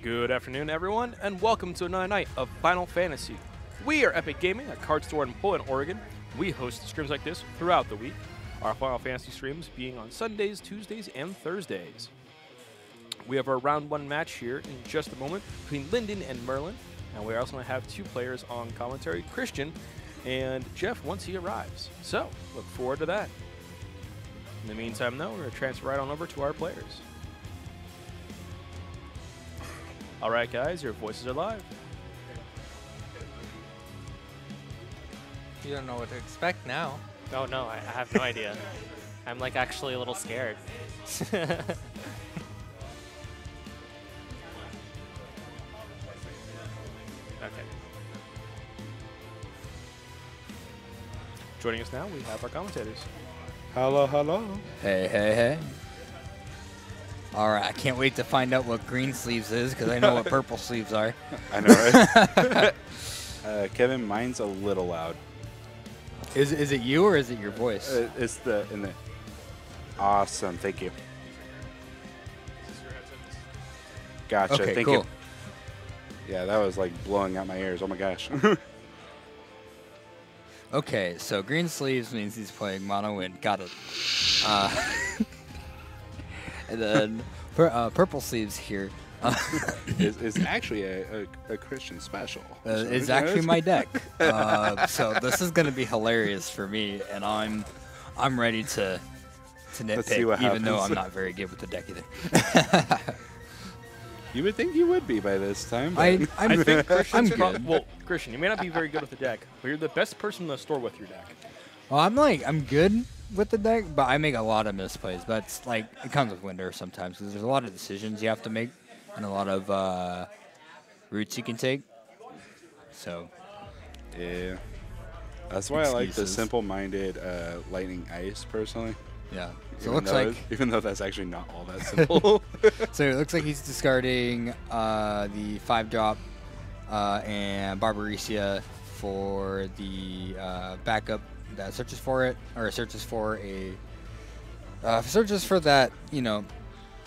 Good afternoon, everyone, and welcome to another night of Final Fantasy. We are Epic Gaming, a card store in Portland, Oregon. We host streams like this throughout the week. Our Final Fantasy streams being on Sundays, Tuesdays, and Thursdays. We have our round one match here in just a moment between Lyndon and Merlin, and we also going to have two players on commentary, Christian and Jeff, once he arrives. So, look forward to that. In the meantime, though, we're going to transfer right on over to our players. All right, guys, your voices are live. You don't know what to expect now. Oh no, I have no idea. I'm like actually a little scared. Okay. Joining us now, we have our commentators. Hello, hello. Hey, hey, hey. All right, I can't wait to find out what green sleeves is because I know what purple sleeves are. I know, right? Kevin, mine's a little loud. Is it you or is it your voice? It's in the. Awesome, thank you. Gotcha, Okay, thank cool. you. Yeah, that was like blowing out my ears. Oh my gosh. Okay, so green sleeves means he's playing mono wind. Got it. And then purple sleeves here is actually a Christian special. is actually my deck. So this is gonna be hilarious for me, and I'm ready to nitpick, even though I'm not very good with the deck either. You would think you would be by this time. I think Christian's I'm good. well, Christian, you may not be very good with the deck, but you're the best person in the store with your deck. Well, I'm good with the deck, but I make a lot of misplays. But it's like it comes with Winter sometimes because there's a lot of decisions you have to make and a lot of routes you can take. So yeah, that's why I like the Excuses. simple-minded lightning ice personally. yeah, so it looks like even though that's actually not all that simple. so it looks like he's discarding the 5-drop and Barbariccia for the backup that searches for it, or searches for that, you know,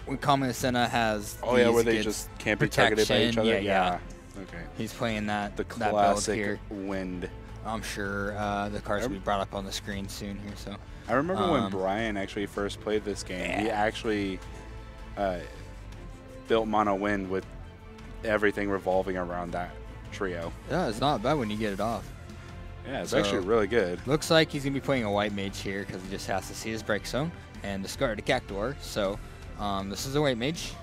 when Common Senna has Oh yeah, these, where they gets just can't be targeted by each protection. other. Yeah. Okay. He's playing that The that build classic here. wind. I'm sure the cards will be brought up on the screen soon here. So I remember when Brian actually first played this game. He actually built mono wind with everything revolving around that trio. yeah, it's not bad when you get it off. Yeah, it's So- actually really good. Looks like he's gonna be playing a white mage here because he just has to see his break zone and discard a Cactuar. So this is a white mage.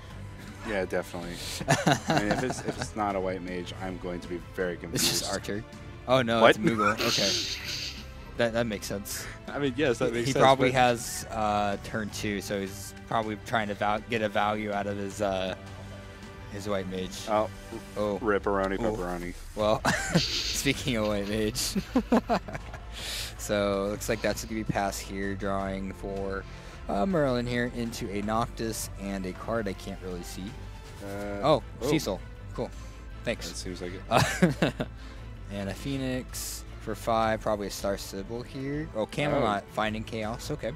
Yeah, definitely. I mean, if it's not a white mage, I'm going to be very confused. It's just Archer. Oh no, What? it's Moogle. Okay, that makes sense. I mean, yes, that makes He sense. probably but has turn 2, so he's probably trying to get a value out of his white mage. Oh, Oh, ripperoni, Oh. pepperoni. well, speaking of white mage, so looks like that's going to be passed here, drawing for Merlin here into a Noctis and a card I can't really see. Oh, Cecil. Cool. That Thanks. seems like it. And a Phoenix for 5, probably a Star Sybil here. Oh, Camelot, Finding Chaos. Okay.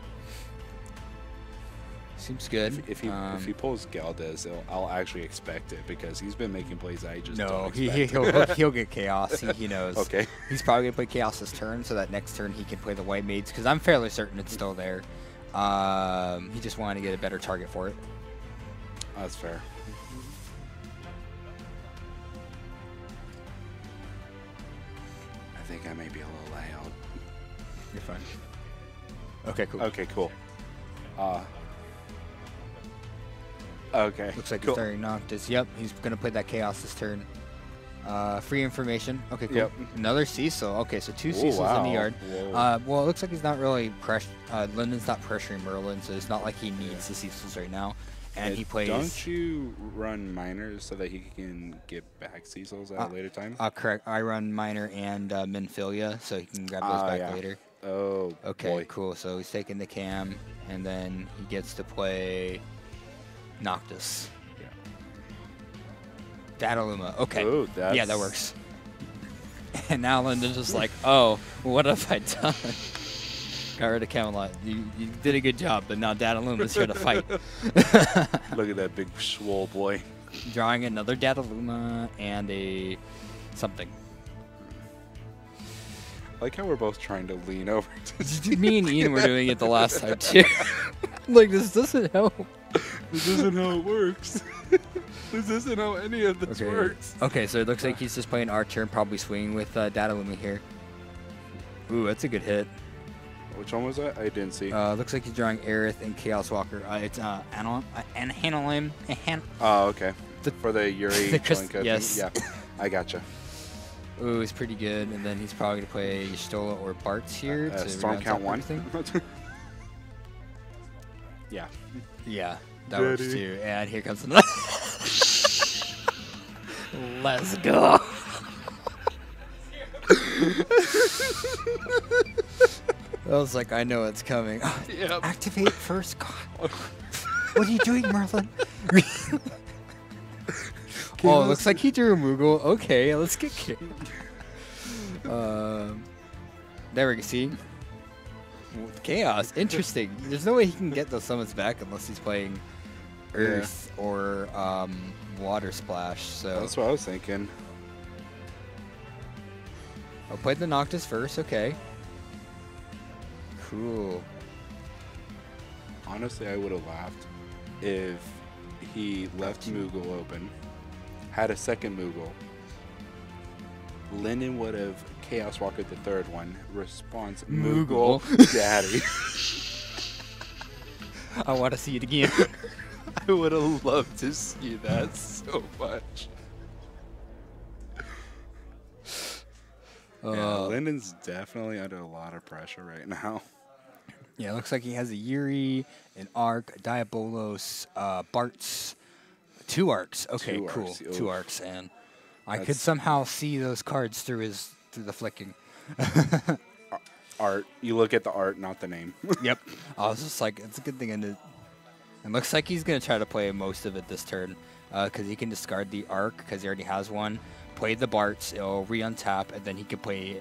Seems good. If he pulls Galdes, I'll actually expect it because he's been making plays I just no, don't expect. he'll get Chaos. He knows. Okay. He's probably going to play Chaos this turn, so that next turn he can play the White Mage, because I'm fairly certain it's still there. He just wanted to get a better target for it. That's fair. I think I may be a little loud. You're fine. Okay, cool. Okay, cool. Okay. Looks like cool. he's starting Noctis. Yep, he's going to play that Chaos this turn. Free information. Okay, cool. Yep. Another Cecil. Okay, so 2 Oh, Cecils in the wow. yard. Whoa. Well, it looks like he's not really Lyndon's not pressuring Merlin, so it's not like he needs the Cecils right now. And he plays. Don't you run minors so that he can get back Cecils at a later time? Correct. I run Minor and Minfilia, so he can grab those back yeah. later. Oh, Okay, boy. cool. So he's taking the cam, and then he gets to play Noctis. Dataluma. Okay. Oh, Yeah, that works. And now Lyndon's just like, oh, what have I done? Got rid of Camelot. You did a good job, but now Dataluma's here to fight. Look at that big swole boy. drawing another Dataluma and a something. I like how we're both trying to lean over. Me and Ian were doing it the last time too. Like, this doesn't help. This isn't how it works. This isn't how any of this works. Okay, so it looks like he's just playing Archer and probably swinging with Dataluma here. Ooh, that's a good hit. Which one was that? I didn't see. Looks like he's drawing Aerith and Chaos Walker. It's Anhalim. Oh, okay. The- For the Yuri the Joinka thing? yes. Yeah, I gotcha. Ooh, he's pretty good. And then he's probably going to play Stola or Bartz here. to Storm round count up one. everything. Yeah. Yeah, that works too. And here comes another. Let's go. I was like, I know it's coming. Yep. Activate first. God. What are you doing, Merlin? Oh, it looks like he drew a Moogle. Okay, let's get kicked. There we go. See? Chaos. Interesting. There's no way he can get those summons back unless he's playing Earth or Water Splash. So That's what I was thinking. I'll play the Noctis first. Okay. Cool. Honestly, I would have laughed if he left Moogle open, had a second Moogle. Lennon would have Chaos Walker the third one. Response Moogle. Moogle Daddy. I want to see it again. I would have loved to see that so much. Yeah, Lyndon's definitely under a lot of pressure right now. Yeah, it looks like he has a Yuri, an Arc, a Diabolos, Bartz, 2 arcs. Okay, Two cool. arcs, 2 oof. arcs, and I could That's- somehow see those cards through the flicking. Art. You look at the art, not the name. Yep. I was just like, it's a good thing I did. It looks like he's going to try to play most of it this turn because he can discard the Arc because he already has one. Play the Bartz, it'll re-untap, and then he can play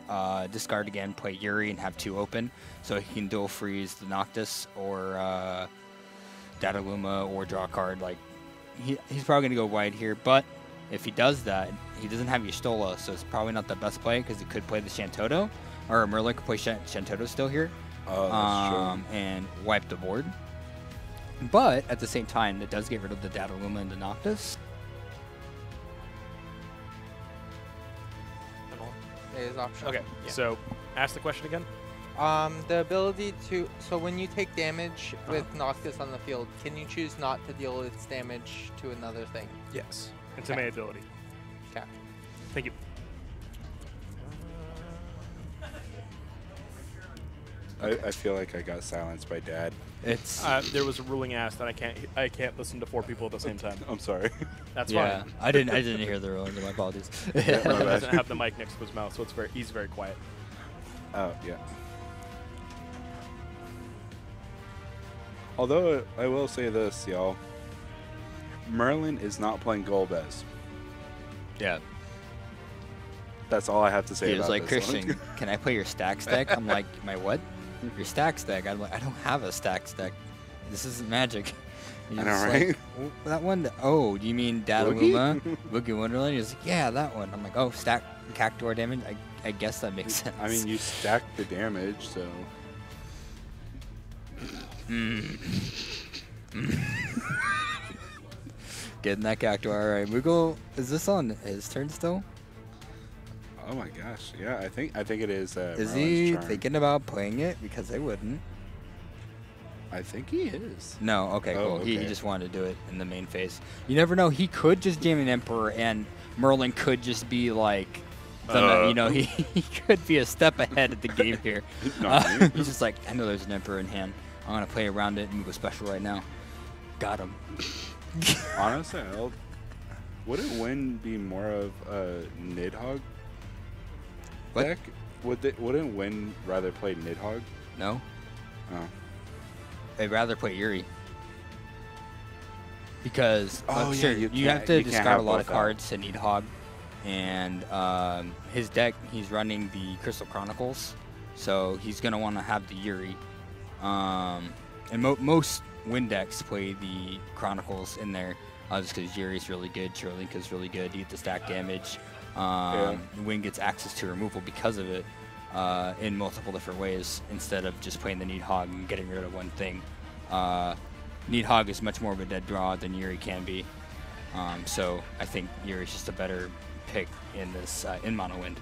discard again, play Yuri, and have 2 open. So he can dual freeze the Noctis or Dataluma or draw a card. Like he's probably going to go wide here, but if he does that, he doesn't have Y'shtola, so it's probably not the best play because he could play the Shantoto, or Merlin could play Shantoto still here. Oh, that's true. And wipe the board. But at the same time, it does get rid of the Dataluma and the Noctis. It is optional. Okay, so ask the question again. The ability to when you take damage with Noctis on the field, can you choose not to deal its damage to another thing? Yes. Intimidate ability. Okay. Thank you. I feel like I got silenced by Dad. It's There was a ruling asked that I can't listen to 4 people at the same time. I'm sorry. That's yeah. fine. I didn't hear the ruling. My apologies. my He bad. doesn't have the mic next to his mouth, so he's very quiet. Oh, yeah. Although I will say this, y'all. Merlin is not playing Golbez. Yeah. That's all I have to say He about was like, this one. Christian, can I play your stacks deck? I'm like, my what? Your stacks deck. I'm like, I don't have a stacks deck. This isn't Magic. He's I know, just right? like, "Oh, that one. Oh, do you mean Dataluma? Boogie Wonderland? He's like, yeah, that one. I'm like, oh, stack Cactuar damage? I guess that makes sense. I mean, you stacked the damage, so... Getting that Cactuar. All right, Moogle, is this on his turn still? Oh my gosh, yeah, I think it is. Is Merlin's he turn. thinking about playing it? Because I wouldn't. I think he is. No, okay, Oh, cool. He okay. just wanted to do it in the main phase. You never know. He could just jam an Emperor, and Merlin could just be like, he could be a step ahead of the game here. Not me. He's just like, I know there's an Emperor in hand. I'm going to play around it and go special right now. Got him. Honestly, wouldn't Win be more of a Nidhogg What? deck? Wouldn't Win rather play Nidhogg? No? Oh. I'd rather play Yuri. Because Oh, yeah, sure, you you can't- have to you can't discard have a lot of both out. cards to Nidhogg. And his deck, he's running the Crystal Chronicles. So he's going to want to have the Yuri. And most Win decks play the Chronicles in there. just because Yuri's really good, Chirlinka's really good. You get the stack damage. Win gets access to removal because of it in multiple different ways instead of just playing the Needhog and getting rid of one thing. Needhog is much more of a dead draw than Yuri can be. So I think Yuri's just a better pick in this in Mono Wind.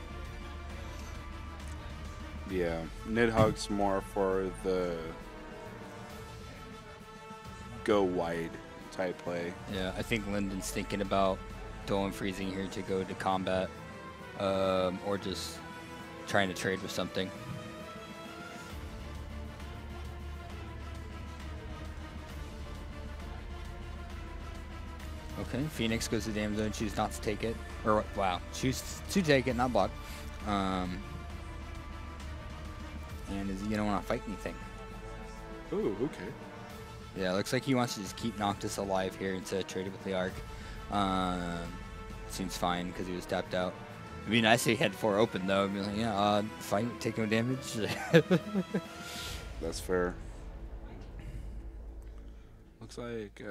Yeah, Nidhogg's more for the go wide type play. Yeah, I think Lyndon's thinking about Dolan freezing here to go to combat, or just trying to trade with something. Okay, Phoenix goes to damage zone, choose not to take it. Or, wow, choose to take it, not block. And is he going to want to fight anything? Ooh, okay. Yeah, looks like he wants to just keep Noctis alive here instead of trading with the Arc. Seems fine because he was tapped out. It'd be nice if he had 4 open, though. I'd be like, yeah, fight, take no damage. That's fair. Looks like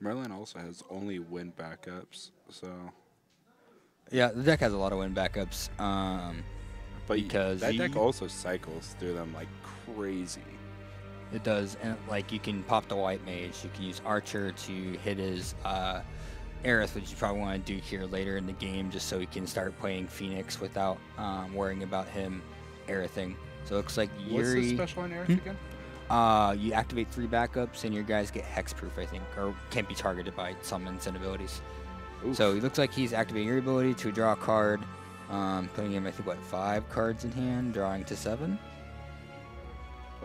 Merlin also has only win backups, so. Yeah, the deck has a lot of win backups. But because that deck also cycles through them like crazy. It does, and like you can pop the White Mage. You can use Archer to hit his Aerith, which you probably want to do here later in the game, just so he can start playing Phoenix without worrying about him Aerithing. So it looks like Yuri. What's the special on Aerith again? You activate 3 backups, and your guys get hexproof, I think, or can't be targeted by summons and abilities. Oof. So it looks like he's activating your ability to draw a card, putting him, I think, what, 5 cards in hand, drawing to 7.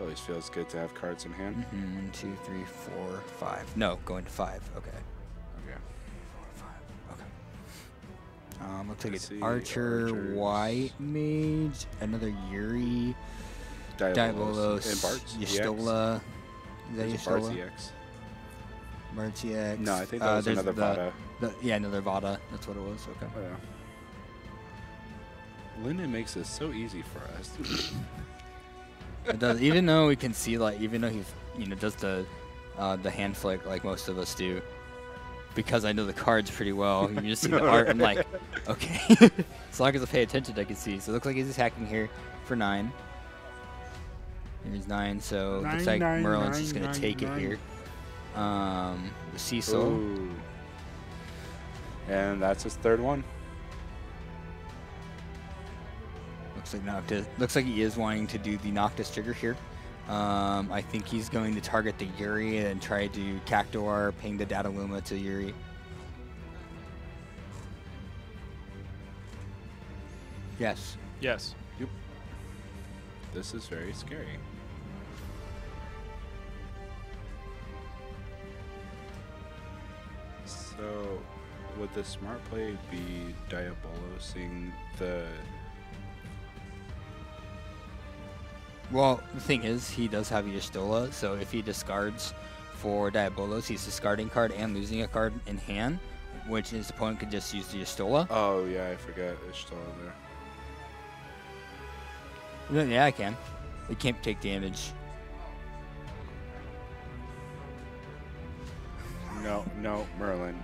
Always feels good to have cards in hand. 1, 2, 3, 4, 5. No, going to 5. Okay. Okay. 4, 5. Okay. Looks like Let's it's see, Archer, Archers. White Mage, another Yuri, Diabolos. Diabolos, And Bart's Y'shtola. Is that There's a Bart's Y'shtola? EX. Bart's EX. No, I think that was there's another Vada. Yeah, another Vada. That's what it was. Okay. Oh, yeah. Lyndon makes this so easy for us. It does, even though we can see, like, even though he, does the hand flick like most of us do, because I know the cards pretty well. You just see the art, I'm like, okay. As long as I pay attention, I can see. So it looks like he's attacking here for 9. Here's 9, so it looks like Merlin's just gonna take it here. Cecil. Ooh. And that's his 3rd one. Looks like Noctis. Looks like he is wanting to do the Noctis trigger here. I think he's going to target the Yuri and try to Cactuar, ping the Dataluma to Yuri. Yes. Yes. Yep. This is very scary. So, would the smart play be Diabolosing the... Well, the thing is, he does have Y'shtola, so if he discards for Diabolos, he's discarding card and losing a card in hand, which his opponent could just use the Y'shtola. Oh, yeah, I forgot Y'shtola there. Yeah, I can. It can't take damage. No, Merlin.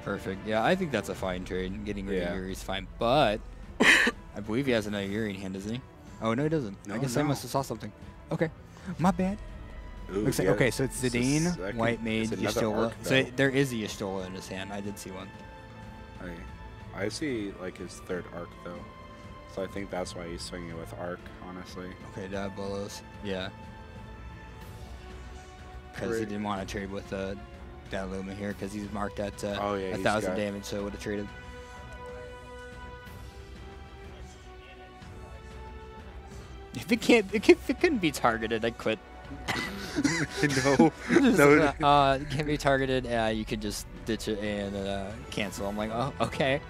Perfect. Yeah, I think that's a fine trade. Getting rid of Yuri is fine, but I believe he has another Yuri in hand, doesn't he? Oh, no, he doesn't. No, I guess I must have saw something. Okay. My bad. Ooh, Looks like, yeah, okay, so it's this is Zidane, second- White Mage, it's another Y'shtola. arc, So though. there is a Y'shtola in his hand. I did see one. I see like his 3rd arc though, so I think that's why he's swinging with arc. Honestly, Okay, Diabolos. Yeah. Because he Great. didn't want to trade with Dataluma here because he's marked at Oh, yeah, he's 1,000 got- damage, so would have traded. If it couldn't be targeted, I'd quit. no, It can't be targeted. You could just ditch it and cancel. I'm like, oh, okay.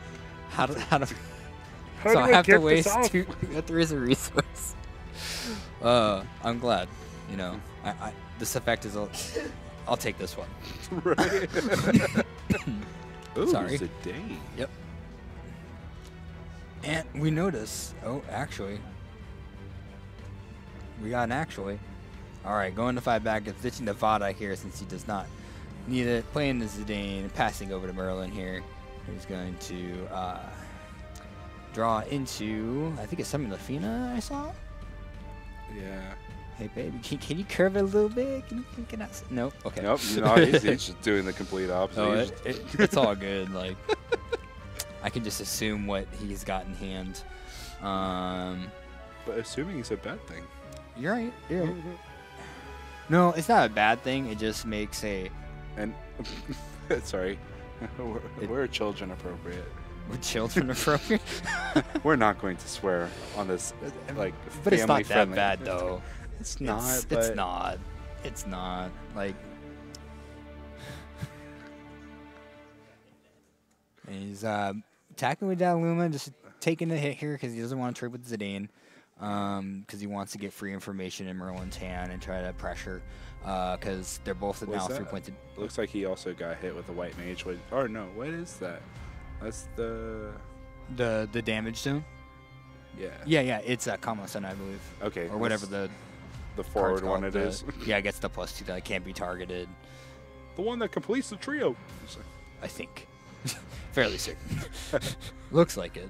How do so I have to waste 2. There is a resource. I'm glad. I this effect is. I'll take this one. right. Ooh, Sorry. Zidane. Yep. And we notice. Oh, actually. We got an actually. All right, going to 5 back. It's ditching the Vada here since he does not Need it. Playing the Zidane, passing over to Merlin here. Who's going to draw into, I think it's some Lafina I saw. Yeah. Hey, baby, can you curve it a little bit? Can I, nope. Okay. Nope. He's not. He's just doing the complete opposite. Oh, He's it's all good. Like, I can just assume what he's got in hand. but assuming it's a bad thing. You're right. You're right. No, it's not a bad thing. It just makes a. And sorry, we're children appropriate. We're children appropriate. We're not going to swear on this, like, But it's not that family-friendly. bad, though. It's not. It's not. It's not. Like. He's attacking with Daluma, just taking the hit here because he doesn't want to trade with Zidane. Because he wants to get free information in Merlin's hand and try to pressure. Because they're both now What's that? 3 points. Looks like he also got hit with a white mage. Or no, what is that? That's the. The damage zone. Yeah. Yeah. It's Kama-san, I believe. Okay. Or whatever that's the the forward card's one called, it is. Yeah, it gets the +2 that can't be targeted. The one that completes the trio. I think. Fairly certain. Looks like it.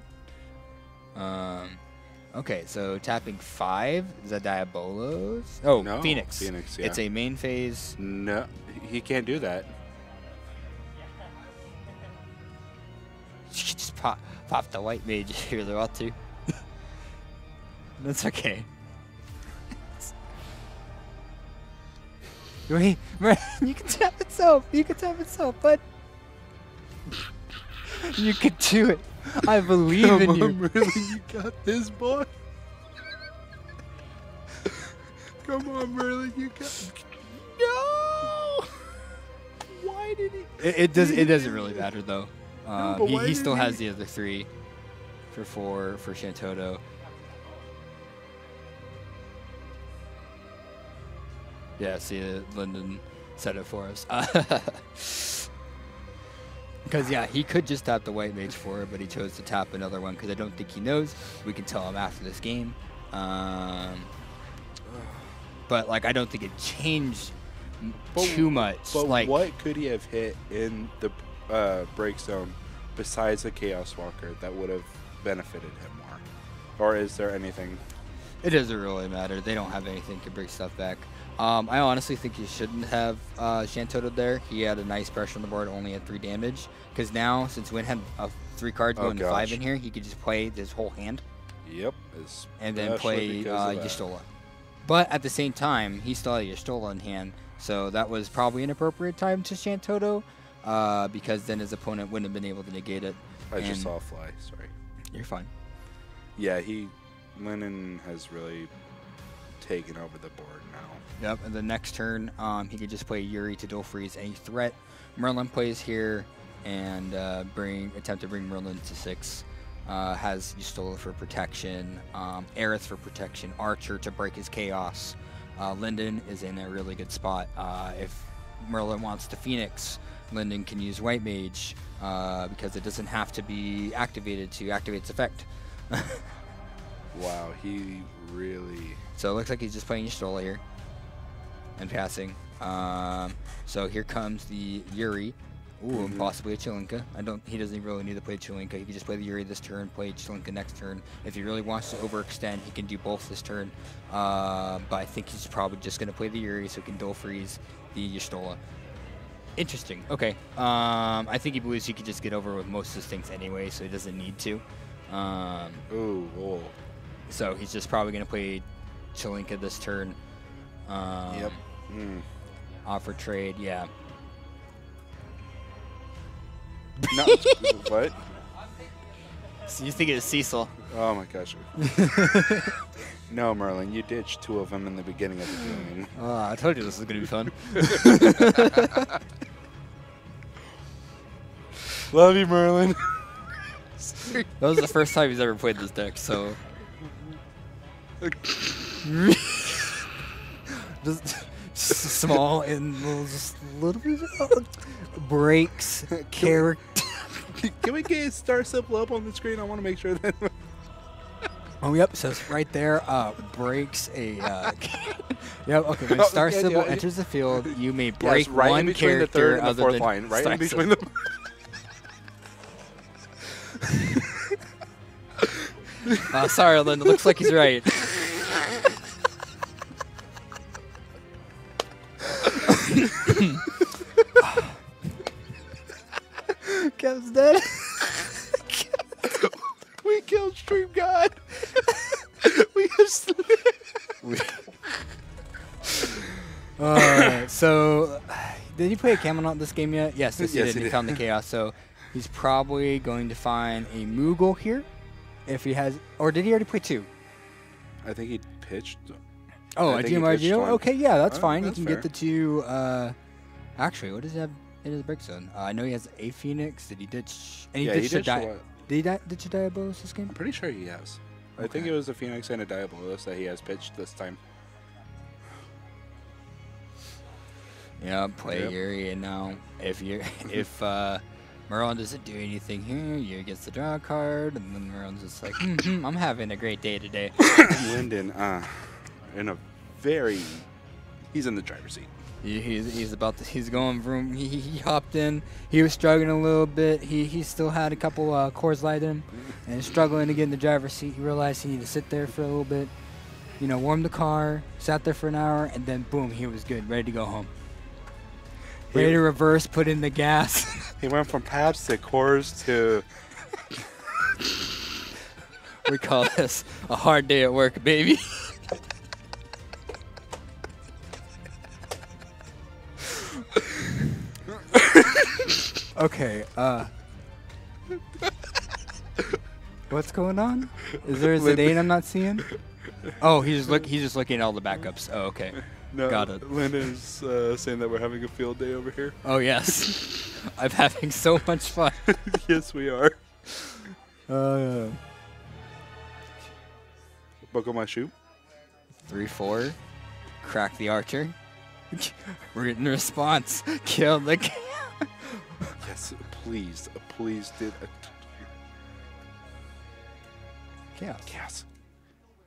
Okay, so tapping 5 is that Diabolos? Oh, No, Phoenix. Phoenix, yeah. It's a main phase. No, he can't do that. You could just pop the white mage if you're about to. That's okay. Wait, you can tap itself. You can tap itself, but you can do it. I believe in you. Merlin, you got this, boy. Come on, Merlin, you got. No. Why did he? It doesn't really matter though. but why He did still he- has the other 3 for 4 for Shantoto. Yeah, see, Lyndon said it for us. Because, yeah, he could just tap the white mage for it, but he chose to tap another one because I don't think he knows. We can tell him after this game. But, like, I don't think it changed too much. But like, what could he have hit in the break zone besides a Chaos Walker that would have benefited him more? Or is there anything? It doesn't really matter. They don't have anything to bring stuff back. I honestly think he shouldn't have Shantoto there. He had a nice pressure on the board, only had 3 damage. Because now, since Win had 3 cards going to 5 in here, he could just play this whole hand. Yep. And then play Y'shtola. But at the same time, he still had Y'shtola in hand. So that was probably an appropriate time to Shantoto. Because then his opponent wouldn't have been able to negate it. I just saw a fly. Sorry. You're fine. Yeah, Lennon has really taken over the board now. Yep, and the next turn, he could just play Yuri to dual freeze any threat. Merlin plays here and attempt to bring Merlin to 6. Has Y'shtola for protection, Aerith for protection, Archer to break his chaos. Lyndon is in a really good spot. If Merlin wants to Phoenix, Lyndon can use White Mage because it doesn't have to be activated to activate its effect. Wow, he really. So it looks like he's just playing Y'shtola here and passing. So here comes the Yuri. Ooh, and possibly a Chilinka. He doesn't really need to play Chilinka. He can just play the Yuri this turn, play Chilinka next turn. If he really wants to overextend, he can do both this turn. But I think he's probably just going to play the Yuri so he can dual freeze the Y'shtola. Interesting. Okay. I think he believes he could just get over with most of his things anyway, so he doesn't need to. Ooh. So he's just probably going to play Chilinka this turn. Yep. Offer trade, yeah. No, what? So you think it's Cecil? Oh my gosh. No, Merlin, you ditched 2 of them in the beginning of the game. I told you this was going to be fun. Love you, Merlin. That was the first time he's ever played this deck, so. just small and just a little bit breaks character. Can we get Star Simple up on the screen? I want to make sure that. Oh, yep. So it's right there. Breaks a Yep. Okay. When Star Sybil enters the field, you may break Yes, right in one between the character third and the other fourth than line. Right Star in between Sybil. the. Sorry, Linda. Looks like he's right. Kev's dead. We killed Stream God. We just. So, did he play a Camelot this game yet? Yes, he did. He found the Chaos. So, he's probably going to find a Moogle here. If he has. Or did he already play 2? I think he pitched. Oh, I a think he pitched GMRGO? one. Okay, yeah, that's Oh, fine. that's he can fair. get the 2. Actually, what does he have in his break zone? I know he has a Phoenix. Did he ditch? And he Yeah, he ditched ditched a a lot. Did he ditch a Diabolus this game? I'm pretty sure he has. I think Okay. it was a Phoenix and a Diabolus that he has pitched this time. Yeah, play Yep. Yuri, and now if Merlin doesn't do anything here, Yuri gets the draw card, and then Merlin's just like, I'm having a great day today. Lyndon, in a very, he's in the driver's seat. He's going from, he hopped in, he was struggling a little bit, he still had a couple Coors Light in him, and struggling to get in the driver's seat. He realized he needed to sit there for a little bit, warm the car, sat there for an hour, and then boom, he was good, ready to go home. Ready to reverse, put in the gas. He went from Pabst to Coors to. We call this a hard day at work, baby. Okay, what's going on? Is there a Zidane I'm not seeing? Oh, he's just looking at all the backups. Oh, okay. No, Got it. Lyndon's saying that we're having a field day over here. Oh, yes. I'm having so much fun. Yes, we are. Yeah. Buckle my shoe. 3-4. Crack the archer. Written response. Kill the Yes, please, please did. Chaos. Yes.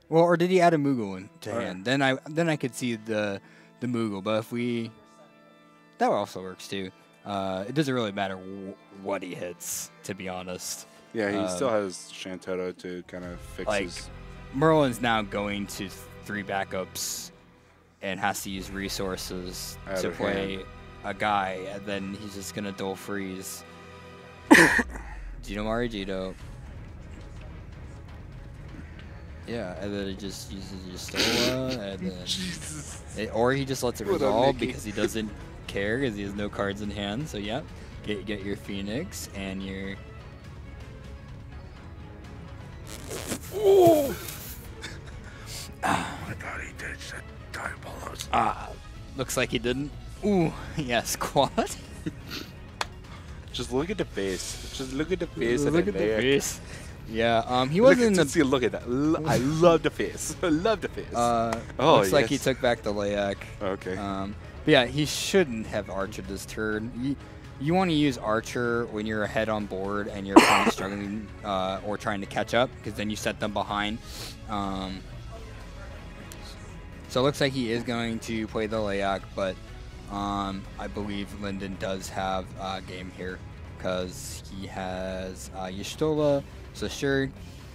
Well, or did he add a Moogle into Alright. hand? Then I could see the Moogle. But if we, that also works too. It doesn't really matter what he hits, to be honest. Yeah, he still has Shantoto to kind of fix Like, his. Merlin's now going to 3 backups and has to use resources Out to of play a guy, and then he's just gonna dual freeze. Gino Marigito. Yeah, and then it just uses Justola, and then Jesus. or he just lets it What up, resolve Mickey? because he doesn't care because he has no cards in hand. So yeah, get your Phoenix and your. Oh! I thought he did the Diabolos. Looks like he didn't. Ooh, yeah, squad. Just look at the face. Just look at the face. Look at the face. face. Yeah, he Look wasn't in the. see, look at that. I love the face. I love the face. Looks like he yes. took back the Layak. Okay. But yeah, he shouldn't have Archer this turn. You want to use Archer when you're ahead on board and you're kind of struggling or trying to catch up, because then you set them behind. So it looks like he is going to play the Layak, but I believe Lyndon does have a game here because he has Y'shtola. So sure,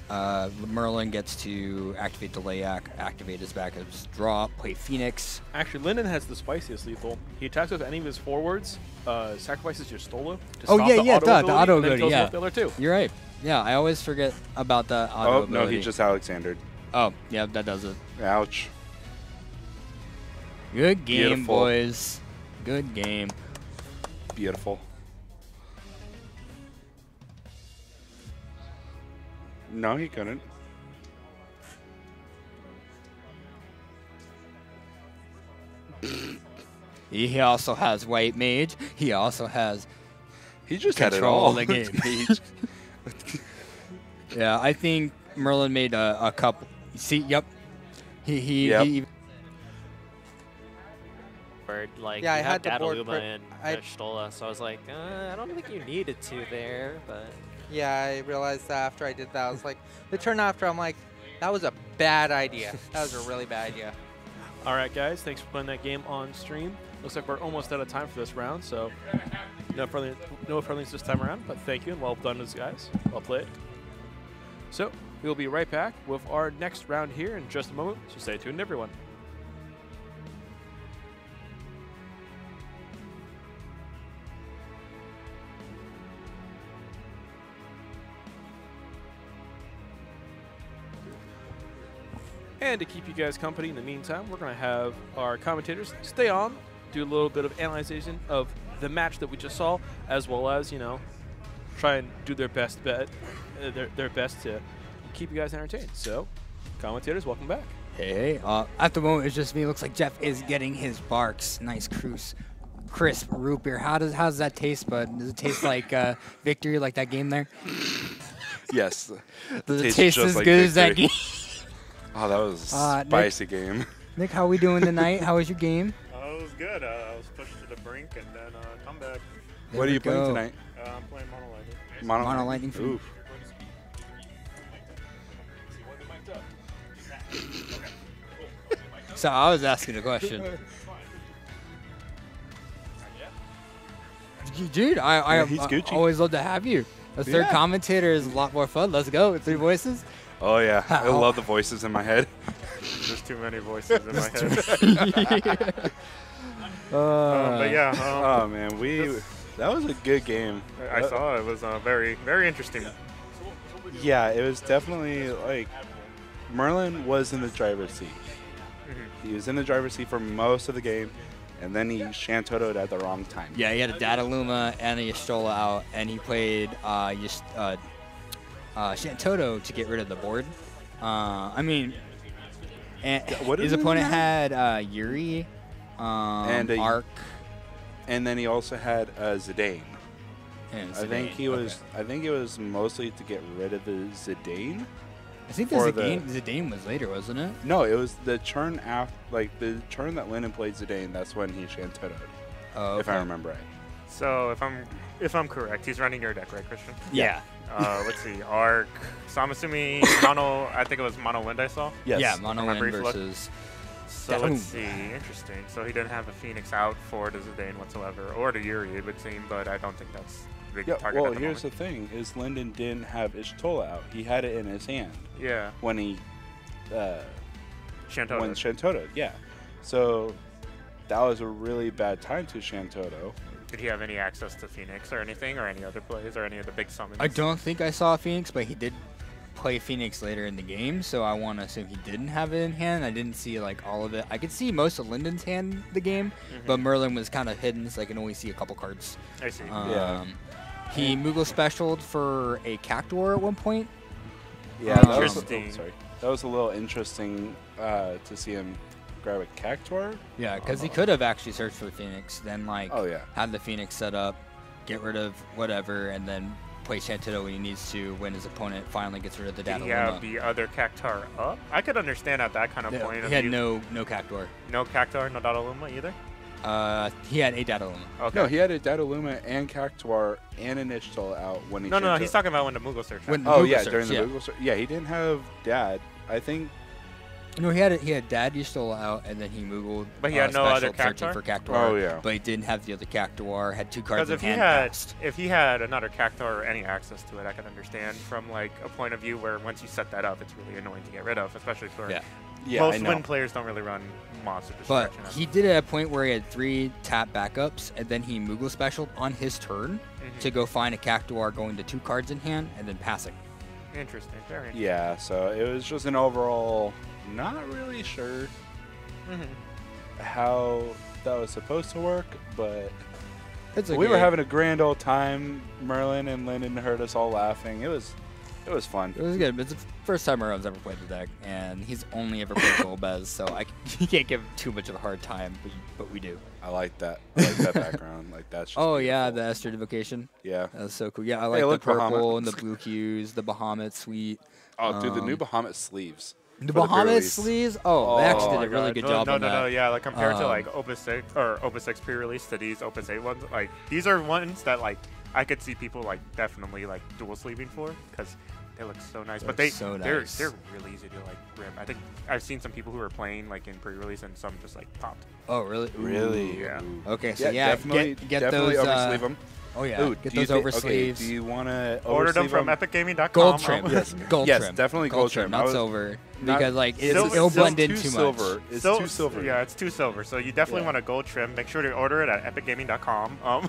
Merlin gets to activate the Layak, activate his backups, draw, play Phoenix. Actually, Lyndon has the spiciest lethal. He attacks with any of his forwards, sacrifices your Stola to Oh, stop yeah, the yeah, auto the ability, auto and then ability, kills yeah. both the other two. You're right. Yeah, I always forget about the auto Oh, ability. no, he just Alexandered. Oh, yeah, that does it. Ouch. Good game, Beautiful. boys. Good game. Beautiful. No, he couldn't. He also has White Mage. He also has He just had it control all. of the game. Yeah, I think Merlin made a couple. See, yep. Yep. He Word, like, Yeah, you I have had the board Gadaluma and I- Stola, so I was like, I don't think you needed to there, but Yeah, I realized that after I did that. I was like, the turn after, I'm like, that was a bad idea. That was a really bad idea. All right, guys. Thanks for playing that game on stream. Looks like we're almost out of time for this round, so no friendlies this time around. But thank you and well done, guys. Well played. So we'll be right back with our next round here in just a moment. So stay tuned, everyone. And to keep you guys company in the meantime, we're going to have our commentators stay on, do a little bit of analyzation of the match that we just saw, as well as, you know, try and do their best their best to keep you guys entertained. So, commentators, welcome back. Hey, at the moment, it's just me. It looks like Jeff is getting his Barks. Nice crisp root beer. How does that taste, bud? Does it taste like victory, like that game there? Yes. Does it Tastes taste just as like good as that victory. game? Oh, that was a spicy game. Nick, how we doing tonight? How was your game? It was good. I was pushed to the brink and then come back. There What are we you playing go. tonight? I'm playing Mono Lightning. Mono Lightning for Oof. So I was asking a question. Dude, I he's Gucci. always love to have you. A third Yeah. commentator is a lot more fun. Let's go with 3 voices. Oh, yeah. I love the voices in my head. There's too many voices in my head. But yeah, Oh, man. That was a good game. I saw it was very, very interesting. Yeah, it was definitely like Merlin was in the driver's seat. He was in the driver's seat for most of the game, and then he Shantoto'd at the wrong time. Yeah, he had a Dataluma and a Y'shtola out, and he played Shantoto to get rid of the board. I mean, and what his is his opponent name? had Yuri, And a- Arc, And then he also had Zidane. and I think Zidane. he was. I think it was mostly to get rid of the Zidane. I think the for Zidane was later, wasn't it? No, it was the turn after, like the turn that Lennon played Zidane. That's when he Shantoto'd, Oh, if I okay. remember right. So if I'm correct, he's running your deck, right, Christian? Yeah. Let's see, Arc. So I'm assuming Mono. I think it was Mono Wind I saw. Yes. Yeah, Mono My Wind brief look. versus. So Dataluma. let's see, interesting. So he didn't have a Phoenix out for the Zidane whatsoever, or the Yuri, it would seem, but I don't think that's a big Yeah. target Well, at the here's moment. the thing: is Linden didn't have Y'shtola out. He had it in his hand Yeah, when he Shantoto. when Shantoto. Yeah. So that was a really bad time to Shantoto. Did he have any access to Phoenix or anything, or any other plays, or any of the big summons? I don't think I saw Phoenix, but he did play Phoenix later in the game, so I want to assume he didn't have it in hand. I didn't see like all of it. I could see most of Linden's hand the game, but Merlin was kind of hidden, so I can only see a couple cards. I see. He Moogle specialed for a Cactuar at one point. Yeah. That was, Interesting. sorry. That was a little interesting to see him grab a Cactuar. Yeah, because he could have actually searched for Phoenix, then like Oh yeah. have the Phoenix set up, get rid of whatever, and then play Shantoto when he needs to when his opponent finally gets rid of the Did he have Dataluma. the other Cactuar up? I could understand at that kind of Yeah, point. he of had view. no Cactuar. No Cactuar, no Dataluma either? He had a Dataluma. Okay. No, he had a Dataluma and Cactuar and an Y'shtola out when he. No, Shantoto'd. he's talking about when the Moogle search When happened. the Oh Moogle yeah, search, during the yeah. Google search. Yeah, he didn't have Dad. I think. No, he had Dad Y'shtola out, and then he Moogled. But he had no other specialed searching Cactuar? for Cactuar. Oh, yeah. But he didn't have the other Cactuar. Had 2 cards Because in if hand. Passed. if he had another Cactuar or any access to it, I could understand from like a point of view where once you set that up, it's really annoying to get rid of, especially for Yeah. Yeah, I most know. Wind players don't really run monster But distraction. he did it at a point where he had 3 tap backups, and then he Moogle specialed on his turn to go find a Cactuar going to 2 cards in hand, and then passing. Interesting, very interesting. Yeah, so it was just an overall. Not really sure how that was supposed to work, but It's we were having a grand old time. Merlin and Lyndon heard us all laughing. It was fun. It was good. It's the first time Merlin's ever played the deck, and he's only ever played Golbez, so you can't give him too much of a hard time, but we do. I like that. I like that background. Like that's. Just Oh yeah, the beautiful. Esther Divocation. Yeah. That was so cool. Yeah, I like the look, purple Bahamut. and the blue cues, the Bahamut suite. Oh, dude, the new Bahamut sleeves. The for Bahamut pre-release. sleeves. Oh, they actually Oh did a my really God. good no, job no, on no, that. no, yeah, like compared to Um, like Opus 6 or Opus 6 pre-release to these Opus 8 ones, like these are ones that like I could see people like definitely like dual sleeving for because They look so nice, They but look so they're nice. really easy to like rip. I think I've seen some people who are playing like in pre-release and some just like popped. Oh, really? Really? Yeah. Okay, so yeah, definitely, get definitely those. oversleeve them. Oh yeah, Ooh, get do you those over okay, sleeves. do you want to Order them from epicgaming.com. Gold trim. Yes. Gold Yes, trim. definitely gold trim. I not was- silver. not- Because like Silver- it'll silver- blend in too too silver. much. It's So- too silver. Yeah, it's too silver. So you definitely Yeah. want a gold trim. Make sure to order it at epicgaming.com. I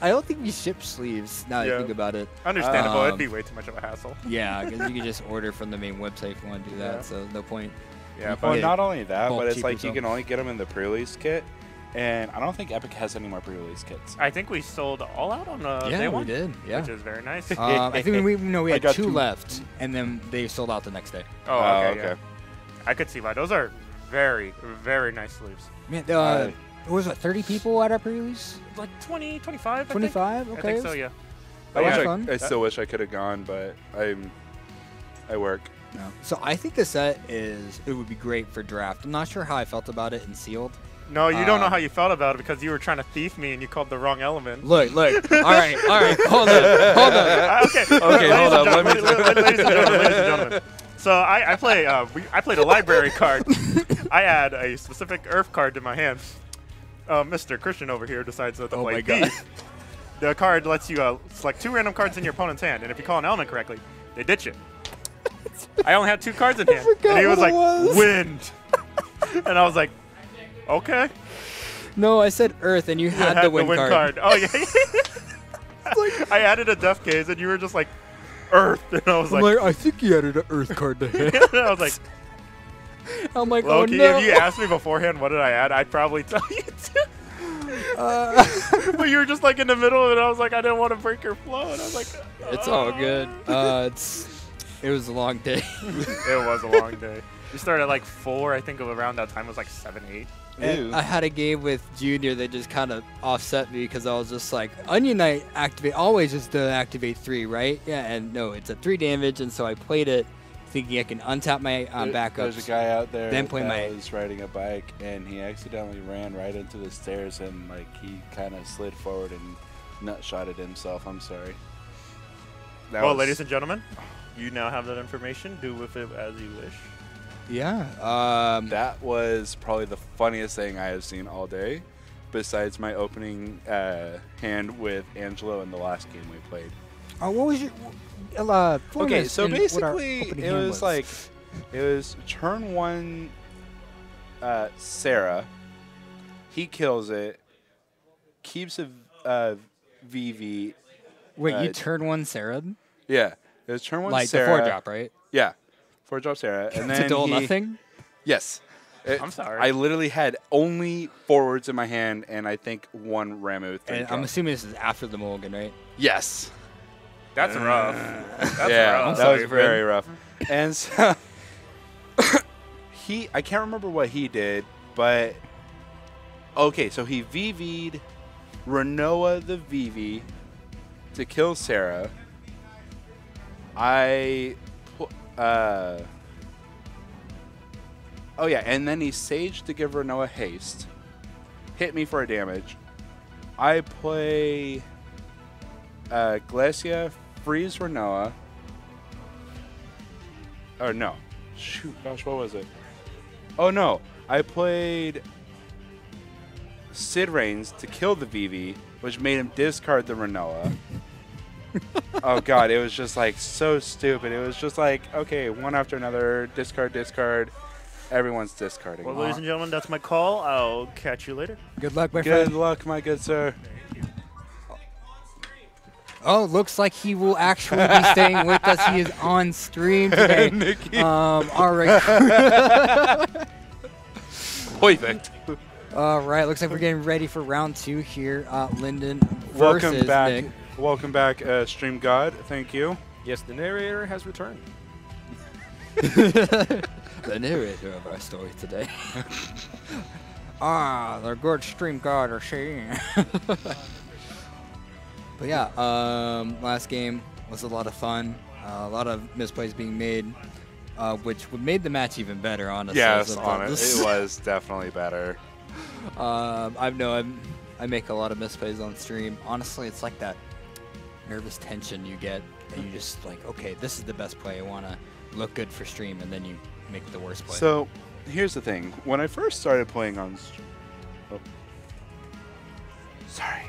don't think we ship sleeves. Now that Yeah. I think about it. Understandable. It'd be way too much of a hassle. Yeah, because you can just order from the main website if you want to do that. Yeah. So no point. Yeah, Well, but not only that, Bulk but it's cheaper, like you so. can only get them in the pre-release kit, and I don't think Epic has any more pre-release kits. I think we sold all out on day Yeah, we one, did. Yeah. which is very nice. I think we I had got 2 two. left, and then they sold out the next day. Oh, Oh, okay. Yeah. I could see why. Those are very, very nice sleeves. Man, what was it? 30 people at our pre-release? Like 20, 25, I think. 25. Okay. I think so, yeah. That was wish fun. I still wish I could have gone, but I work. No. So I think the set it would be great for draft. I'm not sure how I felt about it in sealed. No, you don't know how you felt about it because you were trying to thief me and you called the wrong element. Look. all right. Hold on. Okay. Okay, hold on, let me- Ladies and gentlemen. So I play. I played a library card. I add a specific Earth card to my hand. Mr. Christian over here decides to Oh play my God. B. The card lets you select 2 random cards in your opponent's hand, and if you call an element correctly, they ditch it. I only had 2 cards in hand, and he was what like, it was. "Wind," and I was like, "Okay." No, I said Earth, and you had the wind card. Oh yeah. I added a death case, and you were just like, Earth, and I was like, I think you added an Earth card to hand. I was like, I'm like, Loki, oh no. if you asked me beforehand what did I add, I'd probably tell you too. But you were just like in the middle of it. I was like, I didn't want to break your flow, and I was like, It's all good. It was a long day. It was a long day. We started at like 4. I think around that time it was like 7, 8. And I had a game with Junior that just kind of offset me because I was just like, Onion Knight activate always just activate 3, right? Yeah, and no, it's a 3 damage, and so I played it thinking I can untap my backups. There's a guy out there Then play that my- was riding a bike, and he accidentally ran right into the stairs, and like he kind of slid forward and nut-shotted himself. I'm sorry. That Well, was- ladies and gentlemen, you now have that information. Do with it as you wish. Yeah. that was probably the funniest thing I have seen all day, besides my opening hand with Angelo in the last game we played. What was your? Okay, so basically opening it hand was like, it was turn 1 Sarah. He kills it, keeps a VV. Wait, you turn 1 Sarah? Yeah, it was turn 1 Like Sarah. the 4-drop, right? Yeah, 4-drop Sarah. And then to duel he, nothing? Yes. I'm sorry. I literally had only forwards in my hand, and I think 1 Ramu. And I'm assuming this is after the mulligan, right? Yes. That's rough. That's yeah, rough. that was very rough. And so I can't remember what he did, but okay, so he VV'd Renoa the VV to kill Sarah. Oh yeah, and then he saged to give Renoa haste. Hit me for a damage. I play Glacia, freeze Renoa. Or no. Shoot, gosh, what was it? Oh no, I played Sid Reigns to kill the VV, which made him discard the Renoa. Oh god, it was just like so stupid. It was just like, okay, one after another, discard, discard. Everyone's discarding. Well, ladies and gentlemen, that's my call. I'll catch you later. Good luck, my Good friend. luck, my good sir. Oh, looks like he will actually be staying with us. He is on stream today. Nikki. All right. Perfect. All right. Looks like we're getting ready for round 2 here. Lyndon versus Welcome back. Nick. Welcome back, Stream God. Thank you. Yes, the narrator has returned. The narrator of our story today. The good stream god are saying. But yeah, last game was a lot of fun. A lot of misplays being made, which made the match even better, honestly. Yes, So on it. this- It was definitely better. I make a lot of misplays on stream. Honestly, it's like that nervous tension you get and you just like, okay, this is the best play. I want to look good for stream, and then you make the worst play. So, here's the thing. When I first started playing on... Oh. Sorry.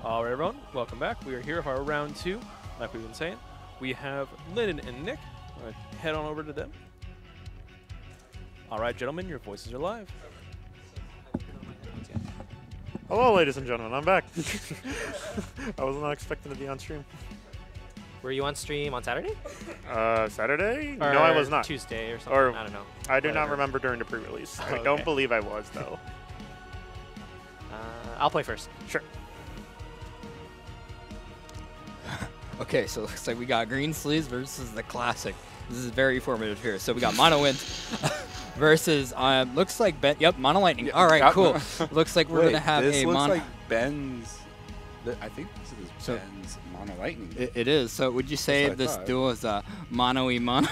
All right, everyone, welcome back. We are here for our round 2. Like we've been saying, we have Lyndon and Nick. I'm going to head on over to them. All right, gentlemen, your voices are live. Hello, ladies and gentlemen. I'm back. I was not expecting to be on stream. Were you on stream on Saturday? Saturday? Or No, I was not. Tuesday or something. Or I don't know. I do not Whatever. remember during the pre-release. I Oh, don't okay. believe I was, though. I'll play first. Sure. Okay, so it looks like we got Green Sleeves versus the Classic. This is very formative here. So we got Mono Wind versus, looks like Ben. Yep, Mono Lightning. Yeah, All right, got- cool. Looks like we're Wait, going to have this a looks Mono. like Ben's... I think this is So- Ben's Mono Lightning. It is. So would you say what I this thought. duel is a mono-y mono?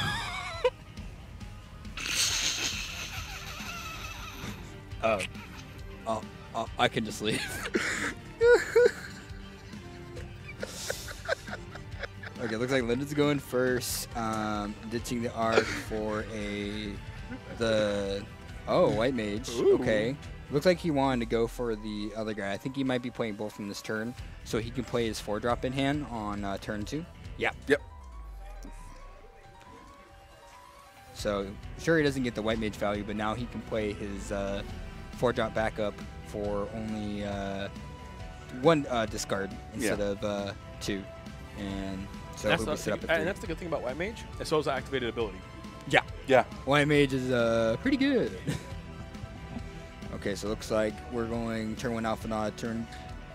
Oh, I can just leave. Okay, looks like Lyndon's going first, ditching the arc for White Mage. Ooh. Okay. Looks like he wanted to go for the other guy. I think he might be playing both in this turn, so he can play his 4-drop in hand on turn 2. Yeah. Yep. So, sure he doesn't get the White Mage value, but now he can play his 4-drop backup for only 1 discard instead of 2. And so he'll be set up at 3. And that's the good thing about White Mage. And so is the activated ability. Yeah. Yeah. White Mage is pretty good. Okay, so looks like we're going turn 1 Alpha Nod, turn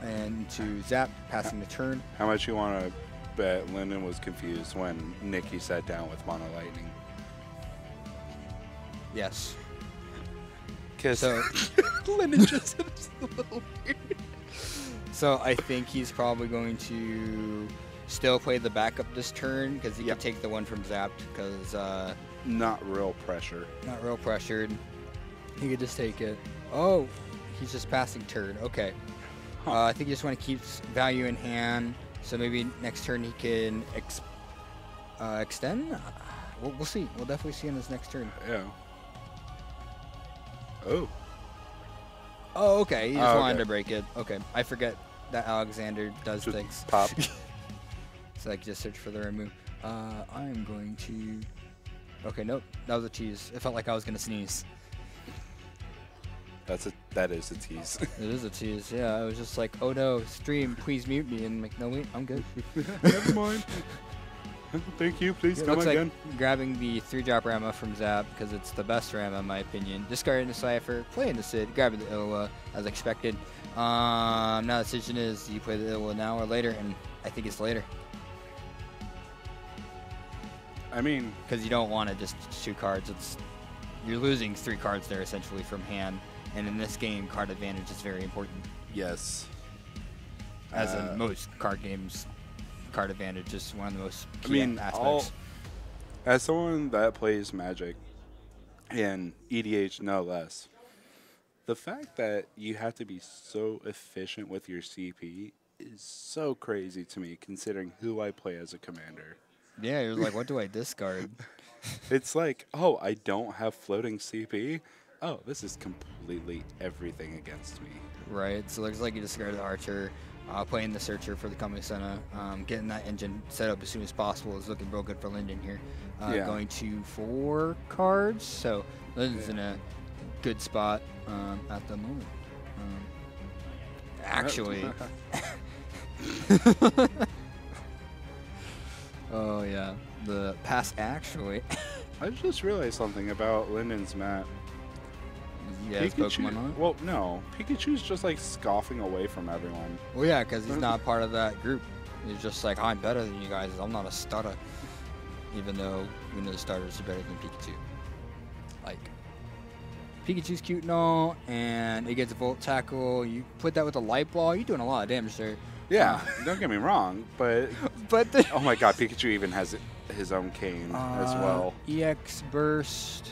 and to Zap, passing the turn. How much you want to bet Lyndon was confused when Nikki sat down with Mono Lightning? Yes. Kiss. So, Lyndon just hit us a little weird. so I think he's probably going to still play the backup this turn because he Yep. can take the one from Zapped because Not real pressure. not real pressured. He could just take it. Oh, he's just passing turn. Okay. Huh. I think he just want to keep value in hand. So maybe next turn he can extend. We'll see. We'll definitely see on his next turn. Yeah. Oh. Oh, okay. He just Oh, wanted okay. to break it. Okay. I forget that Alexander does Just things. pop. So I can just search for the remove. I'm going to. Okay, nope. That was a tease. It felt like I was gonna sneeze. That is a tease. It is a tease. Yeah. I was just like, oh no, stream, please mute me. And I'm like, no, wait, I'm good. Never mind. Thank you. Please It come looks again. like grabbing the 3-drop Rama from Zap because it's the best Rama in my opinion. Discarding the Cypher, playing the Sid, grabbing the Illa as expected. Now the decision is do you play the Illa now or later, and I think it's later I mean, because you don't want to just 2 cards. You're losing 3 cards there essentially from hand, and in this game, card advantage is very important. yes. As in most card games, card advantage is one of the most I key mean, aspects. as someone that plays Magic and EDH no less, the fact that you have to be so efficient with your CP is so crazy to me, considering who I play as a commander. Yeah, you're like, what do I discard? It's like, oh, I don't have floating CP. Oh, this is completely everything against me. Right, so it looks like you discard the Archer, playing the Searcher for the Kami-Sana, getting that engine set up as soon as possible is looking real good for Lyndon here. Yeah. Going to 4 cards, so Lyndon's in a good spot at the moment. Actually, oh yeah, the pass actually. I just realized something about Lyndon's map. He has Pokemon on it? Well, no. Pikachu's just like scoffing away from everyone. Well, yeah, because he's not part of that group. He's just like, I'm better than you guys. I'm not a starter. Even though we know the starters are better than Pikachu. Like, Pikachu's cute and all, and it gets a Volt Tackle. You put that with a Light Ball, you're doing a lot of damage there. Yeah, don't get me wrong, but But the oh my god, Pikachu even has his own cane as well. EX Burst.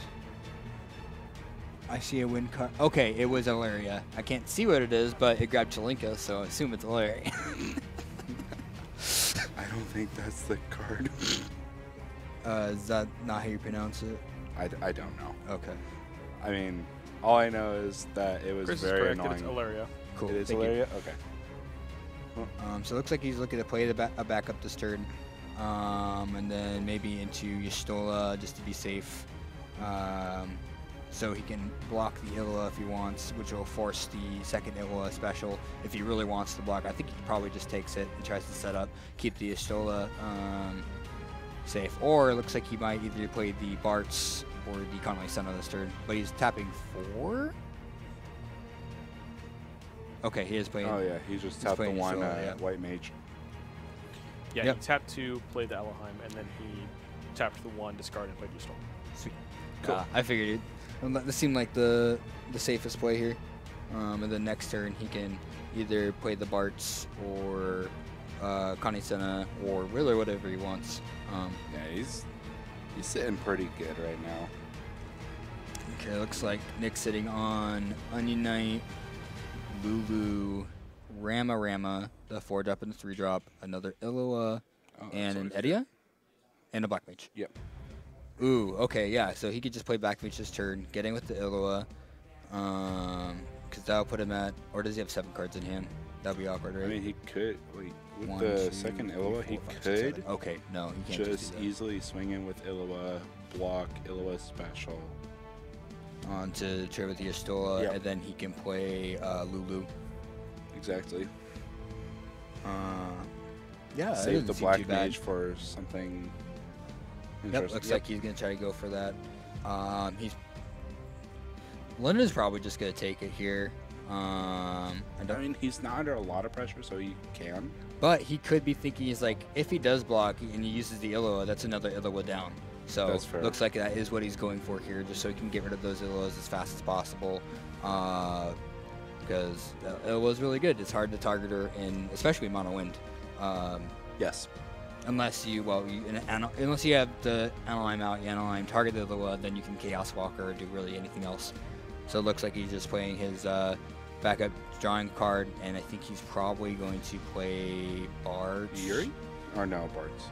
I see a win card. Okay, it was Ilaria. I can't see what it is, but it grabbed Chalinka, so I assume it's Ilaria. I don't think that's the card. Is that not how you pronounce it? I don't know. Okay. I mean, all I know is that it was Chris is very correct. annoying. It's Ilaria. Cool. It is Thank you. Ilaria? Okay. So it looks like he's looking to play a backup this turn. And then maybe into Y'shtola just to be safe. So he can block the Illa if he wants, which will force the second Illa special if he really wants to block. I think he probably just takes it and tries to set up, keep the Y'shtola safe. Or it looks like he might either play the Bartz or the Conway Sun on this turn. But he's tapping 4? Okay, he is playing. Oh, yeah. He just tapped the playing one Y'shtola, yeah. White Mage. Yeah, Yep. he tapped to play the Elohim, and then he tapped the 1, discard, and played Y'shtola. Sweet. Cool. I figured it. This seemed like the safest play here. And then next turn he can either play the Bartz or Kanisena or really whatever he wants. Yeah, he's sitting pretty good right now. Okay, looks like Nick's sitting on Onion Knight, Lulu, Rama, the 4-drop and the 3-drop, another Iloa, and an Edia, and a Black Mage. Yep. Ooh, okay, yeah. So he could just play Black Mage this turn, getting with the Iloa, because that'll put him at, or does he have 7 cards in hand? That'd be awkward, right? I mean, he could, wait, with 1, the 2, second 3, Iloa, 4, he 5, 6, could 7. Okay, no, he can't just do that. easily swing in with Iloa, block Iloa special. On to trade with the Y'shtola, Yep. and then he can play Lulu. Exactly. Yeah, Save the Black bad. Mage for something Yep, interesting. looks like he's gonna try to go for that. London's probably just gonna take it here. I mean, he's not under a lot of pressure, so he can. but he could be thinking he's like, if he does block and he uses the Iloa, that's another Iloa down. So That's fair. looks like that is what he's going for here, just so he can get rid of those Iloas as fast as possible. Because Iloa is really good. It's hard to target her, especially mono wind. Yes. Unless you unless you have the Analime out, you Analime, target the Iloa, then you can Chaos Walker or do really anything else. So it looks like he's just playing his backup drawing card, and I think he's probably going to play Bartz. Yuri? Or no, Bartz.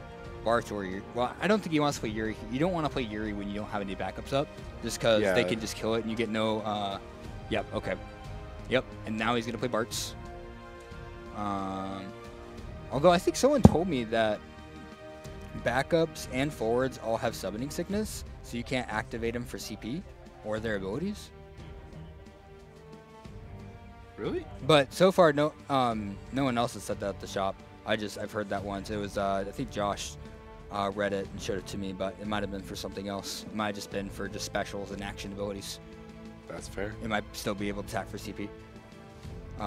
Bartz or Yuri. Well, I don't think he wants to play Yuri. You don't want to play Yuri when you don't have any backups up, just because Yeah. they can just kill it and you get no. Yep. Okay. Yep. And now he's gonna play Bartz. Although I think someone told me that backups and forwards all have summoning sickness, so you can't activate them for CP or their abilities. Really? But so far, no one else has said that at the shop. I've heard that once. It was I think Josh read it and showed it to me, but it might have been for something else. It might have just been for just specials and action abilities. That's fair. It might still be able to attack for CP.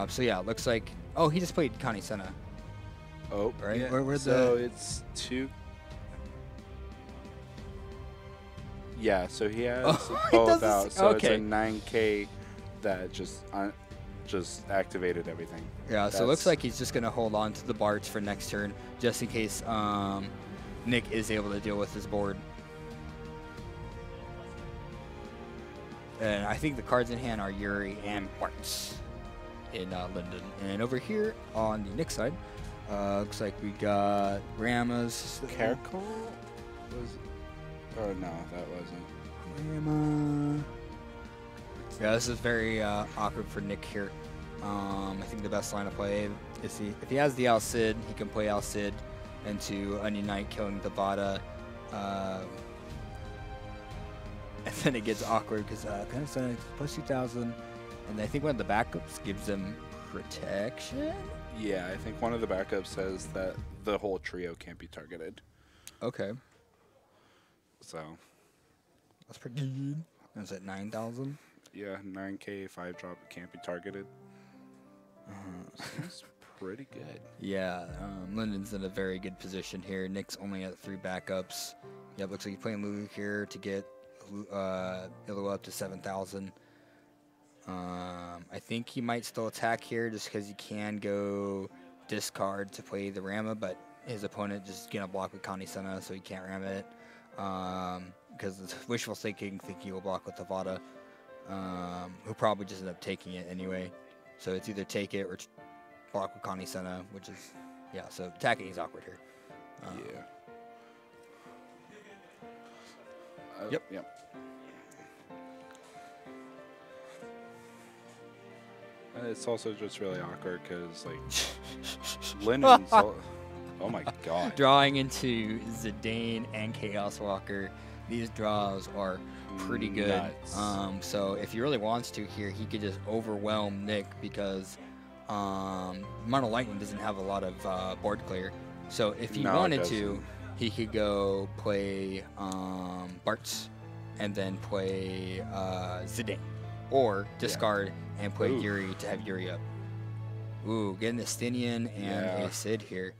So yeah, it looks like he just played Kanisena. Oh, Right? yeah. Where'd So it's 2. Yeah, so he has Oh, he both does out. this- So okay. it's a 9K that just activated everything. Yeah, so it looks That's- like he's just gonna hold on to the Bartz for next turn, just in case Nick is able to deal with his board. And I think the cards in hand are Yuri and Bartz in Linden. And over here on the Nick side, looks like we got Rama's. Caracol? Was Oh no, that wasn't. Rama. Yeah, this is very awkward for Nick here. I think the best line of play is if he has the Al Cid, he can play Al Cid into Onion Knight, killing the Vada. And then it gets awkward because kind of plus 2,000, and I think one of the backups gives them protection. Yeah, I think one of the backups says that the whole trio can't be targeted. Okay, So, that's pretty good. Is it 9,000? yeah, 9K 5-drop can't be targeted. Seems pretty good. Yeah, Linden's in a very good position here. Nick's only at 3 backups. Yeah, looks like he's playing Lulu here to get Illu up to 7,000. I think he might still attack here just because he can go discard to play the Rama, but his opponent just gonna block with Kanisena, so he can't ram it. Because it's wishful thinking he will block with the Vada. who probably just end up taking it anyway. So it's either take it or block with Connie Senna, which is, yeah, so attacking is awkward here. Yeah. Yep. It's also just really awkward because, like, Lyndon's. Oh my god. Drawing into Zidane and Chaos Walker, these draws are pretty good. Nuts. So if he really wants to here, he could just overwhelm Nick because Mono Lightning doesn't have a lot of board clear. So if he No, it wanted to, doesn't. he could go play Bartz and then play Zidane. Or discard and play Ooh. Yuri to have Yuri up. Ooh, getting the Stinian and Yeah. a Sid here.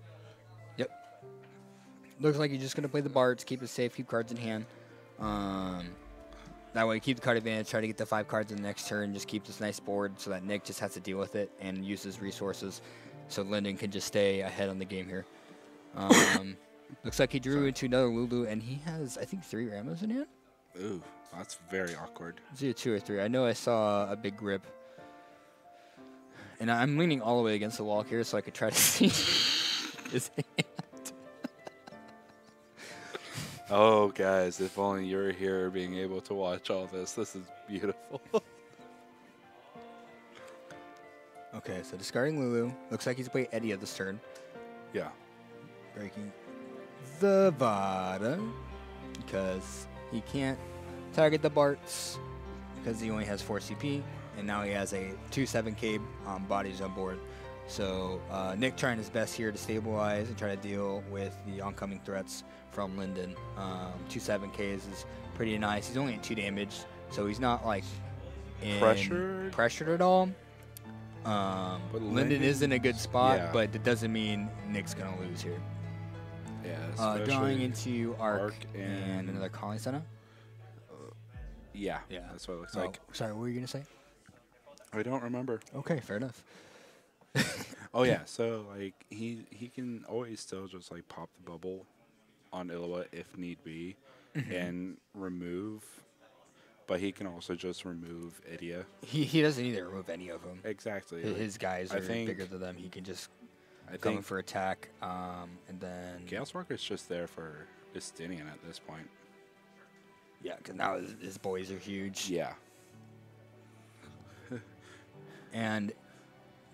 Yep. Looks like you're just going to play the Bartz, keep it safe, keep cards in hand. That way, keep the card advantage, try to get the 5 cards in the next turn, just keep this nice board so that Nick just has to deal with it and use his resources so Lyndon can just stay ahead on the game here. Looks like he drew into another Lulu, and he has, I think, 3 Ramos in hand? Ooh, that's very awkward. It's either 2 or 3. I know I saw a big grip. And I'm leaning all the way against the wall here so I could try to see his hand. Oh, guys, if only you were here being able to watch all this. This is beautiful. Okay, so discarding Lulu. Looks like he's playing Eddie at this turn. Yeah. Breaking the Vada because he can't target the Bartz because he only has 4 CP, and now he has a 2/7K bodies on board. So Nick trying his best here to stabilize and try to deal with the oncoming threats from Lyndon. 2/7Ks is pretty nice. He's only at 2 damage, so he's not like pressured at all. But Lyndon is in a good spot, yeah. but it doesn't mean Nick's gonna lose here. Yeah. Drawing especially- into Arc, Arc and and- another Colony Center. Yeah. Yeah. That's what it looks Oh, like. sorry, what were you gonna say? I don't remember. Okay, fair enough. Oh yeah, so like he can always still just like pop the bubble on Illawa if need be, and remove. But he can also just remove Idia. He doesn't need to remove any of them. Exactly. His guys I are think- bigger than them. He can just I come in think for attack, and then Chaos Walker's just there for Istinian at this point. yeah, because now his boys are huge. Yeah. And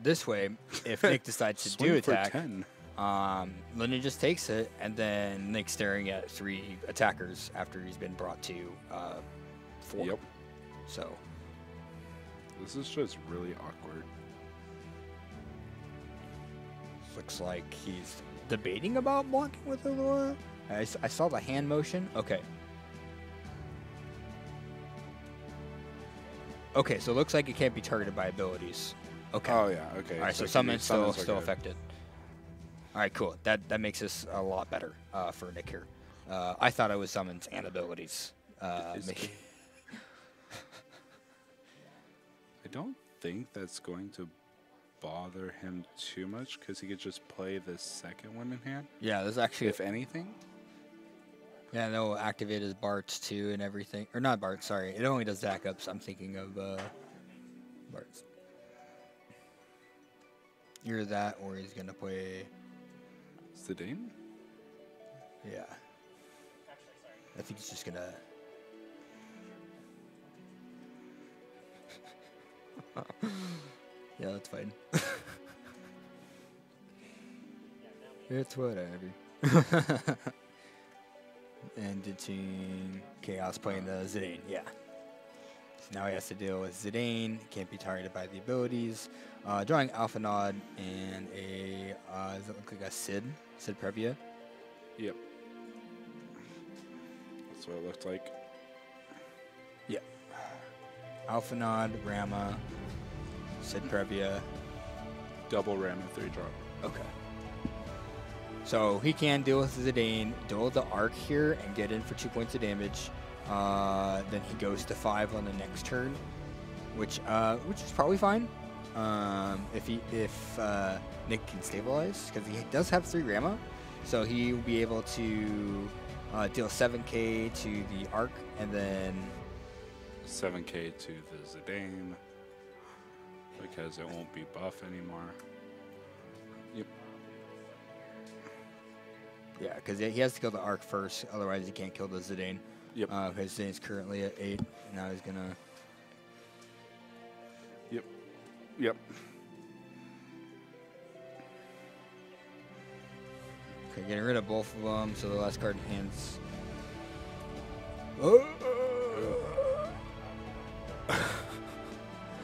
this way, if Nick decides to Swing do for attack, 10. Lyndon just takes it, and then Nick's staring at 3 attackers after he's been brought to 4. Yep. So This is just really awkward. looks like he's debating about blocking with Allura. I saw the hand motion. Okay. Okay, so it looks like it can't be targeted by abilities. Okay. Oh yeah. Okay. All right, so can summon's use still summons are good. affected. All right, cool. That makes this a lot better for Nick here. I thought it was summons and abilities. Is- I don't think that's going to bother him too much because he could just play the second one in hand, Yeah, there's actually if anything. yeah, they'll activate his Bartz too and everything. Or not Bartz, sorry. It only does backups. I'm thinking of Bartz. Either that or he's gonna play Zidane? yeah. I think he's just gonna yeah, that's fine. It's whatever. And ditching Chaos playing the Zidane, yeah. So now he has to deal with Zidane, can't be targeted by the abilities. Drawing Alpha Nod and a, does it look like a Sid Previa? Yep. That's what it looked like. Yeah. Alpha Nod, Rama, Sid Previa. Double ram and 3 drop. Okay. So he can deal with Zidane, deal with the Arc here, and get in for 2 points of damage. Then he goes to 5 on the next turn, which is probably fine. If Nick can stabilize, because he does have 3 Rama, so he will be able to deal 7K to the Arc, and then 7k to the Zidane because it won't be buff anymore. Yep. Yeah, because he has to kill the Arc first, otherwise he can't kill the Zidane. Yep. Because Zidane's currently at 8. Now he's gonna. Yep. Yep. Okay, getting rid of both of them, so the last card in hand's.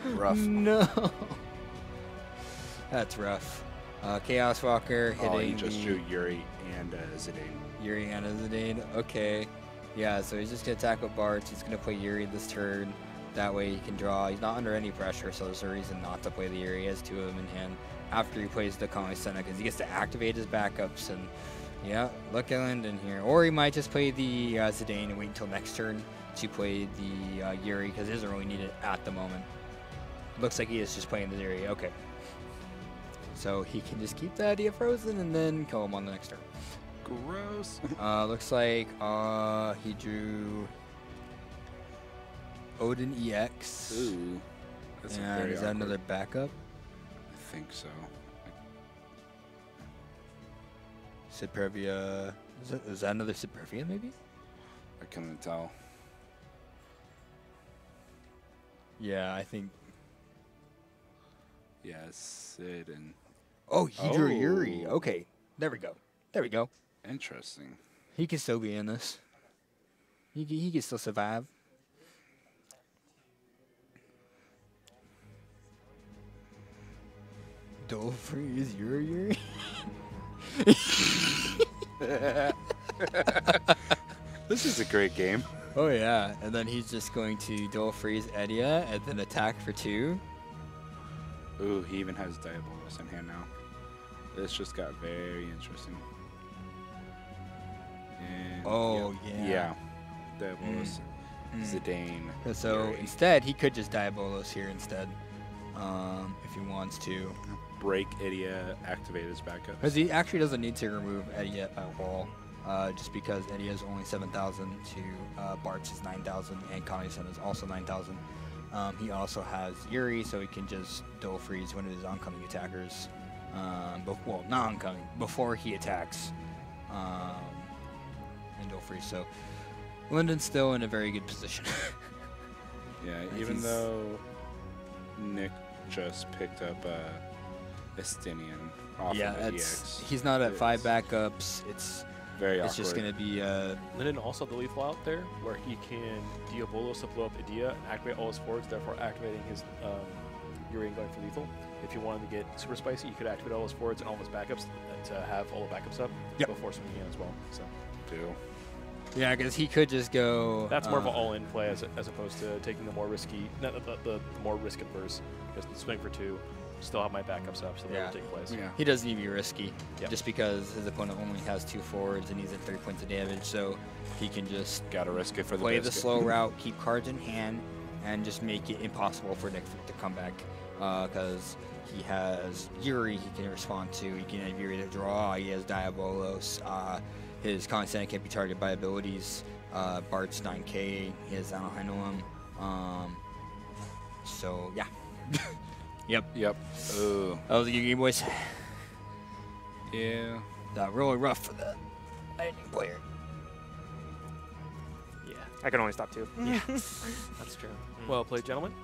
Rough. No. That's rough. Chaos Walker hitting Oh, he just the drew Yuri and Zidane. Yuri and Zidane. Okay. Yeah, so he's just going to attack with Bartz. He's going to play Yuri this turn. That way he can draw. He's not under any pressure, so there's a reason not to play the Yuri. He has 2 of them in hand after he plays the Kami Senna because he gets to activate his backups. And yeah, look at Linden here. Or he might just play the Zidane and wait until next turn to play the Yuri because he doesn't really need it at the moment. Looks like he is just playing the Yuri. Okay. So he can just keep the idea frozen and then kill him on the next turn. Gross. Looks like he drew Odin EX. Ooh. That's And very is that awkward. another backup? I think so. Supervia. Is that another Supervia maybe? I couldn't tell. Yeah, I think. Yeah, Sid and Oh, he drew Yuri. Oh. Okay. There we go. There we go. interesting. He can still be in this. He can still survive. Dual freeze Yuri. This is a great game. Oh yeah, and then he's just going to dual freeze Edia and then attack for 2. Ooh, he even has Diabolus in hand now. This just got very interesting. And Oh, yeah. yeah. Diabolus, Zidane. So Yuri. instead, he could just Diabolos here instead, if he wants to. Break Idia, activate his backup. Because he actually doesn't need to remove Edia at all, just because Edia is only 7,000 to Bartz is 9,000 and Kami-sen is also 9,000. He also has Yuri, so he can just dual freeze one of his oncoming attackers. Well, not oncoming, before he attacks. And dual freeze. So Linden's still in a very good position. Yeah, Like even he's- though Nick just picked up Estinian off Yeah, of the it's EX. he's not at It's 5 backups. It's Very it's awkward. just gonna be Linden also the lethal out there where he can Diabolos to blow up Idia and activate all his forwards, therefore activating his Yuri and going for lethal. If you wanted to get super spicy, you could activate all his forwards and all of his backups to have all the backups up before swinging in as well. So too. yeah, because he could just go. that's more of an all-in play as opposed to taking the more risky, the more risk adverse. Just swing for 2, still have my backups up, so they Yeah. will take place. Yeah. He doesn't need to be risky, Yep. just because his opponent only has 2 forwards and he's at 3 points of damage, so he can just Gotta risk it for the play the biscuit. slow route, keep cards in hand, and just make it impossible for Nick to come back. Because he has Yuri he can respond to, he can have Yuri to draw, he has Diabolos, his Constant can't be targeted by abilities, Bart's 9k, he has Anohinoum, so yeah. Yep. Yep. Ooh. That was a good game, boys. Yeah. Really rough for the Lightning player. Yeah, I can only stop 2. that's true. Well played, gentlemen.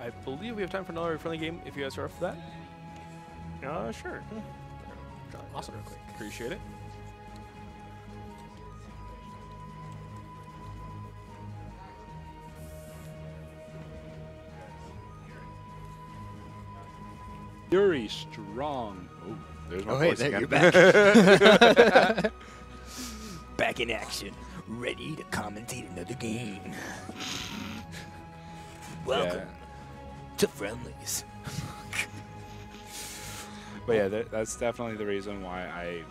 I believe we have time for another friendly game if you guys are up for that. Sure. Awesome. Appreciate it. Yuri strong. Oh, there's my Oh, hey, voice there, again. you're back. Back in action, ready to commentate another game. Welcome to Friendlies. But yeah, that's definitely the reason why I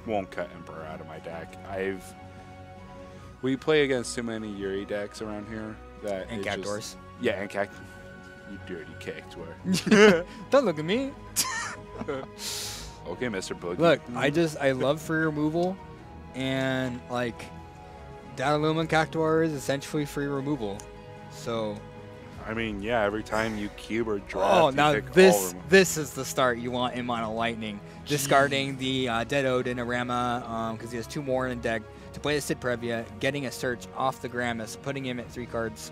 won't cut Emperor out of my deck. We play against too many Yuri decks around here that And it just- Cactuars. Yeah, and Cactuar. You dirty Cactuar. Don't look at me. Okay, Mr. Boogie. Look, I love free removal, and like Dataluma and Cactuar is essentially free removal. So. I mean, yeah, every time you cube or draft, Oh, you now pick all of this them. this is the start you want in Mono Lightning. Discarding the Dead Odinorama because he has 2 more in the deck to play the Sid Previa, getting a search off the Gramus, putting him at 3 cards.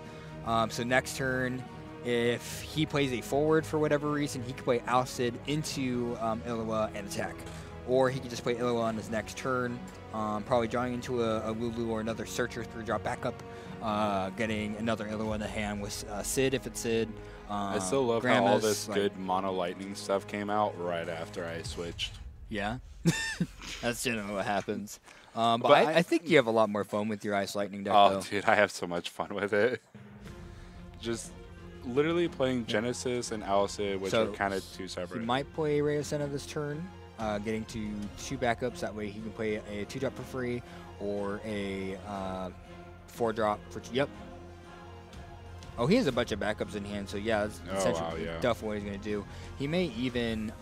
So next turn, if he plays a forward for whatever reason, he can play Alcid into Illawa and attack. Or he can just play Illawa on his next turn, probably drawing into a Lulu or another Searcher through drop backup, getting another Illawa in the hand with Sid if it's Sid. I still love how all Gramus, this like- good Mono Lightning stuff came out right after I switched. Yeah, that's generally what happens. But But I think you have a lot more fun with your Ice Lightning deck, Oh, though. dude, I have so much fun with it. Just literally playing Genesis and Alcid, which So, are kind of 2 He separate. might play Rayosena this turn, getting to 2 backups. That way he can play a 2-drop for free or a 4-drop for... Yep. Oh, he has a bunch of backups in hand, so yeah, that's Oh, essentially wow, yeah. definitely what he's going to do. He may even...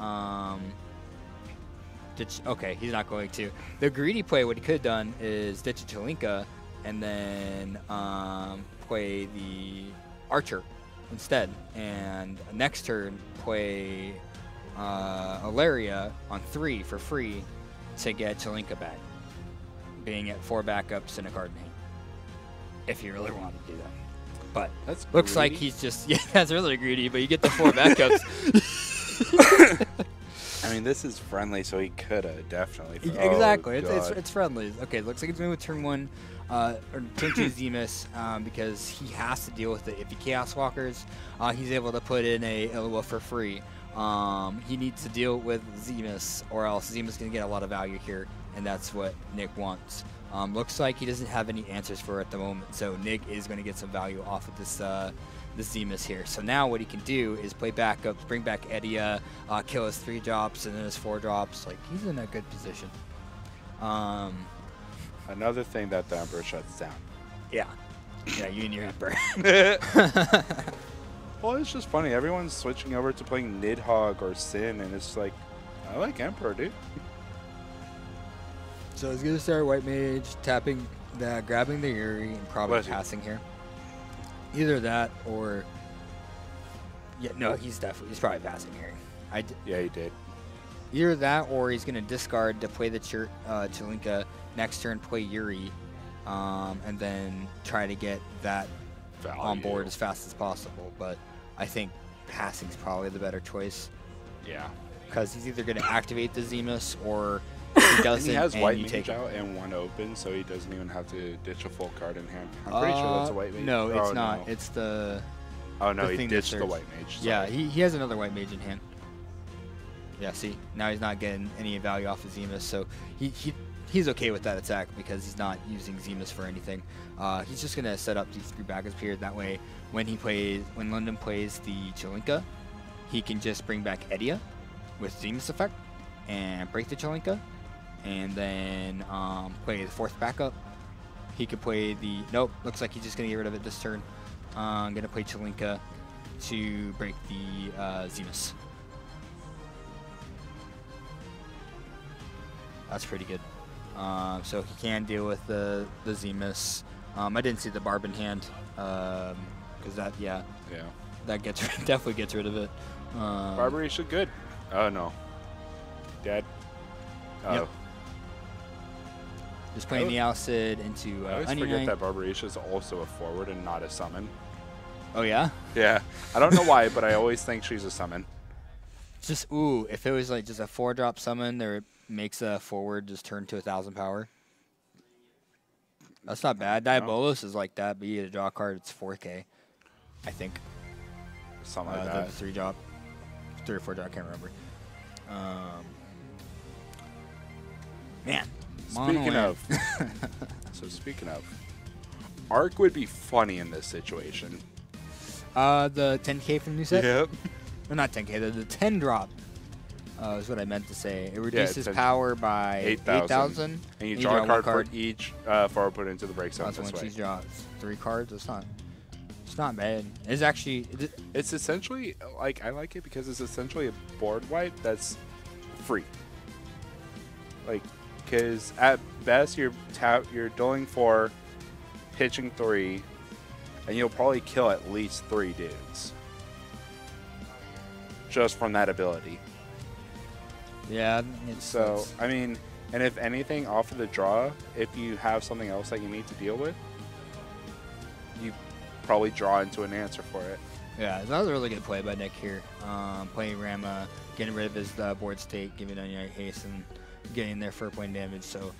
okay, he's not going to. The greedy play, what he could have done is ditch a Chalinka and then play the Archer instead. And next turn, play Alaria on 3 for free to get Chalinka back, being at 4 backups and a card in hand. If you really wanted to do that. But That's looks like greedy. he's just, yeah, that's really greedy, but you get the 4 backups. I mean, this is friendly, so he could have definitely. Exactly, Oh, it's friendly. Okay, looks like it's going with turn 1, or turn 2 Zemus, because he has to deal with the iffy Chaos Walkers. He's able to put in a Illawa for free. He needs to deal with Zemus, or else Zemus is going to get a lot of value here, and that's what Nick wants. Looks like he doesn't have any answers for it at the moment, so Nick is going to get some value off of this Zemus here. So now what he can do is play backups, bring back Edia, kill his 3 drops and then his 4 drops. Like, he's in a good position. Another thing that the Emperor shuts down. Yeah. Yeah, you and your Emperor. Well, it's just funny. Everyone's switching over to playing Nidhogg or Sin, and it's like, I like Emperor, dude. So he's going to start White Mage, grabbing the Yuri, and probably Bless you. passing here. Either that or... Yeah, no, he's probably passing here. Yeah, he did. Either that or he's going to discard to play the Chalinka, next turn play Yuri, and then try to get that Value. on board as fast as possible. But I think passing's probably the better choice Yeah. because he's either going to activate the Zemus or he doesn't. And he has and White you Mage take it. out and 1 open, so he doesn't even have to ditch a full card in hand. I'm pretty sure that's a White Mage. No, it's Oh, not. no. It's the... Oh, no, the he thing that ditched the serves. White Mage. Yeah, sorry. he has another White Mage in hand. Yeah, see? Now he's not getting any value off of Zemus, so he's okay with that attack because he's not using Zemus for anything. He's just going to set up these 3 backups here. That way, when London plays the Chalinka, he can just bring back Edia with Zemus effect and break the Chalinka, and then play the 4th backup. He could play the... Nope, looks like he's just going to get rid of it this turn. I'm going to play Chalinka to break the Zemus. That's pretty good. So he can deal with the Zemus. I didn't see the Barb in hand because that definitely gets rid of it. Barbaration good. Oh, no. Dead. Oh. Yep. Just playing the Alcid into I always Onion forget Knight. that Barbaration is also a forward and not a summon. Oh yeah. Yeah. I don't know why, but I always think she's a summon. Just if it was like just a 4-drop summon, there it makes a forward just turn to 1,000 power. That's not bad. Diabolos is like that, but you get a draw card, it's 4K, I think. Something like The that. 3-drop, 3 or 4-drop, I can't remember. Man. Speaking of, Arc would be funny in this situation. The 10K from the new set? Yep. Well, not 10K, the 10-drop is what I meant to say. It reduces 10 power by 8,000. And you draw a card for each forward put into the break zone That's this when way. she draws 3 cards. It's not bad. It's actually... It's essentially, like, I like it because it's essentially a board wipe that's free. Like, because at best you're dueling 4, pitching 3, and you'll probably kill at least 3 dudes just from that ability. Yeah. So, I mean, and if anything, off of the draw, if you have something else that you need to deal with, you probably draw into an answer for it. Yeah, that was a really good play by Nick here. Playing Rama, getting rid of his board state, giving Onion haste, and getting their 4-point damage. So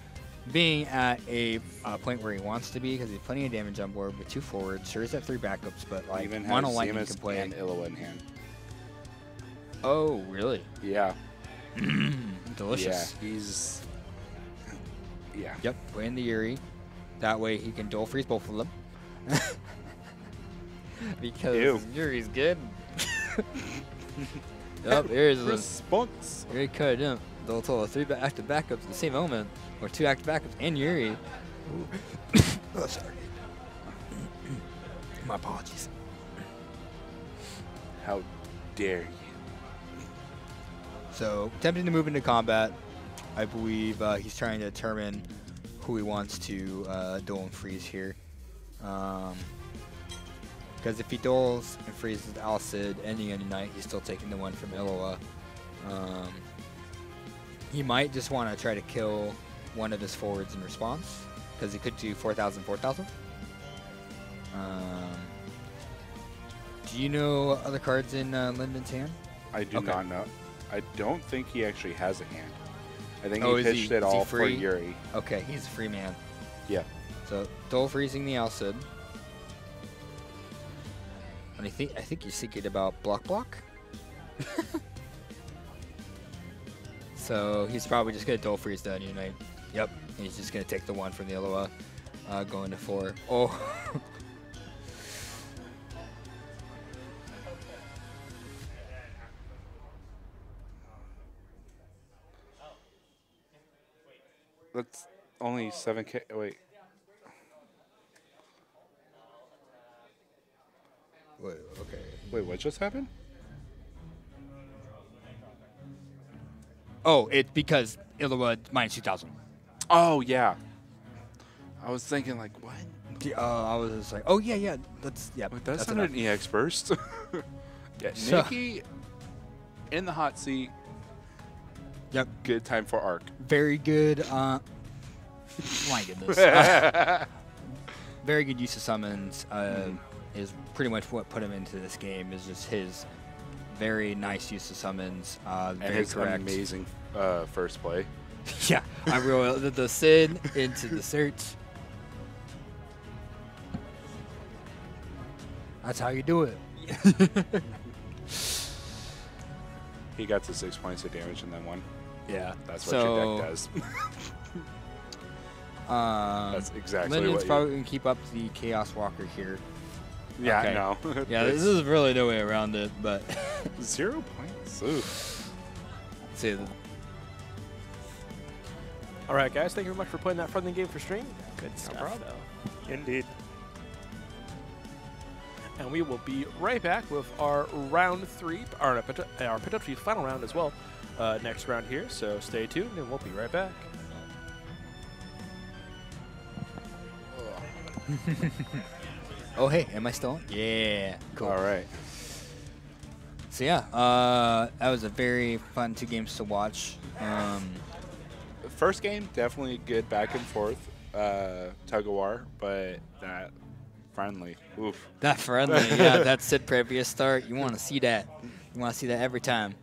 being at a point where he wants to be, because he's plenty of damage on board with 2 forwards. Sure, he's at 3 backups, but like Even Mono has Lightning Zemus can play. and Illawa in hand. Oh, really? Yeah. Delicious. Yeah, he's... Yeah. Yep, playing the Yuri. That way he can dual freeze both of them. Because Ew. Yuri's good. Yep, here's a Response. very cut him. They'll tell 3 active backups at the same moment, or 2 active backups and Yuri. Oh, sorry. My apologies. How dare you? So, attempting to move into combat. I believe he's trying to determine who he wants to duel and freeze here. Because if he duels and freezes Alcid and the Onion Knight, he's still taking the one from Illawa. He might just want to try to kill one of his forwards in response, because he could do 4,000, 4,000. Do you know other cards in Lyndon's hand? I do Okay. not know. I don't think he actually has a hand. I think Oh, he is he- pitched it is he all for free? Yuri. Okay, he's a free man. Yeah. So dual freezing the Alcid. And I think you're thinking about block. So he's probably just gonna dual freeze the Onion Knight. Yep. He's just gonna take the 1 from the Illawa, going to 4. Oh. That's only 7K. Wait. Wait, okay. Wait, what just happened? Oh, it's because Illawa minus 2,000. Oh, yeah. I was thinking, like, what? I was just like, oh yeah, that's Wait, that's not enough. an EX burst. Yeah, So- Nikki in the hot seat. Yep. Good time for Arc. Very good. My goodness. Very good use of summons. Is pretty much what put him into this game. Is just his very nice use of summons. And Very his correct. amazing first play. Yeah, I roll the Sid into the search. That's how you do it. He got to 6 points of damage and then 1. Yeah, That's what your deck does. That's That's exactly Lyndon's what you... probably going to keep up the Chaos Walker here. Yeah, Okay. no. Yeah, this is really no way around it, but 0 points. Oof. see, All right, guys, thank you very much for playing that friendly game for stream. Good stuff, problem. though. Indeed. And we will be right back with our round 3, our potentially final round as well, next round here. So stay tuned, and we'll be right back. oh hey, am I still on? Yeah, cool. All right. So yeah, that was a very fun 2 games to watch. First game, definitely good back and forth tug of war, but that friendly. Oof. That friendly, yeah, that Sid previous start. You want to see that. You want to see that every time.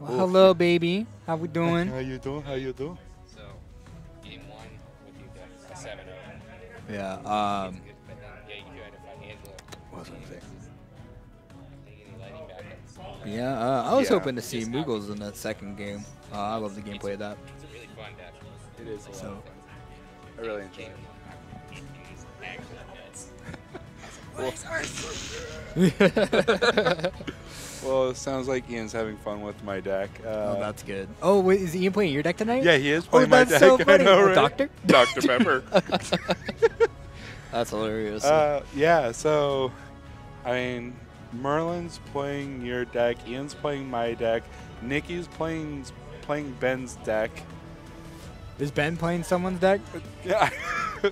Well, Oof. hello, baby. How we doing? How you doing? How you doing? So, game 1 with you guys, a 7-0. Yeah. Yeah, you can do identify Angela. What was I gonna say? Any lighting backups. Yeah, I was Yeah. hoping to see Moogles in that second game. I love the gameplay of that. It's a really fun deck. It is a lot So- of fun. I really enjoy it. It is actually nuts. Well, it sounds like Ian's having fun with my deck. Oh, that's good. Oh, wait, is Ian playing your deck tonight? yeah, he is Oh, playing my that's deck. so I funny. know, Oh, right? Doctor? Dr. Pepper. That's hilarious. Yeah, so, I mean, Merlin's playing your deck, Ian's playing my deck, Nikki's playing Ben's deck. Is Ben playing someone's deck? Yeah.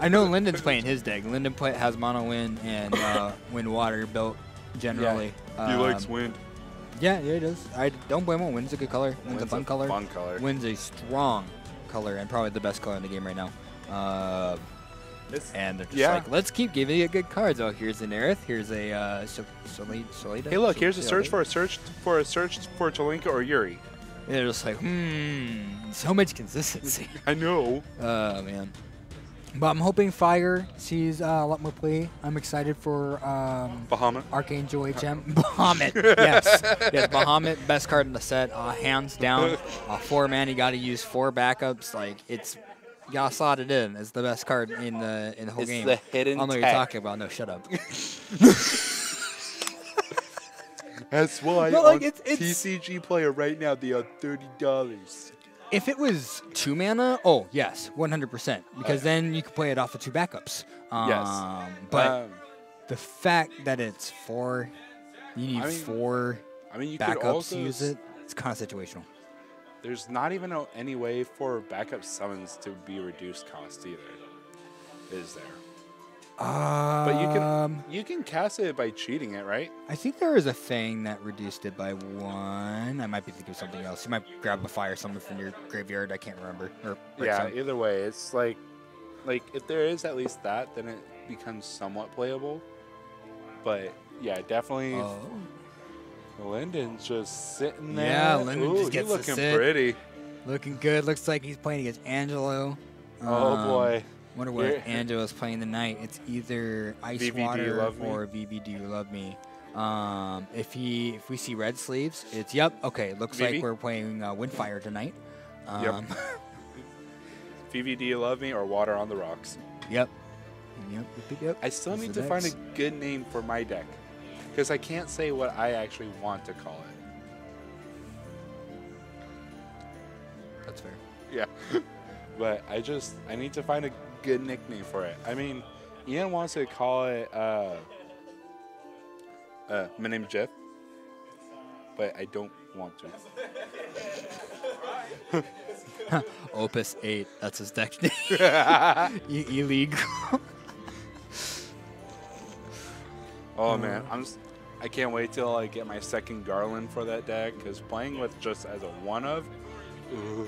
I know Lyndon's playing his deck. Lyndon has mono wind and wind water built generally. He likes wind. Yeah, he does. I don't blame him. Wind's a good color. Wind's a fun color. Fun color. Wind's a strong color and probably the best color in the game right now. And they're just like, let's keep giving you good cards. Oh, here's an Aerith. Here's a Solida. Hey, look, here's a search for Talinka or Yuri. They're just like, so much consistency. I know. Oh, man. But I'm hoping Fire sees a lot more play. I'm excited for Bahamut. Archangel HM. Bahamut, yes. Yes, Bahamut, best card in the set, hands down. 4 man, you got to use 4 backups. Like, it's, you got to slot it in. It's the best card in the whole game. It's the hidden I don't know what you're talking about. No, shut up. That's why No, like, on it's TCG Player right now, they are $30. If it was 2 mana, oh, yes, 100%. Because then you could play it off of 2 backups. Yes. But the fact that it's 4, you need 4 you could backups also to use it, it's kind of situational. There's not even any way for backup summons to be reduced cost either. Is there? But you can cast it by cheating it, right? I think there was a thing that reduced it by 1. I might be thinking of something else. You might grab a fire summon from your graveyard. I can't remember. Or Yeah, either way, it's like if there is at least that, then it becomes somewhat playable. But yeah, definitely. Lyndon's just sitting there. Yeah, Lyndon just gets to looking sit. pretty. Looking good. Looks like he's playing against Angelo. Oh boy. Wonder what Angelo's playing tonight. It's either Ice VV, Water Do You Love Me? or VV Do You Love Me. If we see red sleeves, it's okay. Looks VV? like we're playing Windfire tonight. Yep. VV, Do You Love Me or Water on the Rocks? Yep. I still Those need are to find a decks. good name for my deck because I can't say what I actually want to call it. That's fair. Yeah. But I need to find a good nickname for it. I mean, Ian wants to call it my name's Jeff, but I don't want to. Opus 8. That's his deck name. E-League. Oh man, I can't wait till I get my second Garland for that deck because playing with just as a one of. Ooh.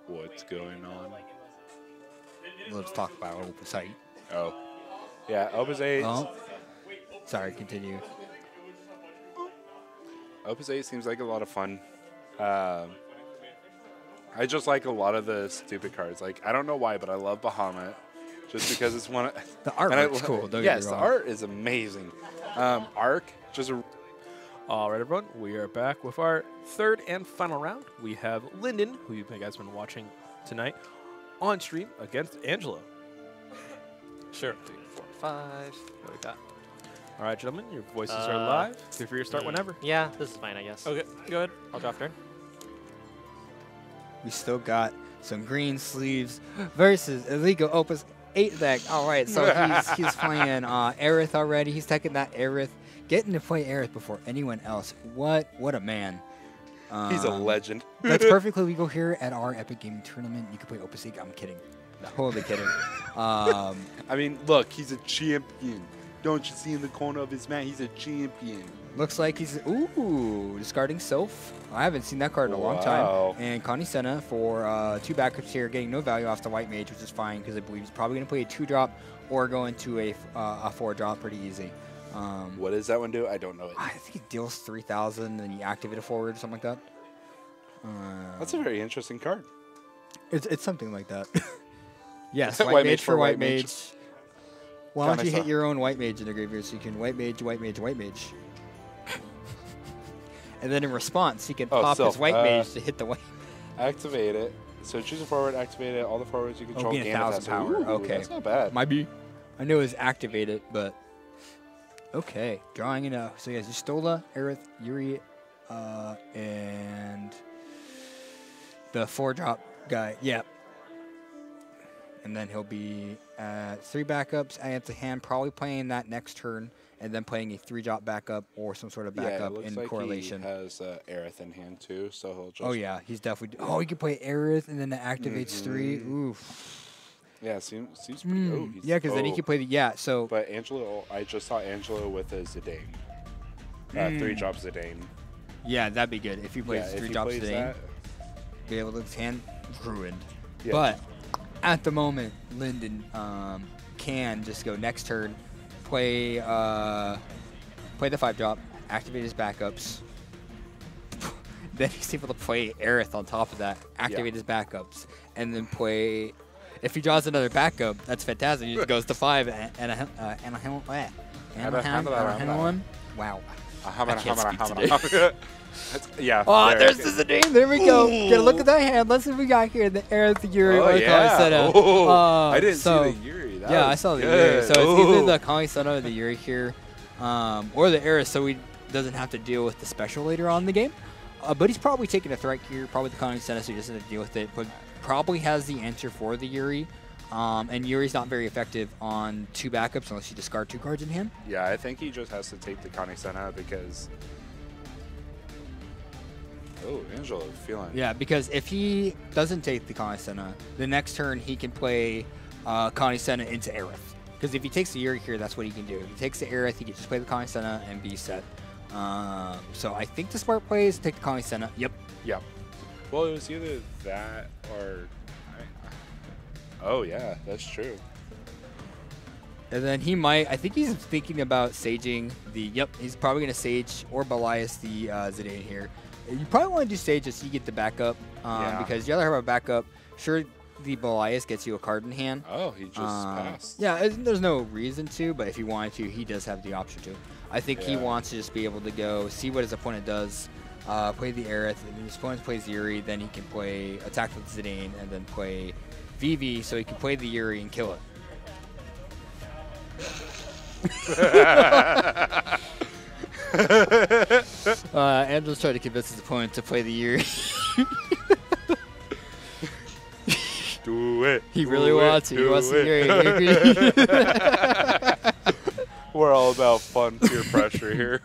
What's going on? Let's talk about Opus 8. Oh. Yeah, Opus 8. Oh. Sorry, continue. Opus 8 seems like a lot of fun. I just like a lot of the stupid cards. Like, I don't know why, but I love Bahamut. Just because it's one of... The artwork's cool, don't get Yes, me the wrong. art is amazing. Arc, just a... All right, everyone, we are back with our third and final round. We have Lyndon, who you guys have been watching tonight, on stream against Angelo. Sure. 3, 4, 5. What do we got? All right, gentlemen, your voices are live. Feel free to start whenever. Yeah, this is fine, I guess. Okay, go ahead. I'll draw turn. We still got some green sleeves versus illegal Opus 8 deck. All right, so he's playing Aerith already. He's taking that Aerith, getting to play Aerith before anyone else. What a man. He's a legend. That's perfectly legal here at our Epic Gaming Tournament. You can play Opus 8. I'm kidding. Totally kidding. I mean, look, he's a champion. Don't you see in the corner of his man? He's a champion. Looks like he's discarding Soph. I haven't seen that card in a long time. And Connie Senna for 2 backups here, getting no value off the white mage, which is fine because I believe he's probably going to play a 2-drop or go into a 4-drop pretty easy. What does that one do? I don't know it. I think it deals 3,000 and you activate a forward or something like that. That's a very interesting card. It's something like that. Yes, White mage for white mage. Why don't Kinda you hit suck. your own white mage in the graveyard so you can white mage, white mage, white mage. And then in response, he can pop his white mage to hit the white. Activate it. So choose a forward, activate it. All the forwards you control gain gain 1,000 power. Ooh, Okay. That's not bad. Might be. I know it's activated, but okay. Drawing it out. So he has Yustola, Aerith, Yuri, and the 4-drop guy. Yeah. and then he'll be at 3 backups at the hand, probably playing that next turn, and then playing a 3-drop backup or some sort of Yeah, it backup looks in like correlation. he has Aerith in hand too, so he'll just. Oh yeah, he's definitely. Oh, he can play Aerith, and then it activates 3. Oof. Yeah, seems pretty. Oh, he's, Yeah, because then he can play the So But Angelo, I just saw Angelo with a Zidane. 3-drop Zidane. yeah, that'd be good if he plays Yeah, if 3 he drops plays today. that, Be able to hand ruined. Yeah. But at the moment, Lyndon can just go next turn, play the 5-drop, activate his backups. Then he's able to play Aerith on top of that, activate his backups, and then play. If he draws another backup, that's fantastic. He just goes to 5 and a one. Wow. I can't speak today. Yeah. Oh, there's the Zidane. There we go. Get a look at that hand. Let's see what we got here. The Aerith, the Yuri, Oh, or the yeah. Kamiseta. Oh, I didn't so, see the Yuri. That yeah, I was saw the good. Yuri. So it's either the Kamiseta or the Yuri here, or the Aerith, so he doesn't have to deal with the special later on in the game. But he's probably taking a threat here, probably the Kamiseta, so he doesn't have to deal with it. But probably has the answer for the Yuri. And Yuri's not very effective on 2 backups unless you discard 2 cards in hand. Yeah, I think he just has to take the Kamisena because. Oh, Angelo feeling. Yeah, because if he doesn't take the Kamisena, the next turn he can play Kamisena into Aerith. Because if he takes the Yuri here, that's what he can do. If he takes the Aerith, he can just play the Kamisena and be set. So I think the smart play is take the Kamisena. Yep. Yep. Well, it was either that or. Oh yeah, that's true. And then he might. I think he's thinking about saging the. Yep. He's probably gonna sage or Belias the Zidane here. You probably want to do sage just so you get the backup. Because you rather have a backup. Sure, the Belias gets you a card in hand. Oh, he just passed. Yeah, there's no reason to, but if he wanted to, he does have the option to. I think he Yeah. wants to just be able to go see what his opponent does, play the Aerith, and if his opponent plays Yuri, then he can play attack with Zidane, and then play Vivi, so he can play the Yuri and kill it. Angel's trying to convince his opponent to play the Yuri. Do it. He really wants to. He wants the Yuri. We're all about fun peer pressure here.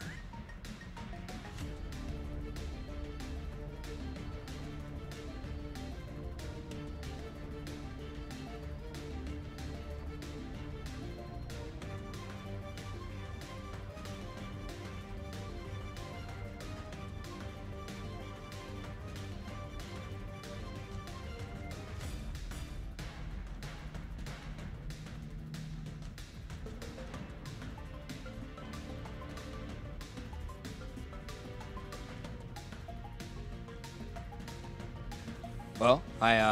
Well,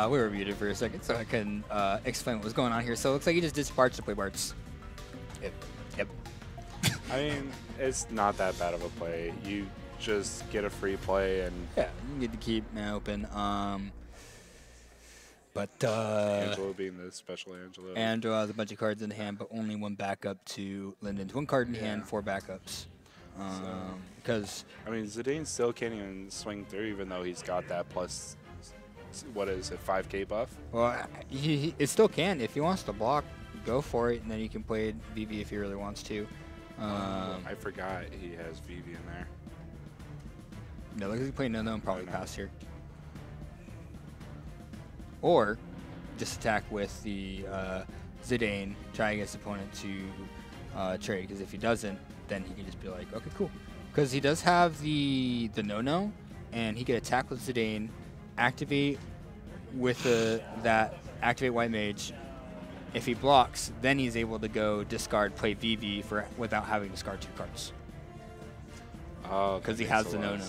we were muted for a second, so I can explain what was going on here. So it looks like he just discharged to play Bart's. Yep. I mean, it's not that bad of a play. You just get a free play and Yeah, you get to keep open. But Angelo being the special Angelo. Andrew has a bunch of cards in hand, but only 1 backup to Lyndon's 1 card in hand, 4 backups. Because I mean, Zidane still can't even swing through, even though he's got that plus. What is it, 5K buff? well, it still can if he wants to block. Go for it, and then you can play VV if he really wants to. I forgot he has Vivi in there. No, look, he's playing no and probably no. pass here. Or just attack with the Zidane, try against his opponent to trade. Because if he doesn't, then he can just be like, okay, cool. Because he does have the no-no, and he can attack with Zidane, activate with that activate White Mage. If he blocks, then he's able to go discard, play VV without having to discard 2 cards. Oh, Because he has the no-no.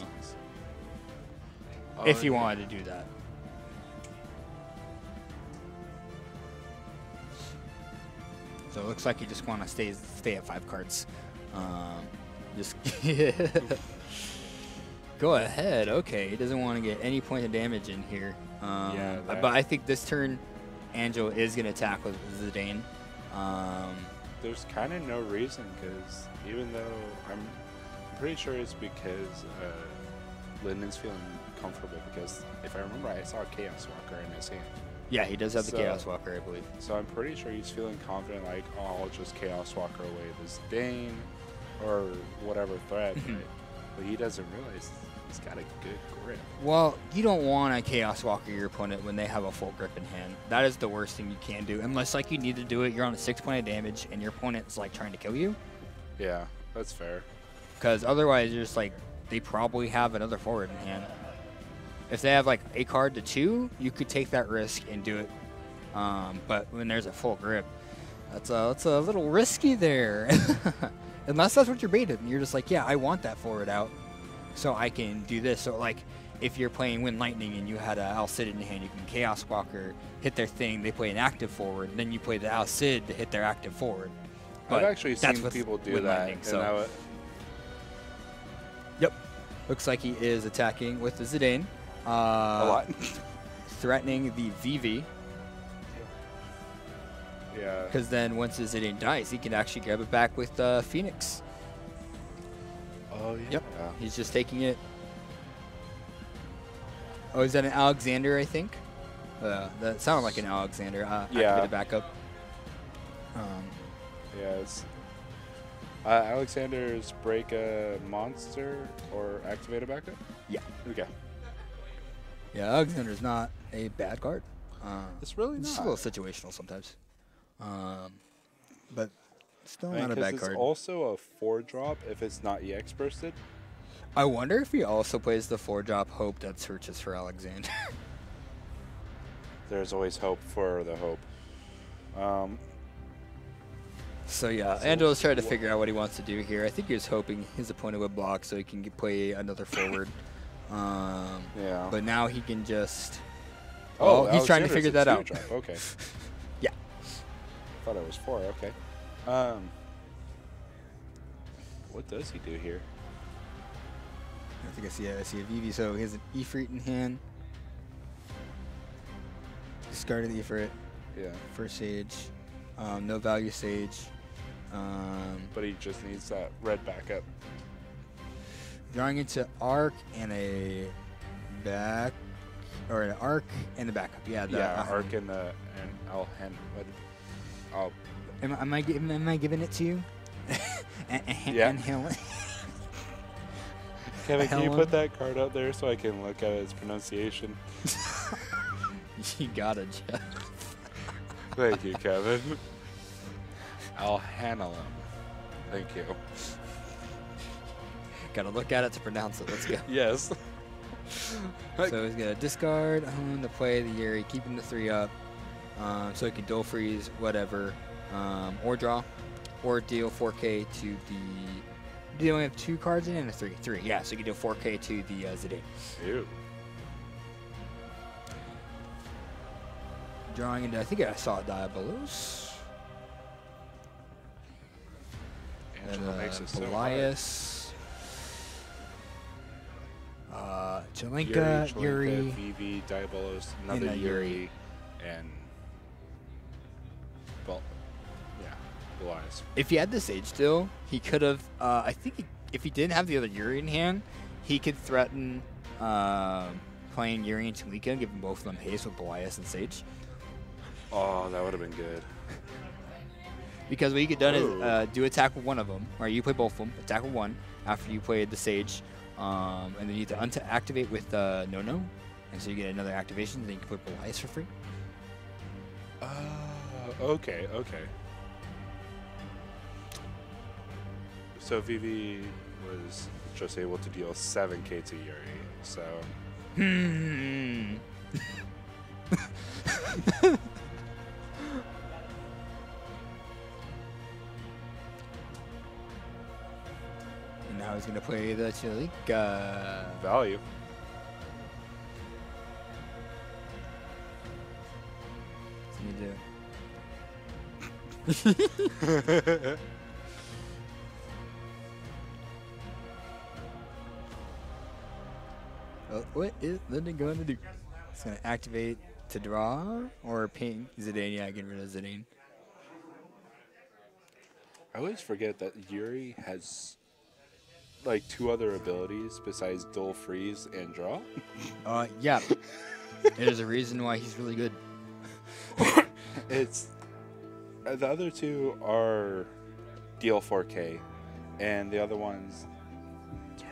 If he wanted to do that. So it looks like you just want to stay at 5 cards. Just go ahead. Okay, he doesn't want to get any point of damage in here. But I think this turn, Angelo is going to attack with Zidane. There's kind of no reason, because even though I'm pretty sure it's because Lyndon's feeling comfortable, because if I remember, I saw a Chaos Walker in his hand. Yeah, he does have the So- Chaos Walker, I believe. So I'm pretty sure he's feeling confident, like, oh, I'll just Chaos Walker away this Dane or whatever threat. Right? But he doesn't realize he's got a good grip. Well, you don't want to Chaos Walker your opponent when they have a full grip in hand. That is the worst thing you can do. Unless, like, you need to do it, you're on a 6 point of damage, and your opponent's, like, trying to kill you. Yeah, that's fair. Because otherwise, you're just, like, they probably have another forward in hand. If they have, like, a card to 2, you could take that risk and do it. But when there's a full grip, that's a little risky there. Unless that's what you're baited, and you're just like, yeah, I want that forward out, so I can do this. So, like, if you're playing Wind Lightning and you had a Al Cid in hand, you can Chaos Walker, hit their thing, they play an active forward, and then you play the Al Cid to hit their active forward. I've But actually that's seen with people do Wind that. Lightning, And so- I would- Yep. Looks like he is attacking with the Zidane. a lot. Threatening the VV, Yeah. because then once the Zidane dies, he can actually grab it back with Phoenix. Oh, yeah. Yep. He's just taking it. Oh, is that an Alexander, I think? That sounded like an Alexander. Yeah. Activated backup. Yeah, it's Alexander's break a monster or activate a backup? Yeah. Okay. Yeah, Alexander's not a bad card. It's really It's just a not. little situational sometimes. But still I mean, not a 'cause bad it's card. also a 4-drop if it's not EX bursted. I wonder if he also plays the 4-drop Hope that searches for Alexander. There's always hope for the hope. So yeah, Angelo's trying to figure out what he wants to do here. I think he was hoping his opponent would block so he can play another forward. Yeah. But now he can just... Oh, he's trying to Alexander's figure a that out. 2-drop. Okay. Yeah. Thought it was 4. Okay. What does he do here? I think I see a VV. So he has an Ifrit in hand. Discarded the Ifrit. Yeah. First Sage. No value Sage. But he just needs that red backup. Drawing into Arc and a back... Or an Arc and a backup. Yeah, the Arc and Alhen. Oh, Am I giving it to you? Yeah. And Helen. Kevin, can you Helen? put that card up there so I can look at its pronunciation? You got it, Jeff. Thank you, Kevin. Alhanalum. Thank you. Gotta look at it to pronounce it. Let's go. Yes. So he's gonna discard Helen to play the Yuri, keeping the 3 up, so he can dual freeze, whatever, or draw, or deal 4K to the. Do you only have 2 cards in and a 3? 3, yeah. So you can deal 4K to the Zidane. Ew. Drawing into, I think I saw Diabolos. Angela makes it so hard. Elias. Chelenka, Chelenka, Yuri. VV, Diabolos, another And a Yuri, Yuri. and well, yeah, Elias. If he had the Sage still, he could have. I think if he didn't have the other Yuri in hand, he could threaten playing Yuri and Chelenka and giving both of them haste with Belias and Sage. Oh, that would have been good. Because what you could have done Oh. is do attack with one of them, or you play both of them, attack with one after you played the Sage, and then you have to activate with No-No, and so you get another activation, then you can put Belias for free. Okay, okay. So VV was just able to deal 7k to Yuri, so And now he's going to play the Chelenka. value. What's he gonna do? What is Linden going to do? He's going to activate to draw or ping Zidane. Yeah, getting rid of Zidane. I always forget that Yuri has like 2 other abilities besides dual freeze and draw. Yeah. There's a reason why he's really good. It's the other two are deal 4K, and the other one's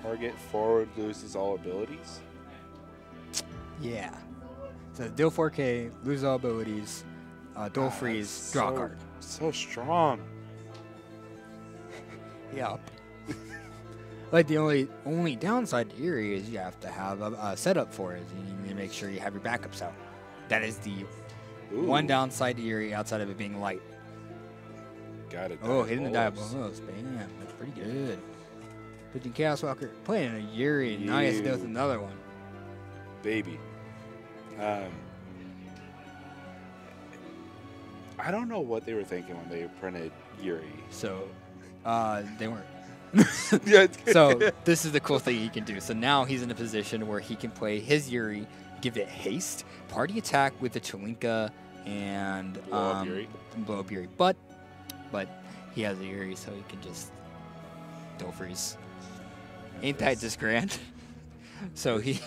target forward loses all abilities. Yeah. So deal 4K, lose all abilities, dual freeze, draw a card. So strong. Yep. Like the only downside to Eerie is you have to have a setup for it. You need to make sure you have your backups out. That is the one downside to Eerie outside of it being light. Got it. Oh, hitting the Diabolos. Bam. That's pretty good. 15 Chaos Walker. Playing a Yuri. Now he has to deal with another one. Baby. I don't know what they were thinking when they printed Yuri. So, they weren't. Yeah. So, this is the cool thing he can do. So now he's in a position where he can play his Yuri, give it haste, party attack with the Chelinka, and Blow up Yuri. blow up Yuri. But he has a Yuri, so he can just dual freeze. Ain't that just grand? So he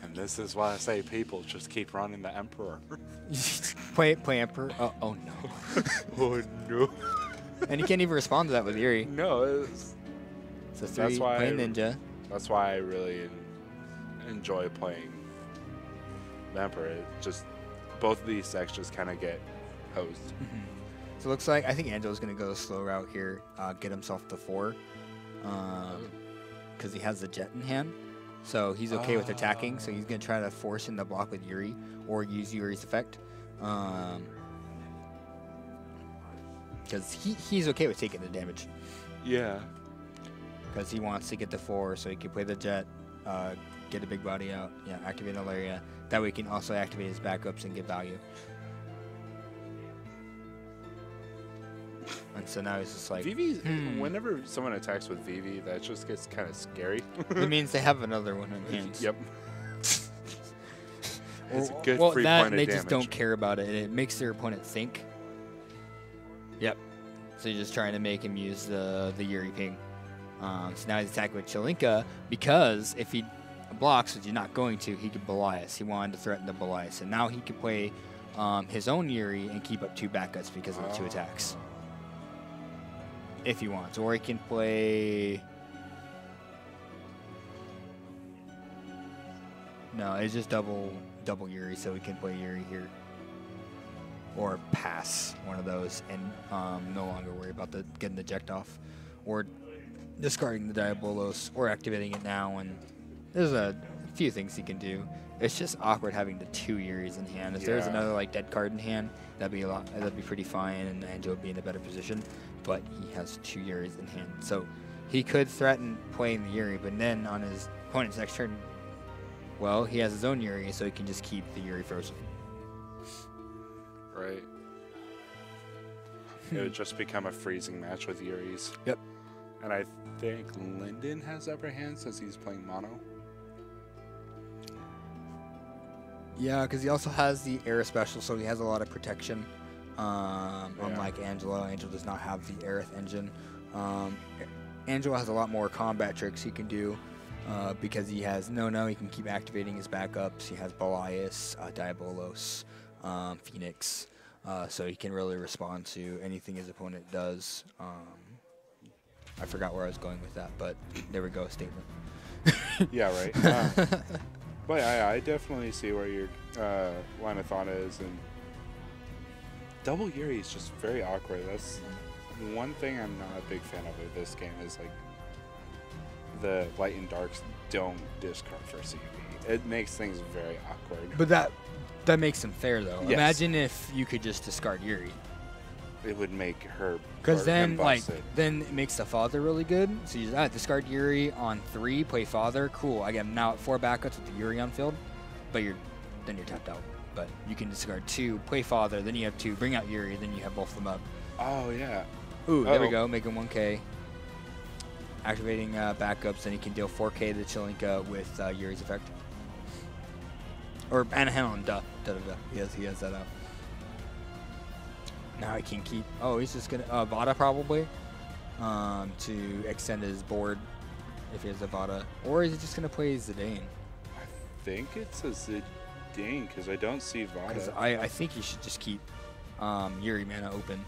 And this is why I say people just keep running the Emperor. play Emperor. Oh no. Oh no. And he can't even respond to that with Yuri. No, it's, So That's why play I- Ninja. that's why I really enjoy playing the Emperor. It just both of these decks just kind of get hosed. So it looks like I think Angelo's gonna go the slow route here, get himself to 4, because he has the Jet in hand. So he's okay with attacking. So he's gonna try to force him to block with Yuri or use Yuri's effect, because he's okay with taking the damage Yeah. because he wants to get to 4, so he can play the Jet, get a big body out, activate Alaria. That way he can also activate his backups and get value. And so now he's just like, Vivi, whenever someone attacks with Vivi, that just gets kind of scary. it means they have another one in hand. Yep. It's a good well, free that point and of they just damage. don't care about it. It makes their opponent think. Yep. So you're just trying to make him use the Yuri ping. So now he's attacking with Chelinka because if he blocks, which he's not going to, he could Belias. He wanted to threaten the Belias. And now he can play his own Yuri and keep up 2 backups because of the 2 attacks. If he wants. Or he can play... No, it's just double Yuri, so we can play Yuri here. Or pass one of those and no longer worry about getting the eject off. Or discarding the Diabolos, or activating it now. And there's a few things he can do. It's just awkward having the 2 Yuris in hand. If there's another like dead card in hand, that'd be pretty fine, and Angelo would be in a better position. But he has 2 Yuris in hand, so he could threaten playing the Yuri. But then on his opponent's next turn, well, he has his own Yuri, so he can just keep the Yuri frozen. Right. It would just become a freezing match with Yuri's. Yep. And I think Lyndon has upper hand since he's playing mono. Yeah, because he also has the Aerith special, so he has a lot of protection. Unlike Angelo. Angelo does not have the Aerith engine. Angelo has a lot more combat tricks he can do because he has No, he can keep activating his backups. He has Belias, Diabolos, Phoenix, so he can really respond to anything his opponent does. I forgot where I was going with that, but there we go, statement. Yeah, right. But I definitely see where your line of thought is, and double Yuri is just very awkward. That's one thing I'm not a big fan of with this game is like the light and darks don't discard for CV. It makes things very awkward. But that makes him fair, though. Yes. Imagine if you could just discard Yuri. It would make her Because then, busted. then it makes the father really good. So you just discard Yuri on 3, play father. Cool. I get him now at 4 backups with the Yuri on field, but then you're tapped out. But you can discard 2, play father, then you have 2, bring out Yuri, then you have both of them up. Oh yeah. Ooh, there we go. Make him 1K. Activating backups, then he can deal 4K to Chelinka with Yuri's effect. Or Anahan, duh. He has that out. Now he can keep. Oh, he's just gonna Vada probably to extend his board if he has a Vada, or is he just gonna play Zidane? I think it's a Zidane because I don't see Because Vada. I think he should just keep Yuri mana open.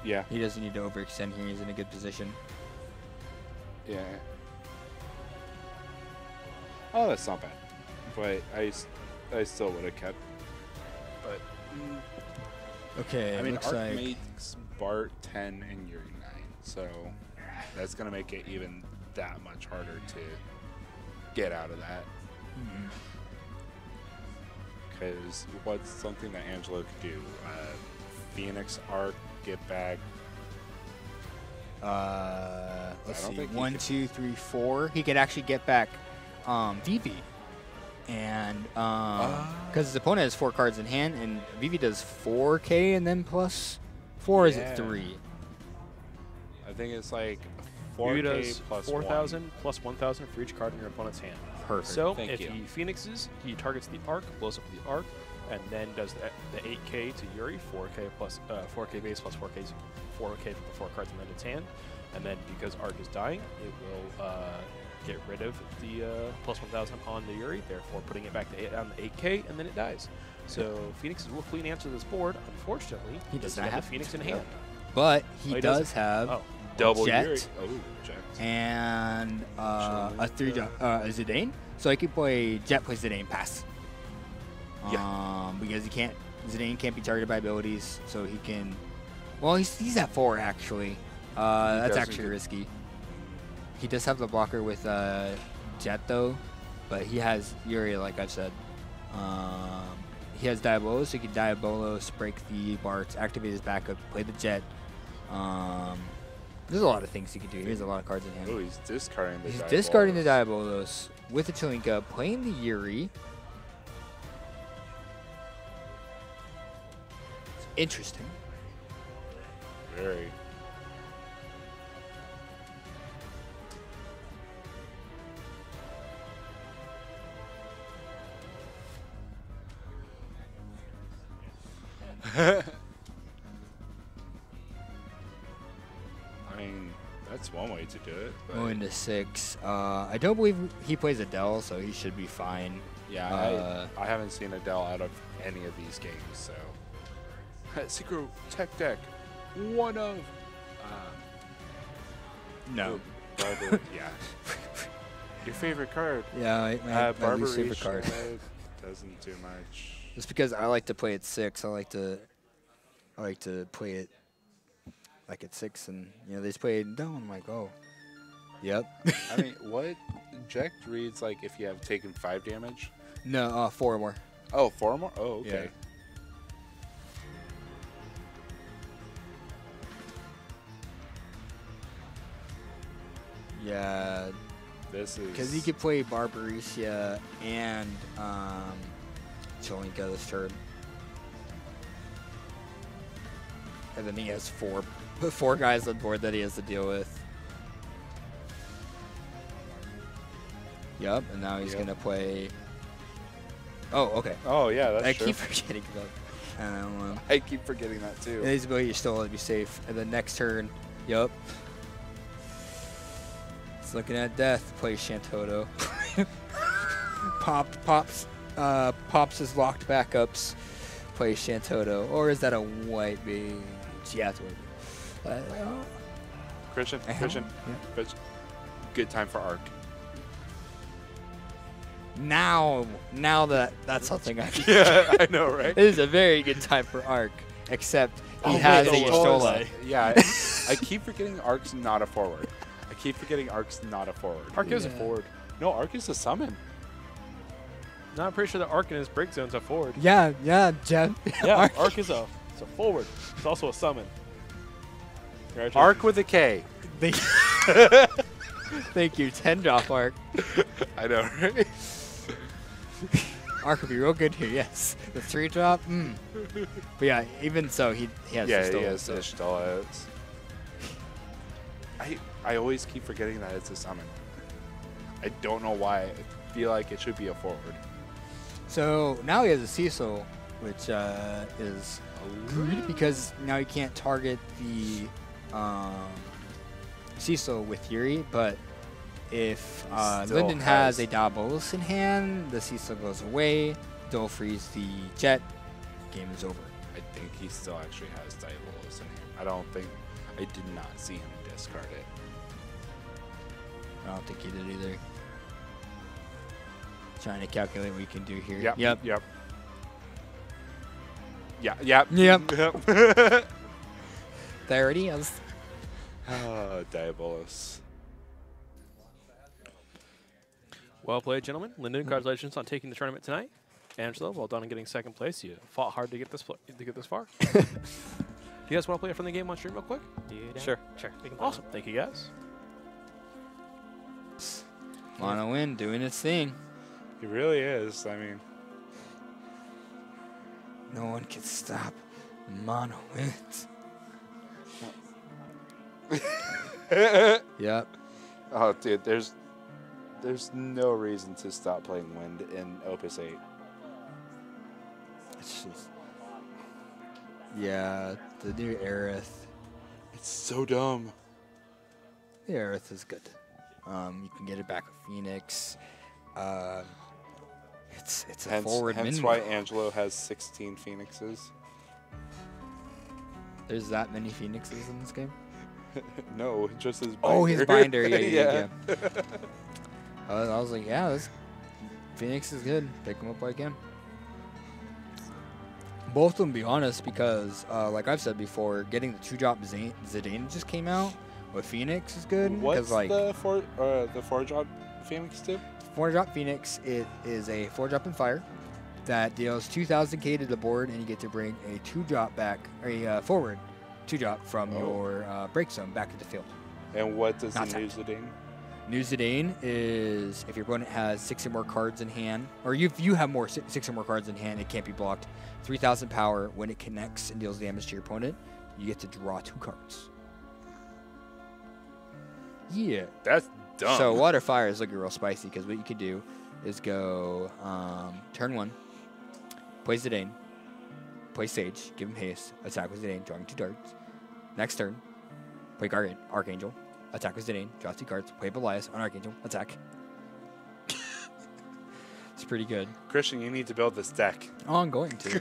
Yeah. He doesn't need to overextend here. He's in a good position. Yeah. Oh, that's not bad. But I still would have kept. But Okay, I mean, looks Arc like makes Bart 10 and Yuri 9, so that's gonna make it even that much harder to get out of that. Because what's something that Angelo could do? Phoenix, Arc, get back. let's don't see, think he 1, could- 2, 3, 4. He could actually get back Vivi. And because his opponent has 4 cards in hand, and Vivi does 4K and then plus 4, or is Yeah. it 3? I think it's like Yuri 4K does plus 4,000 plus 1,000 for each card in your opponent's hand. Perfect. So Thank if you. he phoenixes, he targets the arc, blows up the arc, and then does the 8K to Yuri, 4K plus 4K base plus 4K for the 4 cards in its hand, and then because arc is dying, it will get rid of the plus 1,000 on the Yuri, therefore putting it back to on the 8K, and then it dies. So Phoenixes will fleet answer this board. Unfortunately, He does doesn't not have have the Phoenix in to. hand. But Oh, he he does doesn't? have Oh, double Jet. Yuri. Oh, Jet. and a Actually, 3 Zidane. So he can play Jet plays Zidane pass. Yeah. Because Zidane can't be targeted by abilities, so he can. Well, he's at 4 actually. That's doesn't actually get- risky. He does have the blocker with Jet though, but he has Yuri, like I've said. He has Diabolos, so he can Diabolos, break the Barks, activate his backup, play the Jet. There's a lot of things he can do. He has a lot of cards in hand. Oh, he's discarding the He's Diabolos. discarding the Diabolos with the Chilinka, playing the Yuri. It's interesting. Very. I mean, that's one way to do it. But Going to 6. I don't believe he plays Adele, so he should be fine. yeah, I haven't seen Adele out of any of these games, so. Secret Tech Deck. One of. No. Barber, yeah. Your favorite card. Yeah, my Barber least favorite card. Doesn't do much. It's because I like to play at 6. I like to play it like at 6, and they just play it down. I'm like, oh, yep. I mean, what Jack reads like if you have taken 5 damage? No, 4 more. Oh, 4 more? Oh, okay. Yeah, This is because he could play Barbarecia and Chilinka this turn. And then he has 4 guys on board that he has to deal with. Yep, and now he's Yep. gonna play. Oh, okay. Oh yeah, that's I true. keep forgetting about. I keep forgetting that too. His ability is still to be safe. And then next turn, yup. It's looking at death. Plays Shantoto. Pops his locked backups. Plays Shantoto. Or is that a white mage? Yeah, it's a white mage. Christian, Yeah. Christian. Good time for Arc. Now that's something I can. Yeah, I know, right? It is a very good time for Arc, except he Oh, has wait, a Stola. Stola. Yeah, I keep forgetting Arc's not a forward. I keep forgetting Arc's not a forward. Arc is a Yeah. forward. No, Arc is a summon. No, I'm pretty sure that Arc in his break zone's a forward. Yeah, Jeff. Yeah, Arc is a forward. It's also a summon. Congratulations. Arc with a K. Thank you. 10 drop Arc. I know, right? Arc would be real good here, yes. The 3 drop, But yeah, even so, he has Yeah, the Stola. he has so- the Stola. I always keep forgetting that it's a summon. I don't know why. I feel like it should be a forward. So now he has a Cecil, which is good because now he can't target the Cecil with Yuri, but if Still Linden has has- a Diabolos in hand, the Cecil goes away, Dole frees the Jet, game is over. I think he still actually has Diabolos in him. I don't think. I did not see him discard it. I don't think he did either. Trying to calculate what we can do here. Yep. Yep. Yep. Yeah. Yep. Yep. Yep. There it is. Oh, Diabolos. Well played, gentlemen. Lyndon, congratulations on taking the tournament tonight. Angelo, well done on getting second place. You fought hard to get this far. Do you guys want to play a friendly game on stream real quick? Sure. Sure. We can play Awesome. Thank you, guys. Mono Wind doing its thing. He really is. I mean, No one can stop Mono Wind. Yep. oh, dude, there's no reason to stop playing Wind in Opus 8. It's just. Yeah, the new Aerith. It's so dumb. The Aerith is good. You can get it back with Phoenix. It's a forward hence menu. why Angelo has 16 Phoenixes. There's that many Phoenixes in this game? No, just his binder. Oh, his binder. Yeah. Yeah. I was like, yeah, this Phoenix is good. Pick him up while you can. Both of them, be honest, because like I've said before, getting the 2-drop Zidane just came out with Phoenix is good. What's like, the 4-drop Phoenix do? 4-drop Phoenix, it is a 4-drop in fire that deals 2,000k to the board, and you get to bring a 2-drop back, or a forward 2-drop from your break zone back to the field. And what does Not the new Zidane? New Zidane is if your opponent has 6 or more cards in hand, or if you have more 6 or more cards in hand, it can't be blocked. 3,000 power. When it connects and deals damage to your opponent, you get to draw 2 cards. Yeah. That's dumb. So Water Fire is looking real spicy because what you could do is go turn 1, play Zidane, play Sage, give him haste, attack with Zidane, drawing 2 darts. Next turn, play Archangel, attack with Zidane, draw 2 cards, play Belias on Archangel, attack. It's pretty good. Christian, you need to build this deck. Oh, I'm going to.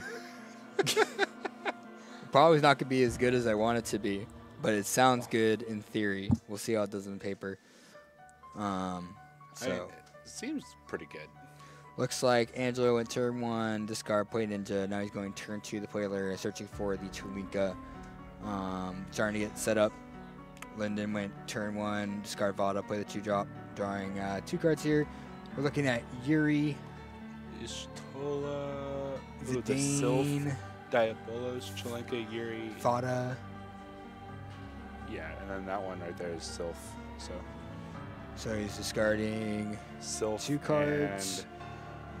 Probably not going to be as good as I want it to be, but it sounds good in theory. We'll see how it does in paper. I mean, it seems pretty good. Looks like Angelo went turn 1, discard, play Ninja. Now he's going turn 2, the player area, searching for the Tulika. Starting to get set up. Lyndon went turn 1, discard Vada, play the 2-drop, drawing 2 cards here. We're looking at Yuri, Ishtola, the Sylph, Zidane, Diabolos, Chalenka, Yuri. Vada. Yeah, and then that one right there is Sylph. So he's discarding Sylph 2 cards.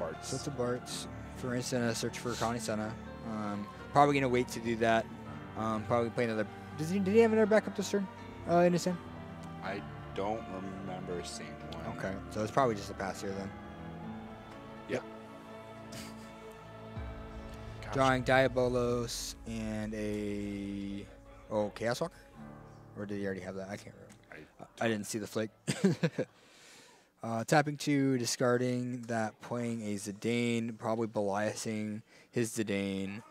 and Bartz. Sets of Bartz. For instance, search for Connie Senna. Probably going to wait to do that. Probably play another. Did he have another backup this turn in his hand? I don't remember seeing one. Okay, so it's probably just a pass here then. Yep. Gosh. Drawing Diabolos and a Chaos Walker? Or did he already have that? I can't remember. I didn't see the flick. Tapping 2, discarding that, playing a Zidane, probably Beliasing his Zidane.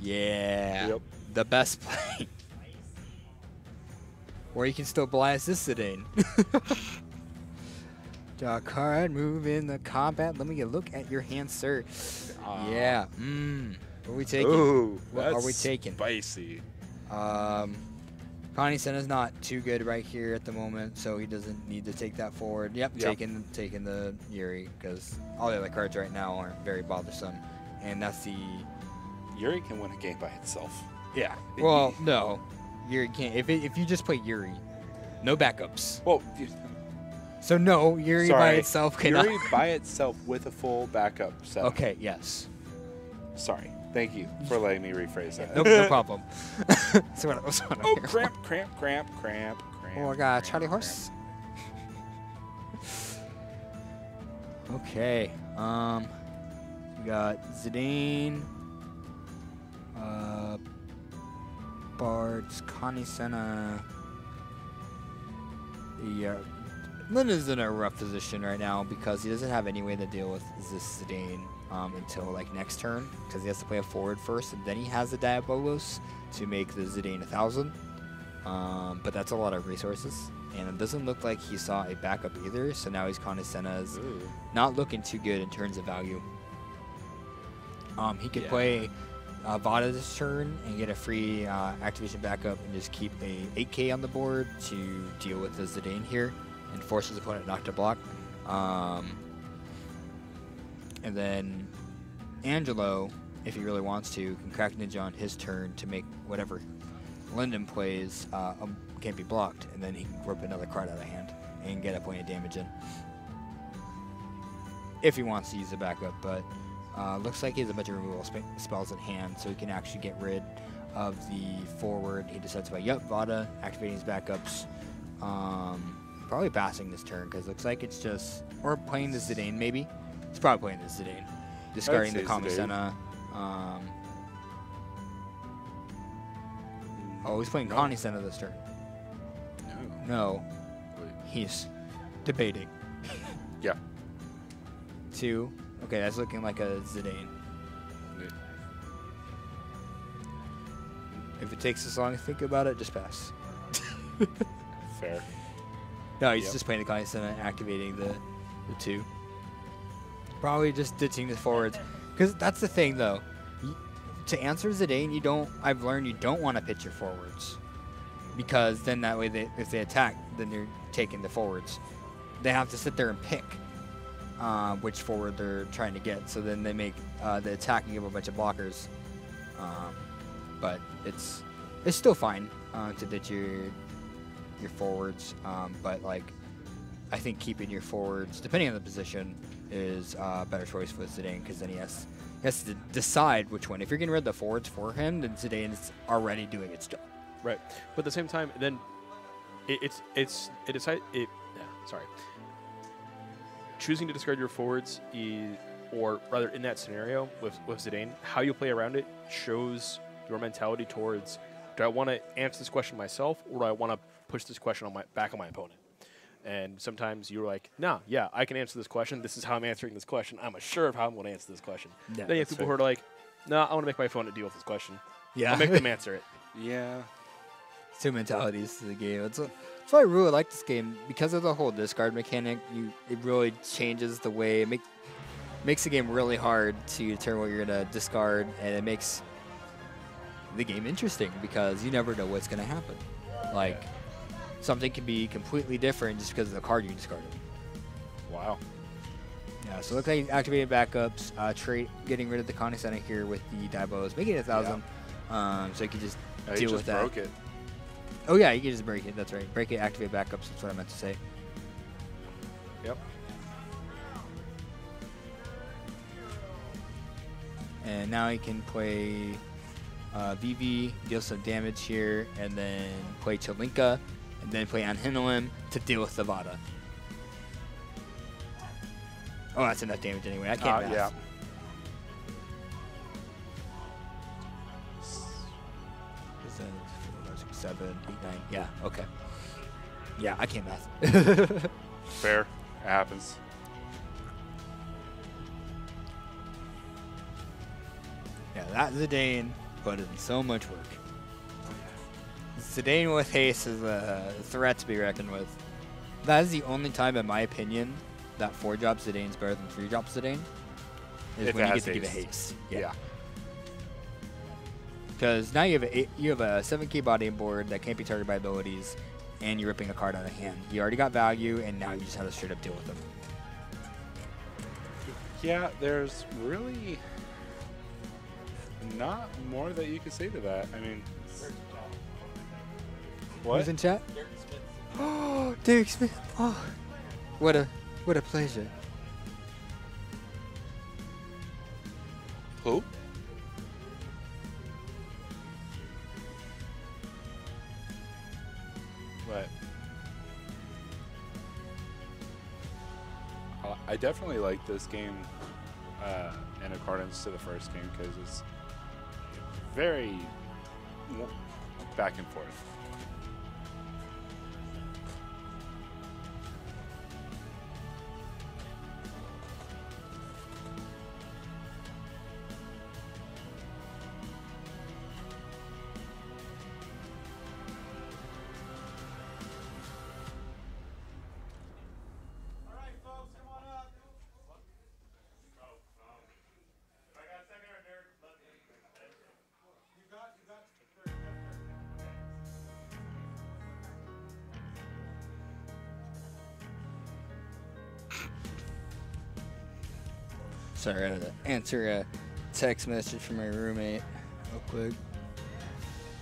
Yeah. Yep. The best play. Or you can still Belias this Zidane. Draw a card, move in the combat. Let me get a look at your hand, sir. Yeah. What are we taking? Ooh, What are we taking? Spicy. Connie Senna's not too good right here at the moment, so he doesn't need to take that forward. Yep. taking the Yuri, because all the other cards right now aren't very bothersome. And that's the... Yuri can win a game by itself. Yeah. Well, no. Yuri can't. If you just play Yuri, no backups. Well, So no, Yuri by itself cannot. Yuri by itself with a full backup set. Okay, yes. Sorry. Thank you for letting me rephrase that. No problem. So what else? Oh, cramp. Oh, I got Charlie Horse. Okay. We got Zidane, Bartz, Connie Senna. Yeah. Lynn is in a rough position right now because he doesn't have any way to deal with this Zidane. until like next turn because he has to play a forward first, and then he has the Diabolos to make the Zidane 1,000. But that's a lot of resources, and it doesn't look like he saw a backup either. So now he's Condesena's not looking too good in terms of value. He could play Vada this turn and get a free activation backup and just keep a 8k on the board to deal with the Zidane here and force his opponent not to block. And then Angelo, if he really wants to, can crack Ninja on his turn to make whatever Linden plays can't be blocked, and then he can rip another card out of hand and get a point of damage in. If he wants to use the backup, but looks like he has a bunch of removal spells in hand, so he can actually get rid of the forward. He decides to play Vada, activating his backups. Probably passing this turn because it looks like it's just, or playing the Zidane maybe. He's probably playing the Zidane, discarding the Kamisena. Oh, he's playing Kamisena this turn. No. He's debating. Yeah. 2. Okay, that's looking like a Zidane. If it takes this long to think about it, just pass. Fair. No, he's just playing the Kamisena, activating the 2. Probably just ditching the forwards. Because that's the thing, though. To answer Zidane, I've learned you don't want to pitch your forwards. Because then that way, if they attack, then you're taking the forwards. They have to sit there and pick which forward they're trying to get. So then they make the attack and give a bunch of blockers. But it's still fine to ditch your forwards. But like, I think keeping your forwards, depending on the position, is a better choice for Zidane because then he has to decide which one. If you're getting rid of the forwards for him, then Zidane is already doing its job. Right, but at the same time, then choosing to discard your forwards or rather in that scenario with Zidane, how you play around it shows your mentality towards, do I want to answer this question myself or do I want to push this question back on my opponent? And sometimes you're like, no, yeah, I can answer this question. This is how I'm answering this question. I'm sure of how I'm going to answer this question. Yeah, then you have people who are like, no, I want to make my opponent deal with this question. Yeah. I'll make them answer it. Yeah. It's 2 mentalities to the game. That's why I really like this game. Because of the whole discard mechanic, it really changes the way, it makes the game really hard to determine what you're going to discard, and it makes the game interesting because you never know what's going to happen. Like, something can be completely different just because of the card you discarded. Wow. Yeah, so it looks like he's activating backups, getting rid of the Kamisena here with the Daibos, making it 1,000. So you can just deal with that. Broke it. Oh yeah, you can just break it. That's right. Break it, activate backups. That's what I meant to say. Yep. And now he can play VV, deal some damage here, and then play Chalinka, and then play Anhinolim to deal with the Vada. Oh, that's enough damage anyway. I can't math. Yeah. Is that 7, 8, 9? Yeah, okay. Yeah, I can't math. Fair. It happens. Yeah, that Zidane put in so much work. Zidane with haste is a threat to be reckoned with. That is the only time, in my opinion, that 4-drop Zidane is better than 3-drop Zidane. Is If when it you has get to give it haste. haste. Yeah. Because now you have a 7k body board that can't be targeted by abilities, and you're ripping a card out of hand. You already got value, and now you just have to straight up deal with them. Yeah, there's really not more that you can say to that. I mean, what? Who's in chat? Oh, Derek Smith. Oh, what a pleasure. Who? What? I definitely like this game in accordance to the first game because it's very back and forth. Sorry, I had to answer a text message from my roommate real quick,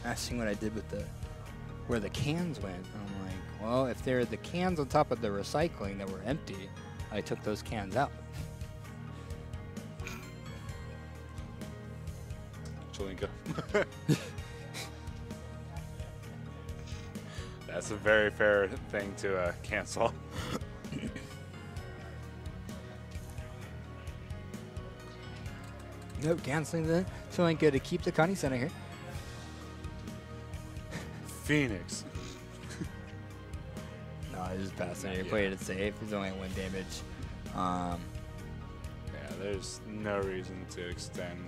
asking what I did with where the cans went. I'm like, well, if they're the cans on top of the recycling that were empty, I took those cans out. Chalinka. That's a very fair thing to cancel. Nope, canceling the Chalinka to keep the Connie Center here. Phoenix. No, I just passing it. Played it safe. It's only 1 damage. Yeah, there's no reason to extend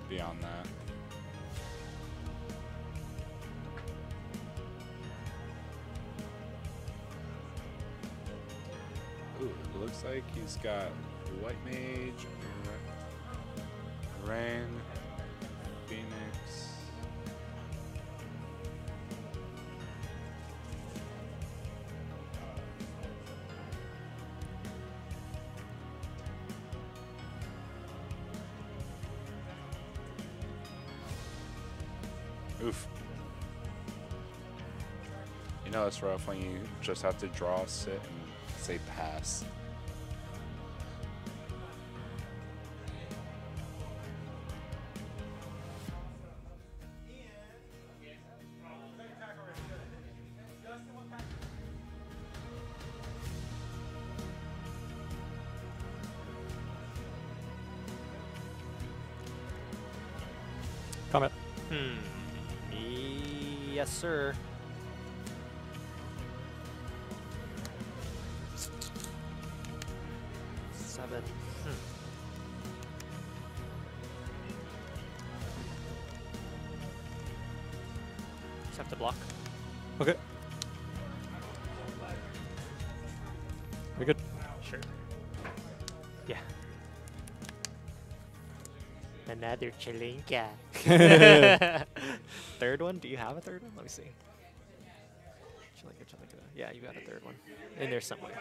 beyond that. Ooh, it looks like he's got White Mage, Rain, Phoenix. Oof. You know it's rough when you just have to draw, sit, and say pass. Comment. Yes, sir. Seven. Just have to block. Okay. We good? Sure. Yeah. Another Chalinka. Third one? Do you have a third one? Let me see. Chalinka, Chalinka. Yeah, you got a third one. In there somewhere.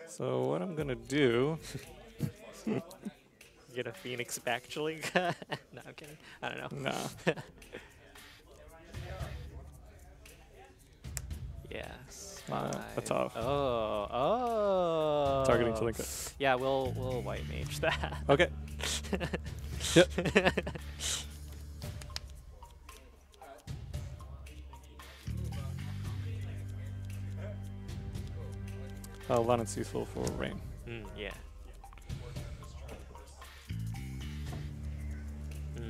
So what I'm gonna do? Get a Phoenix back Chalinka? No, I'm kidding. I don't know. Nah. Yes. That's off. Oh. Targeting Chalinka. Yeah, we'll white mage that. Okay. Yep. Violence useful for rain. Yeah.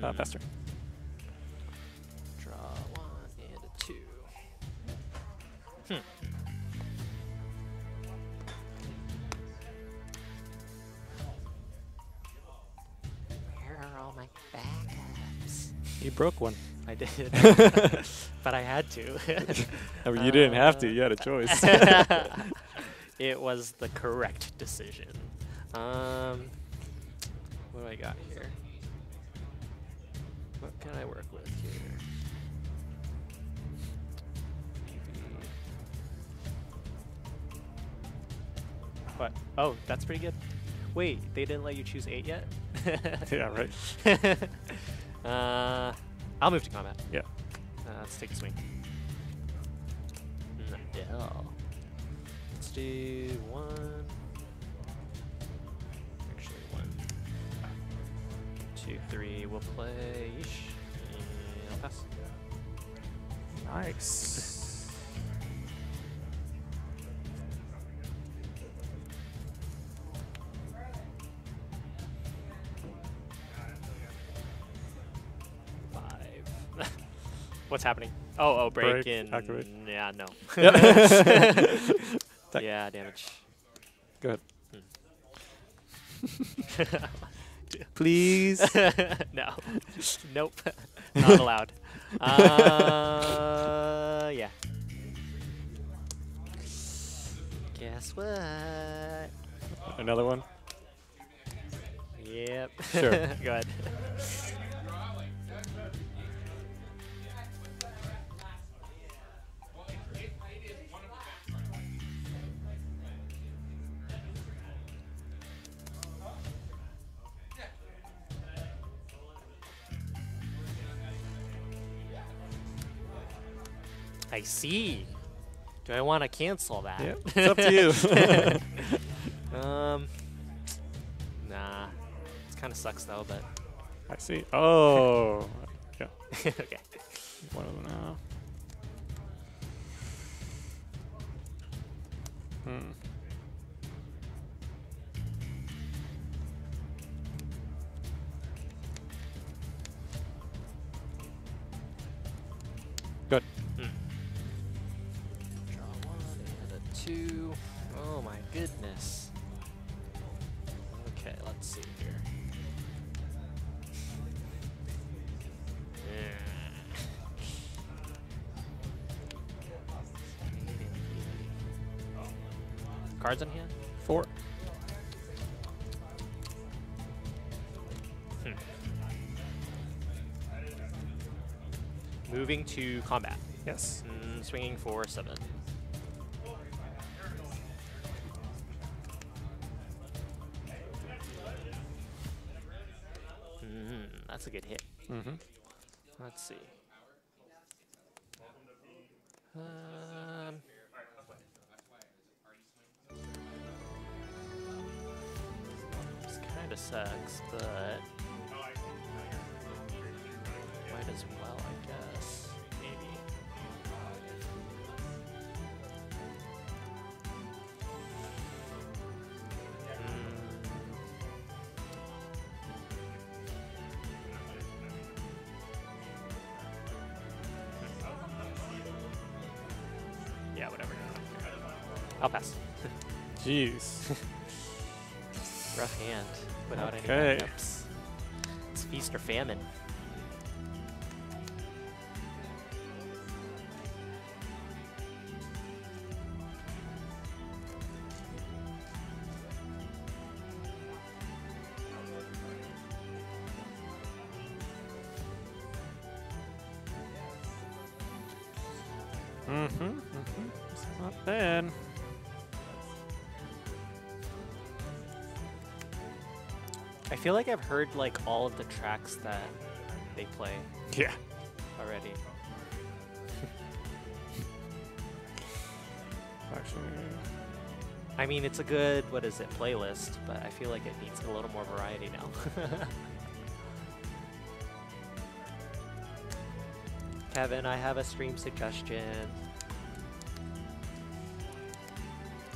Faster. Draw 1 and a 2. Where are all my backups? You broke one. I did. But I had to. I mean, you didn't have to. You had a choice. It was the correct decision. What do I got here? What can I work with here? What? Oh, that's pretty good. Wait, they didn't let you choose 8 yet? Yeah, right. I'll move to combat. Yeah. Let's take a swing. No. Let's do 1. Actually, 1, 2, 3. We'll play. Yeesh. And I'll pass. Nice. What's happening? Oh, break in. Activate. Yeah, no. Tech. Yeah, damage. Go ahead. Please. No. Nope. Not allowed. Yeah. Guess what? Another one. Yep. Sure. Go ahead. I see. Do I want to cancel that? Yeah, it's up to you. Nah. It kind of sucks though, but I see. Oh. Yeah. okay. One of them now. Good. Draw 1 and a 2. Oh my goodness. Okay, let's see here. Cards in hand? 4. Moving to combat. Yes. Swinging for 7. That's a good hit. Mm-hmm. Let's see. This kind of sucks, but might as well, I guess. Maybe. Yeah, whatever. I'll pass. Jeez. Rough hand without any Okay. backups. It's feast or famine. It's not bad. I feel like I've heard like all of the tracks that they play Yeah. already. Actually, I mean, it's a good, what is it, playlist, but I feel like it needs a little more variety now. Kevin, I have a stream suggestion.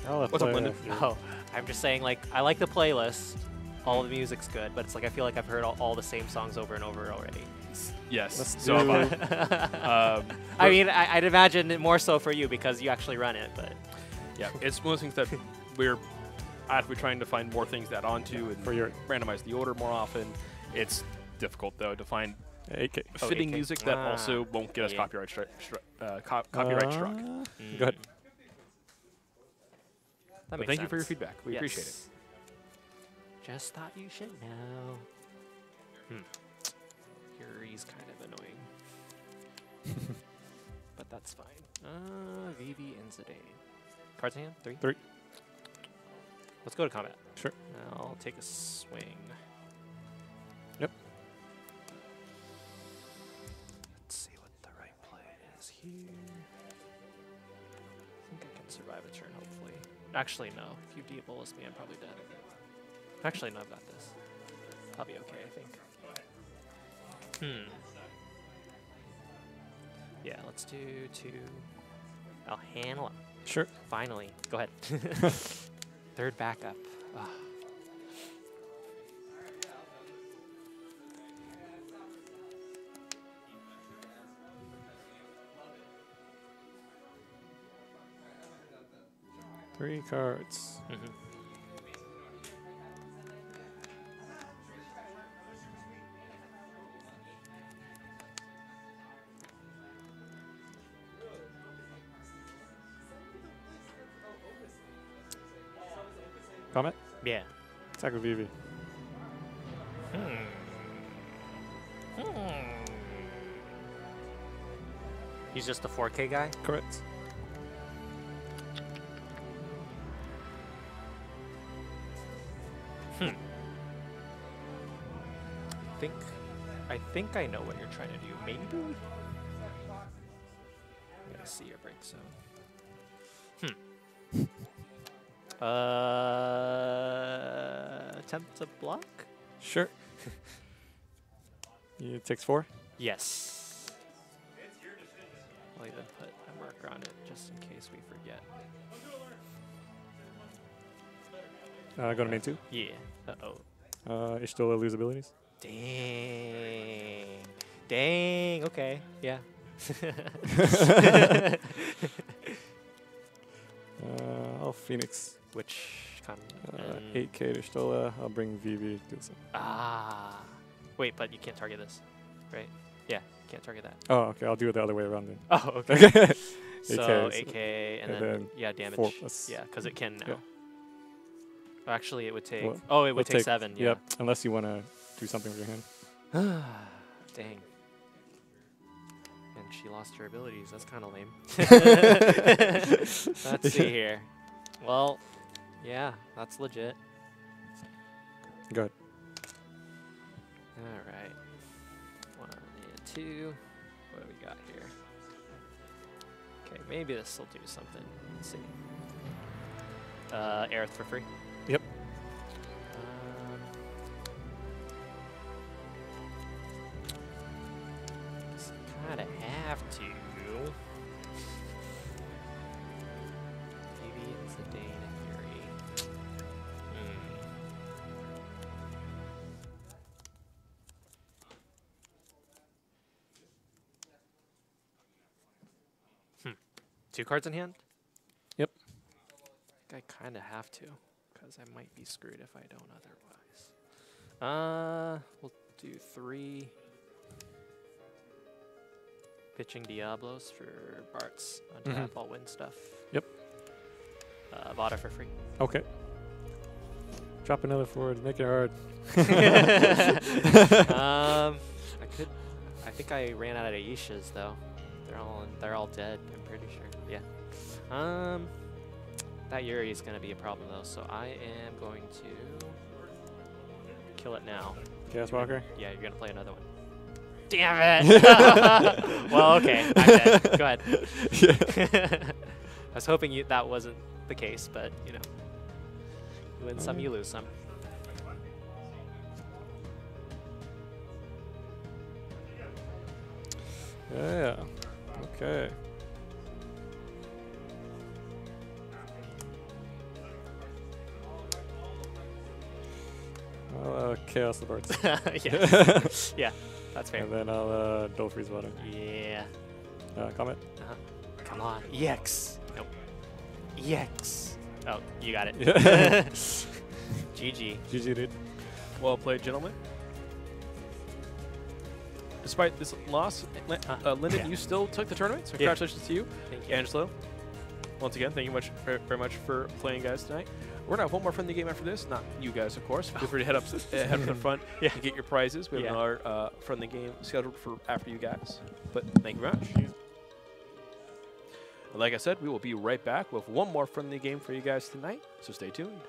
I'll What's up, play Lyndon? after you. Oh, I'm just saying, like, I like the playlist. All the music's good, but it's like I feel like I've heard all the same songs over and over already. Yes. Let's So do- have I. I mean, I'd imagine it more so for you because you actually run it, but Yeah, it's one of those things that we're actively trying to find more things to add onto and For your randomize the order more often. It's difficult though to find AK. fitting AK. music that Ah, also won't get us yeah. copyright copyright struck. That But makes thank you for your sense. feedback. We appreciate it. Yes. Just thought you should know. Yuri's kind of annoying. But that's fine. Vivi and Zidane. Cards in hand? 3? 3. Let's go to combat. Sure. I'll take a swing. Yep. Let's see what the right play is here. I think I can survive a turn, hopefully. Actually, no. If you de-bolus me, I'm probably dead. Actually, no, I've got this. I'll be okay, I think. Yeah, let's do 2. I'll handle it. Sure. Finally. Go ahead. Third backup. Ah. Three cards. Comment? Yeah. Attack with Vivi. He's just a 4K guy? Correct. I think I know what you're trying to do. Maybe? gonna see your break zone. Attempt to block? Sure. It takes 4. Yes. I'll even put a marker on it just in case we forget. Go to main 2. Yeah. Uh-oh. You still lose abilities. Dang. Dang. Okay. Yeah. I'll Phoenix. Which kind of... 8k to Stola. I'll bring VV to the side. Ah. Wait, but you can't target this, right? Yeah, you can't target that. Oh, okay. I'll do it the other way around then. Oh, okay. Okay. So 8K, 8k, and and then, then yeah, damage. 4 plus. Yeah, because it can now. Yeah. Actually, it would take... Well, oh, it would it'll take 7, yeah. Yep. Unless you want to do something with your hand. Dang. And she lost her abilities. That's kind of lame. Let's see here. Well, yeah, that's legit. Go ahead. All right. 1 and 2. What do we got here? Okay, maybe this will do something. Let's see. Aerith for free. Yep. Kind of have to. Maybe it's the Dane Fury. Two cards in hand? Yep. I think I kind of have to, because I might be screwed if I don't otherwise. We'll do 3. Pitching Diablos for Bart's untap all win stuff. Yep. Vada for free. Okay. Drop another forward. Make it hard. I think I ran out of Aishas though. They're all dead. I'm pretty sure. Yeah. That Yuri is gonna be a problem though. So I am going to kill it now. Chaos Walker. Yeah, you're gonna play another one. Damn it! Well, okay. I'm dead. Go ahead. I was hoping that wasn't the case, but you know, you win some, you lose some. Yeah. Okay. I'll Chaos the Bards. Yeah. Yeah, that's fair. And then I'll Dull Freeze Water. Yeah. Comment. Come on. EX. Nope. EX. Oh, you got it. Yeah. GG. GG, dude. Well played, gentlemen. Despite this loss, Lyndon, yeah. you still took the tournament, so Yeah. congratulations to you. Thank you. Angelo, once again, thank you very much for playing, guys, tonight. We're gonna have one more friendly game after this. Not you guys, of course. Feel free to head up to the front Yeah. and get your prizes. We have Yeah. another friendly game scheduled for after you guys. But thank you very much. And like I said, we will be right back with one more friendly game for you guys tonight. So stay tuned.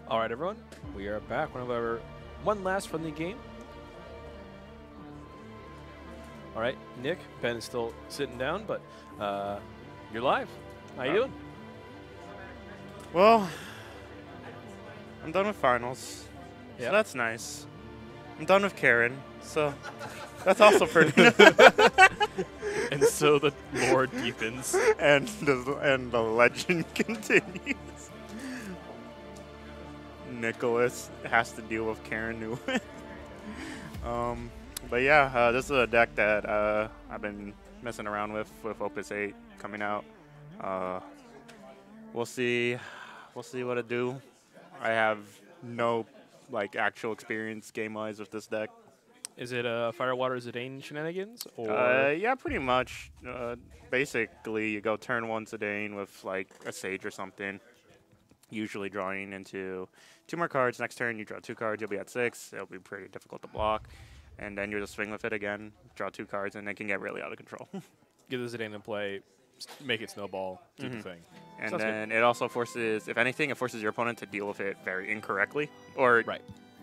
All right, everyone. We are back. One last friendly game. All right, Nick. Ben is still sitting down, but you're live. How you doing? Well, I'm done with finals. Yep. So that's nice. I'm done with Karen. So that's also pretty nice. And so the lore deepens. and the legend continues. Nicholas has to deal with Karen Newman. But yeah, this is a deck that I've been messing around with Opus 8 coming out. We'll see what it do. I have no actual experience game-wise with this deck. Is it Firewater Zidane shenanigans? Or Yeah, pretty much. Basically, you go turn 1 Zidane with a Sage or something. Usually drawing into 2 more cards. Next turn, you draw 2 cards. You'll be at 6. It'll be pretty difficult to block. And then you just swing with it again, draw 2 cards, and it can get really out of control. Get the Zidane in play, make it snowball, do the thing. And Sounds then it also forces, if anything, it forces your opponent to deal with it very incorrectly or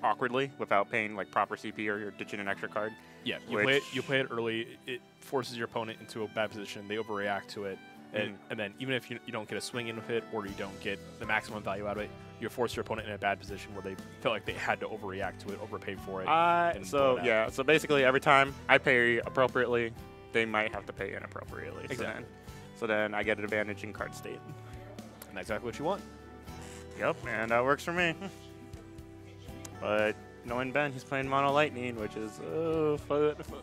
awkwardly without paying proper CP or you're ditching an extra card. Yeah, you play it early. It forces your opponent into a bad position. They overreact to it. And then even if you don't get a swing in with it or you don't get the maximum value out of it, you force your opponent in a bad position where they felt like they had to overreact to it, overpay for it. So basically every time I pay appropriately, they might have to pay inappropriately. Exactly. So then I get an advantage in card state. And that's exactly what you want. Yep, and that works for me. But knowing Ben, he's playing Mono Lightning, which is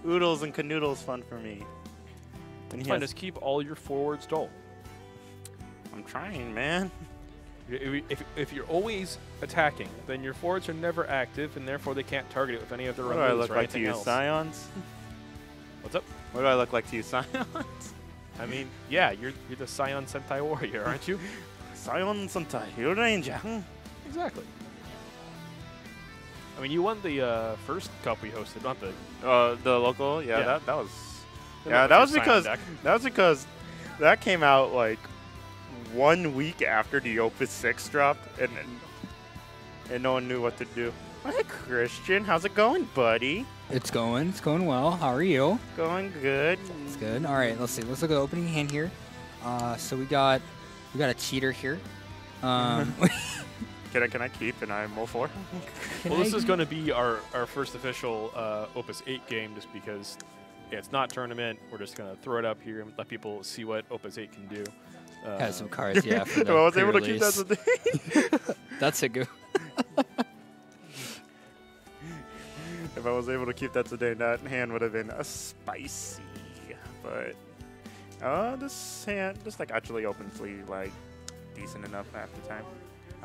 oodles and canoodles fun for me. It's fine, just keep all your forwards dull. I'm trying, man. If you're always attacking, then your forwards are never active, and therefore they can't target it with any of their What own do I moves look or like to anything you, else. Scions? What's up? What do I look like to you, Scions? I mean, yeah, you're the Scion Sentai warrior, aren't you? Scion Sentai, you're Ranger. Exactly. I mean, you won the first cup we hosted, not the. The local, Yeah. that was. the Yeah, that was Scion because deck. that came out 1 week after the Opus 6 dropped, and no one knew what to do. Hi, Christian. How's it going, buddy? It's going well. How are you? Going good. It's good. All right, let's see. Let's look at the opening hand here. So we got a cheater here. Can I keep and I roll 4? Well, this is going to be our first official Opus 8 game, just because it's not tournament. We're just going to throw it up here and let people see what Opus 8 can do. Has some cards, yeah. For If the I was able to keep that pre-release. today. That's a good. If I was able to keep that today, that hand would have been spicy. But this hand, actually opens decent enough half the time.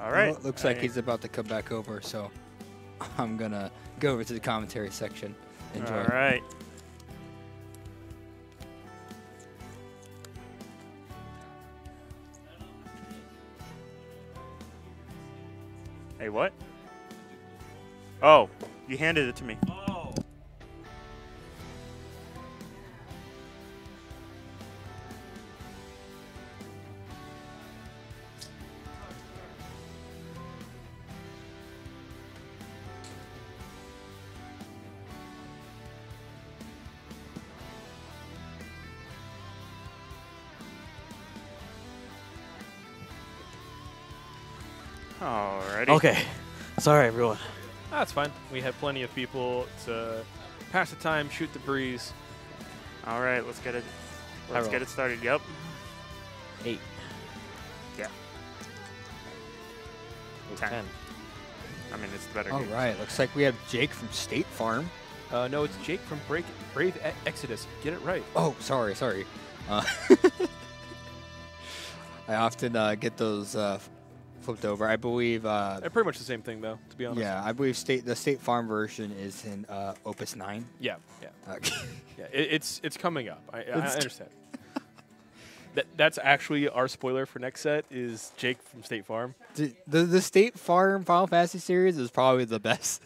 All right. Well, looks like he's about to come back over, so I'm gonna go over to the commentary section. Enjoy. All right. Hey, what? Oh, you handed it to me. Oh. Alrighty. Okay. Sorry, everyone. That's fine. We had plenty of people to pass the time, shoot the breeze. All right, let's get it. Let's roll. get it started. Yep. 8. Yeah. 10. I mean, it's the better. All game. right, looks like we have Jake from State Farm. No, it's Jake from Brave Exodus. Get it right. Oh, sorry. I often get those flipped over. I believe. They're pretty much the same thing, though, to be honest. Yeah, I believe the State Farm version is in Opus 9. Yeah. Okay. Yeah, it's coming up. I understand. That's actually our spoiler for next set is Jake from State Farm. The State Farm Final Fantasy series is probably the best.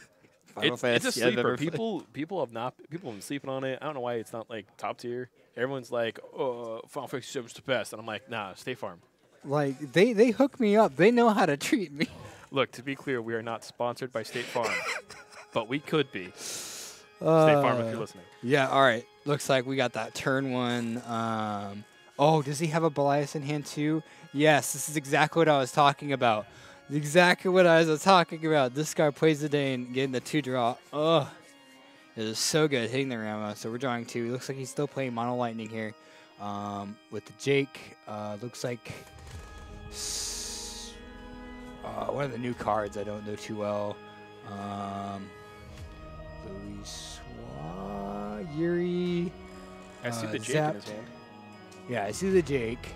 Final It's a Fantasy I've sleeper. ever played. People have been sleeping on it. I don't know why it's not top tier. Everyone's like, oh, Final Fantasy 7's the best, and I'm like, nah, State Farm. Like they hook me up. They know how to treat me. Look, to be clear, we are not sponsored by State Farm, but we could be. State Farm, if you're listening. Yeah, all right. Looks like we got that turn one. Oh, does he have a Belias in hand too? Yes, this is exactly what I was talking about. Exactly what I was talking about. This guy plays the Dane, getting the 2-draw. Ugh. It is so good hitting the Rama. So we're drawing 2. Looks like he's still playing Mono Lightning here. With the Jake. Looks like one of the new cards I don't know too well. Luis Yuri. I see the Jake in his hand. Yeah, I see the Jake.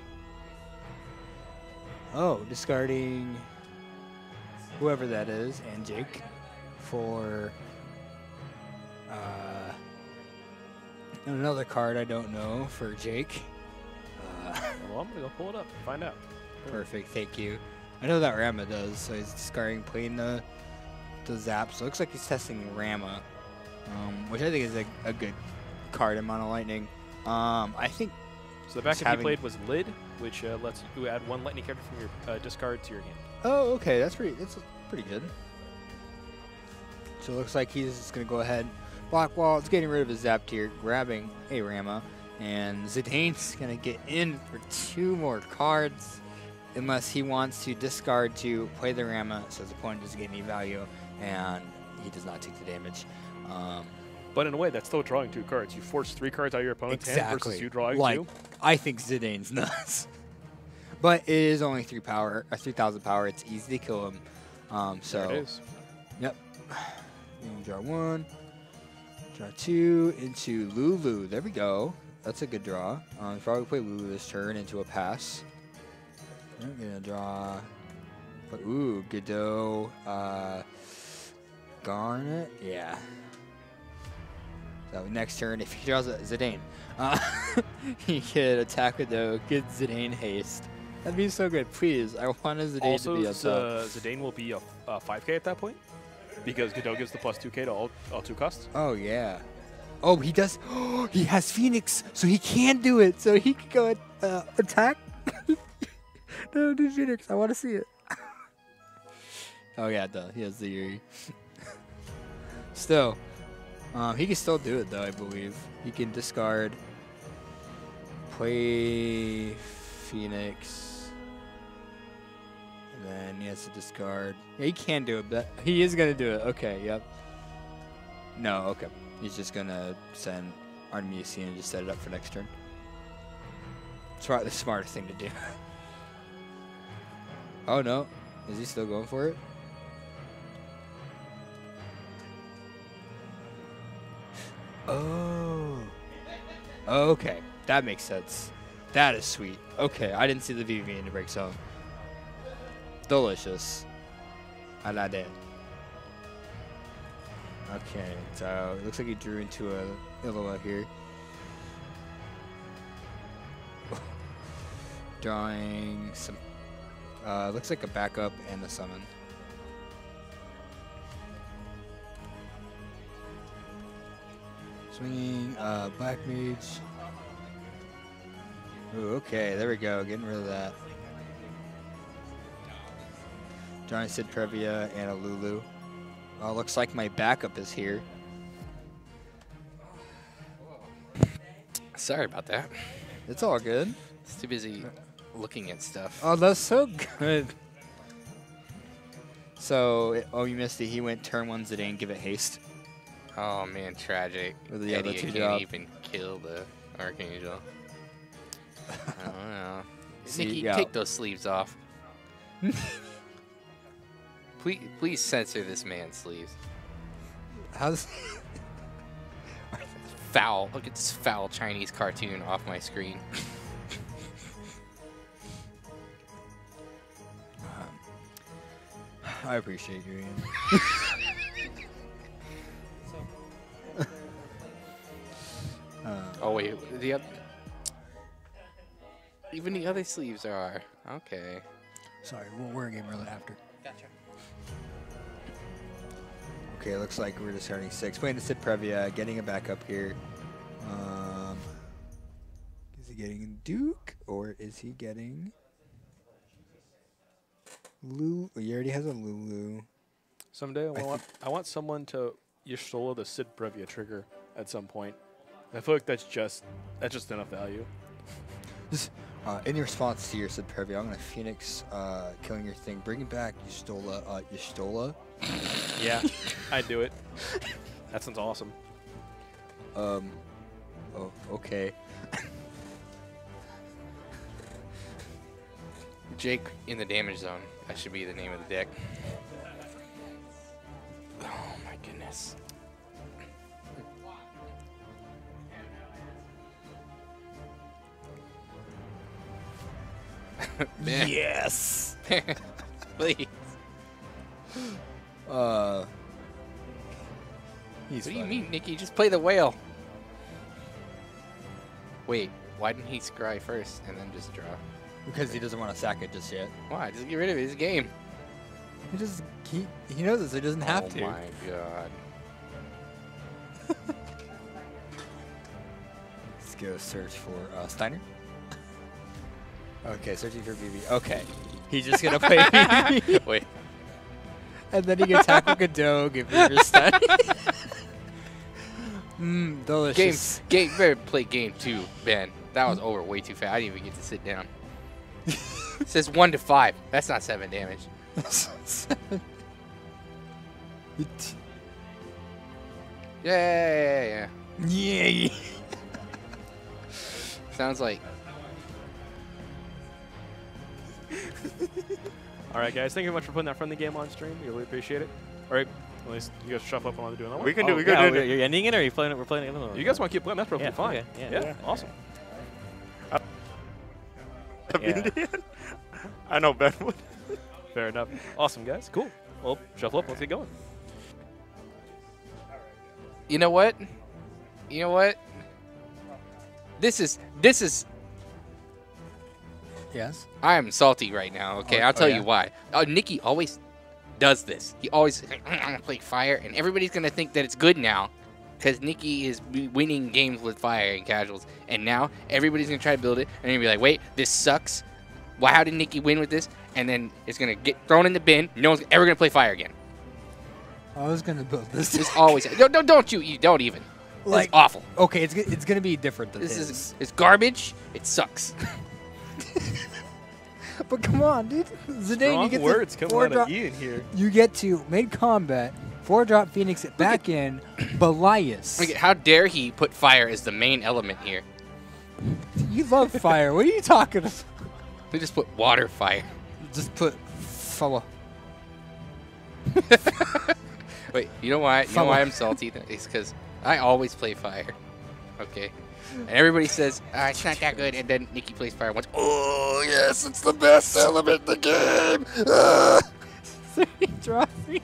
Oh, discarding whoever that is and Jake for another card I don't know for Jake. Well, I'm going to go pull it up and find out. Perfect, thank you. I know that Rama does, so he's discarding, playing the Zap. So it looks like he's testing Rama, which I think is a good card in Mono Lightning. I think. So the backup he played was Lid, which lets you add 1 lightning character from your discard to your hand. Oh, okay, that's pretty good. So it looks like he's just gonna go ahead, block wall. It's getting rid of his Zap tier, grabbing a Rama, and Zidane's gonna get in for 2 more cards, unless he wants to discard to play the Rama, so his opponent doesn't get any value, and he does not take the damage. But in a way, that's still drawing 2 cards. You force 3 cards out of your opponent's hand versus you drawing 2. I think Zidane's nuts. But it is only 3,000 power. It's easy to kill him. So there it is. Yep. Draw 1. Draw 2 into Lulu. There we go. That's a good draw. Probably play Lulu this turn into a pass. I'm gonna draw. But ooh, Godot. Garnet. Yeah. So next turn, if he draws a Zidane, he could attack Godot, get Zidane haste. That'd be so good. Please, I want a Zidane to be up top. Zidane will be a 5k at that point because Godot gives the plus 2k to all 2 costs. Oh, yeah. Oh, he does. He has Phoenix, so he can do it. So he can go attack. No, do Phoenix. I want to see it. Oh, yeah, duh. He has the Yuri. Still. He can still do it, though, I believe. He can discard, play Phoenix, and then he has to discard. Yeah, he can do it, but he is going to do it. Okay, yep. No, okay. He's just going to send Artemisia and just set it up for next turn. It's probably the smartest thing to do. Oh, no. Is he still going for it? Oh. Okay. That makes sense. That is sweet. Okay. I didn't see the VV in the break zone. Delicious. I like that. Okay. So it looks like he drew into a Iloa here. Drawing some. Looks like a backup and a summon. Swinging, Black Mage. Ooh, okay, there we go. Getting rid of that. Drawing Sid Previa and a Lulu. Looks like my backup is here. Sorry about that. It's all good. It's too busy looking at stuff. Oh, that's so good. So, you missed it. He went turn 1 Zidane, give it haste. Oh man, tragic. With the other Eddie 2 can't drop. even kill the Archangel. I don't know. See, Nikki, yeah. take those sleeves off. Please censor this man's sleeves. How's Foul. Look at this foul Chinese cartoon off my screen. I appreciate you, Ian. Oh wait, even the other sleeves are okay. Sorry, we'll wear a game early after. Gotcha. Okay, looks like we're just starting 6. Playing the Sid Previa, getting a backup here. Is he getting Duke or is he getting Lulu. He already has a Lulu. Someday I want someone to Y'shtola the Sid Brevia trigger at some point. I feel like that's just enough value. Just, in response to your Sid Previa, I'm gonna Phoenix killing your thing. Bring it back, Y'shtola. Yeah, I'd do it. That sounds awesome. Oh, okay. Jake in the damage zone. That should be the name of the deck. Oh my goodness. Man. Yes. Please. He's What do you funny. mean, Nikki? Just play the whale. Wait, why didn't he scry first and then just draw? Because he doesn't want to sack it just yet. Why? Just get rid of it. It's a game. He knows this. He doesn't have to. Oh my god. Let's go search for Steiner. Okay, searching for BB. Okay, he's just gonna play BB, Wait. and then he can tackle Godot, give me your Steiner. Delicious. Game. Better play game 2, Ben. That was over way too fast. I didn't even get to sit down. It says 1 to 5. That's not 7 damage. Yeah. Yeah. Sounds like. All right, guys. Thank you very much for putting that friendly game on stream. We really appreciate it. All right, at least you guys shuffle up and want to do another one. We can do. We Yeah, can do. you're ending it, or are you playing it? We're playing it. Another one? You guys want to keep playing? That's perfectly Yeah, fine. okay, Yeah, yeah. awesome. Yeah. Indian? I know Ben would. Fair enough. Awesome, guys. Cool. Well, shuffle up. Let's get going. You know what? This is. Yes. I am salty right now. Okay, I'll tell you why. Nikki always does this. He always, I'm gonna play fire, and everybody's gonna think that it's good now, because Nikki is winning games with fire and casuals, and now everybody's gonna try to build it, and they're gonna be like, wait, this sucks. Why? How did Nikki win with this? And then it's gonna get thrown in the bin. No one's ever gonna play fire again. I was gonna build this. It's always don't even. Like It's awful. Okay, it's gonna be different than This his. is it's garbage. It sucks. But come on, dude. Zidane, Strong you get words to coming four out drop. of Ian here. You get to mid combat, 4-drop Phoenix it back in, Belias. Look at, how dare he put fire as the main element here? You love fire. What are you talking about? They just put water fire. Just put fella. Wait, you know why? You know why I'm salty? It's because I always play fire. Okay. And everybody says, it's not that good. And then Nikki plays fire once. Oh, yes, it's the best element in the game. Ah. Trophy.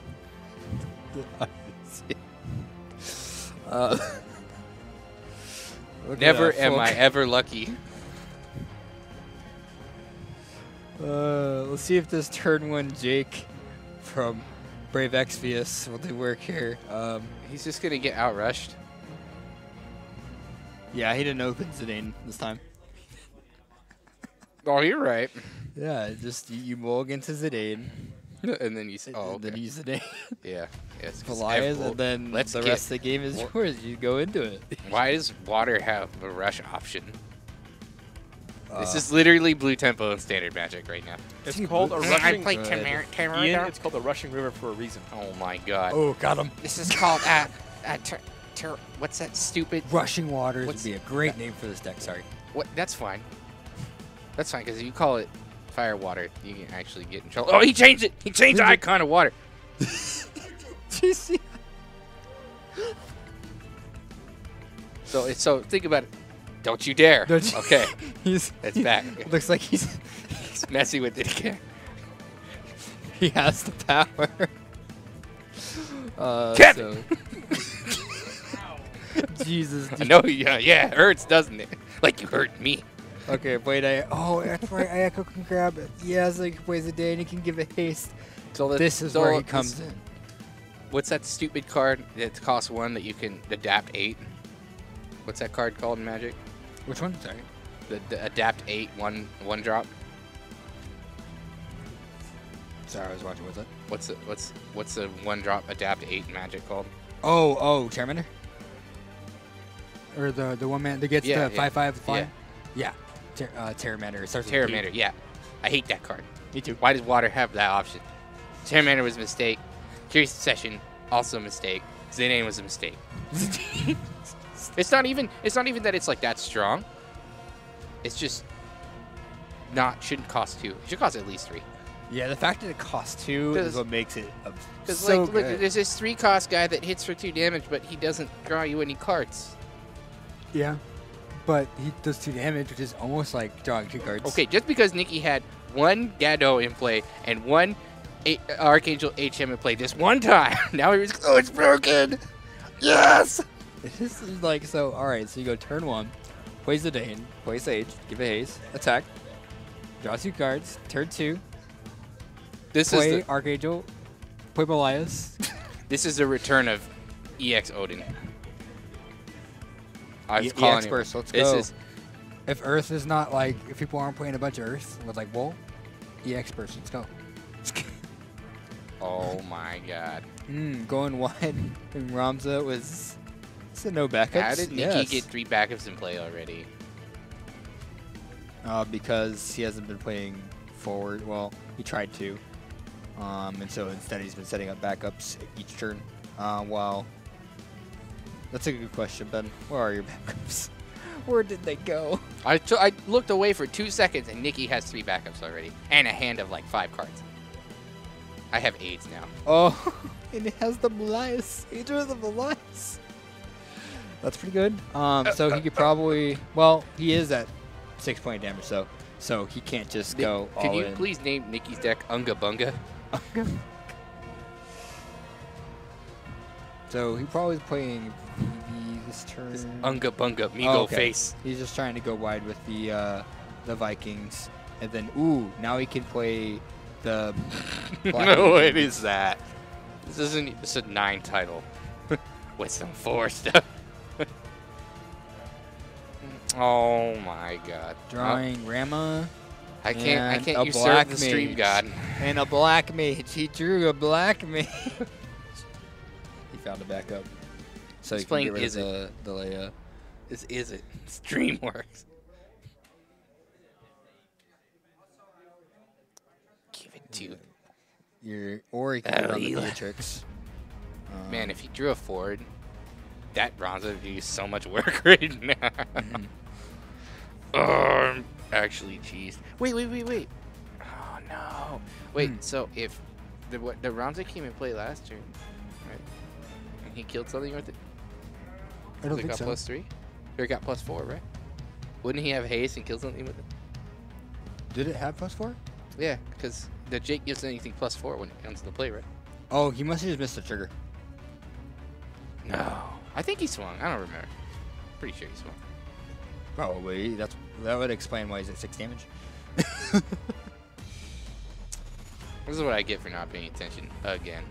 Never am I ever lucky. Let's see if this turn 1 Jake from Brave Exvius will do work here. He's just going to get outrushed. Yeah, he didn't open Zidane this time. Oh, you're right. Yeah, just you mulligan to Zidane. And then you say, oh, Then okay. you Zidane. Yeah. Yes. 'cause Belias, well, and then let's the get- rest of the game is yours. You go into it. Why does water have a rush option? This is literally blue tempo and standard magic right now. It's Dude, called a I rushing. play Ian, it's called a rushing river for a reason. Oh my god. Oh, got him. This is called what's that stupid? Rushing Waters What's would be a great name for this deck. Sorry. What? That's fine. That's fine because if you call it fire water, you can actually get in trouble. Oh, he changed it. He changed the icon of water. So think about it. Don't you dare. Don't you- Okay, He's it's back. looks like he's He's messing with it again. he has the power. Kevin! Jesus. I know. Yeah, it hurts, doesn't it? Like you hurt me. Okay, wait. That's right. Ayako can grab it. Yes, like he plays a day and he can give it haste. So This is where he comes in. What's that stupid card that costs 1 that you can adapt 8? What's that card called in Magic? Which one? Sorry. The adapt 8 one drop. Sorry, I was watching. What's that? What's the 1-drop adapt 8 magic called? Oh, Terminator. Or the one man that gets the 5/5 flying. Yeah, Terminator. Terminator. Yeah, I hate that card. Me too. Why does Water have that option? Terminator was a mistake. Curious Session also a mistake. Zidane was a mistake. It's not even that it's like that strong. It's just shouldn't cost 2. It should cost at least 3. Yeah, the fact that it costs 2 is what makes it so good. Look, there's this 3-cost guy that hits for 2 damage, but he doesn't draw you any cards. Yeah, but he does 2 damage, which is almost like drawing 2 cards. Okay, just because Nikki had 1 Gado in play and 1 Archangel HM in play this one time, now he's it's broken. Yes. This is like so. All right, so you go turn 1, play Zidane, play Sage, give a haste, attack, draw 2 cards. Turn 2, play Archangel, play Belias. This is the return of EX Odin. I was EX Burst, let's this go. Is if Earth is not like, if people aren't playing a bunch of Earth, with like, well, EX Burst, let's go. Oh my god. Going wide. And Ramza was no backups. How did Nikki get 3 backups in play already? Because he hasn't been playing forward. Well, he tried to. And so instead he's been setting up backups each turn. Well, that's a good question, Ben. Where are your backups? Where did they go? I looked away for 2 seconds and Nikki has 3 backups already. And a hand of like 5 cards. I have AIDS now. Oh, and it has the Belias. He drew the Belias. That's pretty good. So he could probably, well, he is at 6 point damage, so he can't just go all in. Can you please name Nikki's deck Unga Bunga? So he probably is playing VV this turn. This Unga Bunga Migo face. He's just trying to go wide with the Vikings, and then now he can play the. No, it is that. This isn't. This is a 9 title with some 4 stuff. Oh my god. Drawing Rama. I can't usurp the stream god. And a black mage. He drew a black mage. He found a backup. So he's playing Is It. The Leia. This is it. Streamworks. Give it to or he can run the Matrix. Man, if he drew a forward, that Bronze would do so much work right now. I'm actually cheesed. Wait. Oh, no. Wait, so if the Ramza came in play last turn, right? And he killed something with it? I don't think got so. +3? Or it got +4, right? Wouldn't he have haste and kill something with it? Did it have +4? Yeah, because the Jake gives anything +4 when it comes to the play, right? Oh, he must have just missed the trigger. No. I think he swung. I don't remember. Pretty sure he swung. Probably. That would explain why he's at 6 damage. This is what I get for not paying attention again.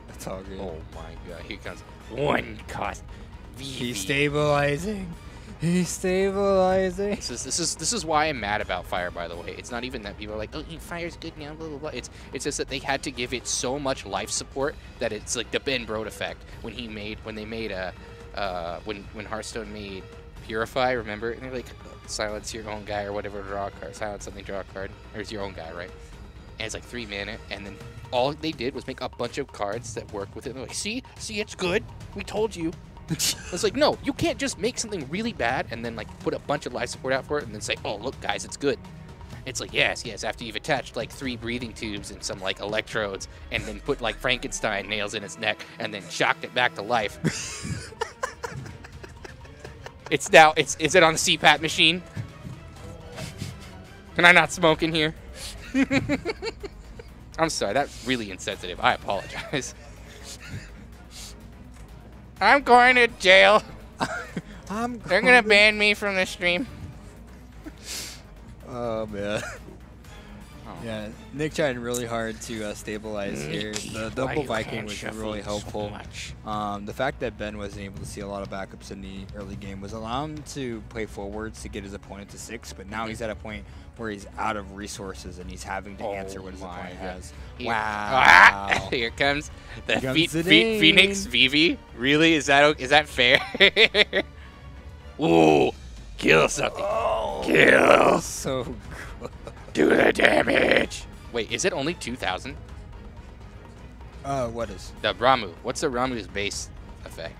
That's all good. Oh my god. Here comes 1 cost. He's stabilizing. He's stabilizing. This is why I'm mad about Fire, by the way. It's not even that people are like, oh, Fire's good now, blah, blah, blah. It's just that they had to give it so much life support that it's like the Ben Brode effect when Hearthstone made Purify, remember? And they're like, silence your own guy or whatever, draw a card. Silence something, draw a card. Or it's your own guy, right? And it's like 3 mana, and then all they did was make a bunch of cards that worked with it. They're like, see, it's good. We told you. It's like, no, you can't just make something really bad and then like put a bunch of life support out for it and then say, oh, look, guys, it's good. It's like, yes, after you've attached like 3 breathing tubes and some like electrodes and then put like Frankenstein nails in its neck and then shocked it back to life. Is it on the CPAP machine? Can I not smoke in here? I'm sorry, that's really insensitive. I apologize. I'm going to jail. They're going to ban me from the stream. Oh, man. Oh, Yeah, Nick tried really hard to stabilize here. The double Viking was really helpful. The fact that Ben wasn't able to see a lot of backups in the early game was allowing him to play forwards to get his opponent to 6, but now he's at a point where he's out of resources and he's having to answer what his opponent has. Wow. Here comes the Here comes the Phoenix Vivi. Really? Is that fair? Ooh, kill something. Oh, Kill. So good. Do the damage. Wait, is it only 2,000? What is? The Ramu. What's the Ramu's base effect?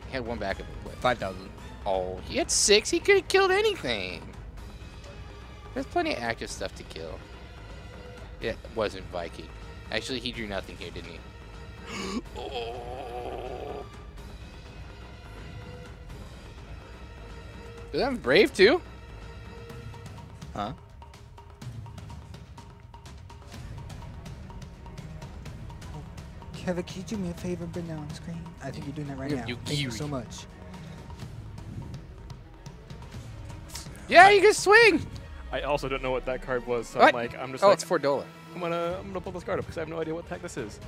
He had one backup. 5,000. Oh, he had 6. He could have killed anything. There's plenty of active stuff to kill. It wasn't Viking. Actually, he drew nothing here, didn't he? Oh. Does that have Brave too? Huh? Kevin, can you do me a favor, bring that on the screen? I think you're doing that right now. Thank you so much. Yeah, you can swing. I also don't know what that card was, so What? I'm just Oh, like, it's $4. I'm gonna pull this card up because I have no idea what the heck this is.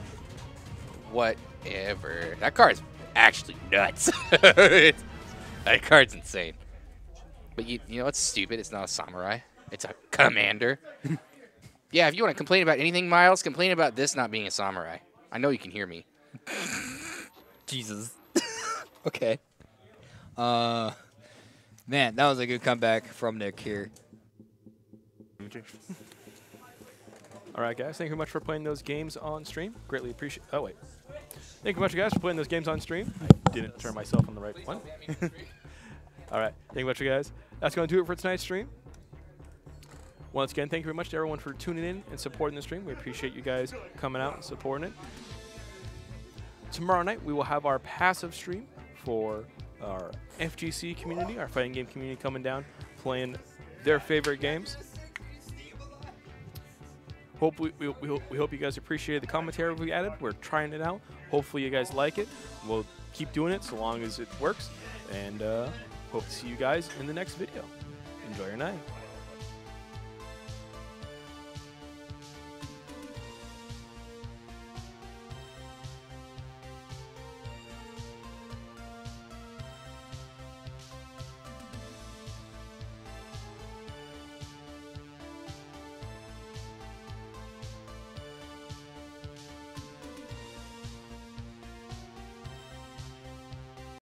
Whatever. That card's actually nuts. That card's insane. But you know what's stupid? It's not a samurai. It's a commander. Yeah, if you want to complain about anything, Miles, complain about this not being a samurai. I know you can hear me. Jesus. Okay. Man, that was a good comeback from Nick here. All right, guys. Thank you very much for playing those games on stream. Greatly appreciate. Oh wait. Thank you very much, guys, for playing those games on stream. I didn't turn myself on the right one. All right. Thank you very much, guys. That's going to do it for tonight's stream. Once again, thank you very much to everyone for tuning in and supporting the stream. We appreciate you guys coming out and supporting it. Tomorrow night, we will have our passive stream for our FGC community, our fighting game community, coming down, playing their favorite games. We hope you guys appreciated the commentary we added. We're trying it out. Hopefully you guys like it. We'll keep doing it so long as it works. And hope to see you guys in the next video. Enjoy your night.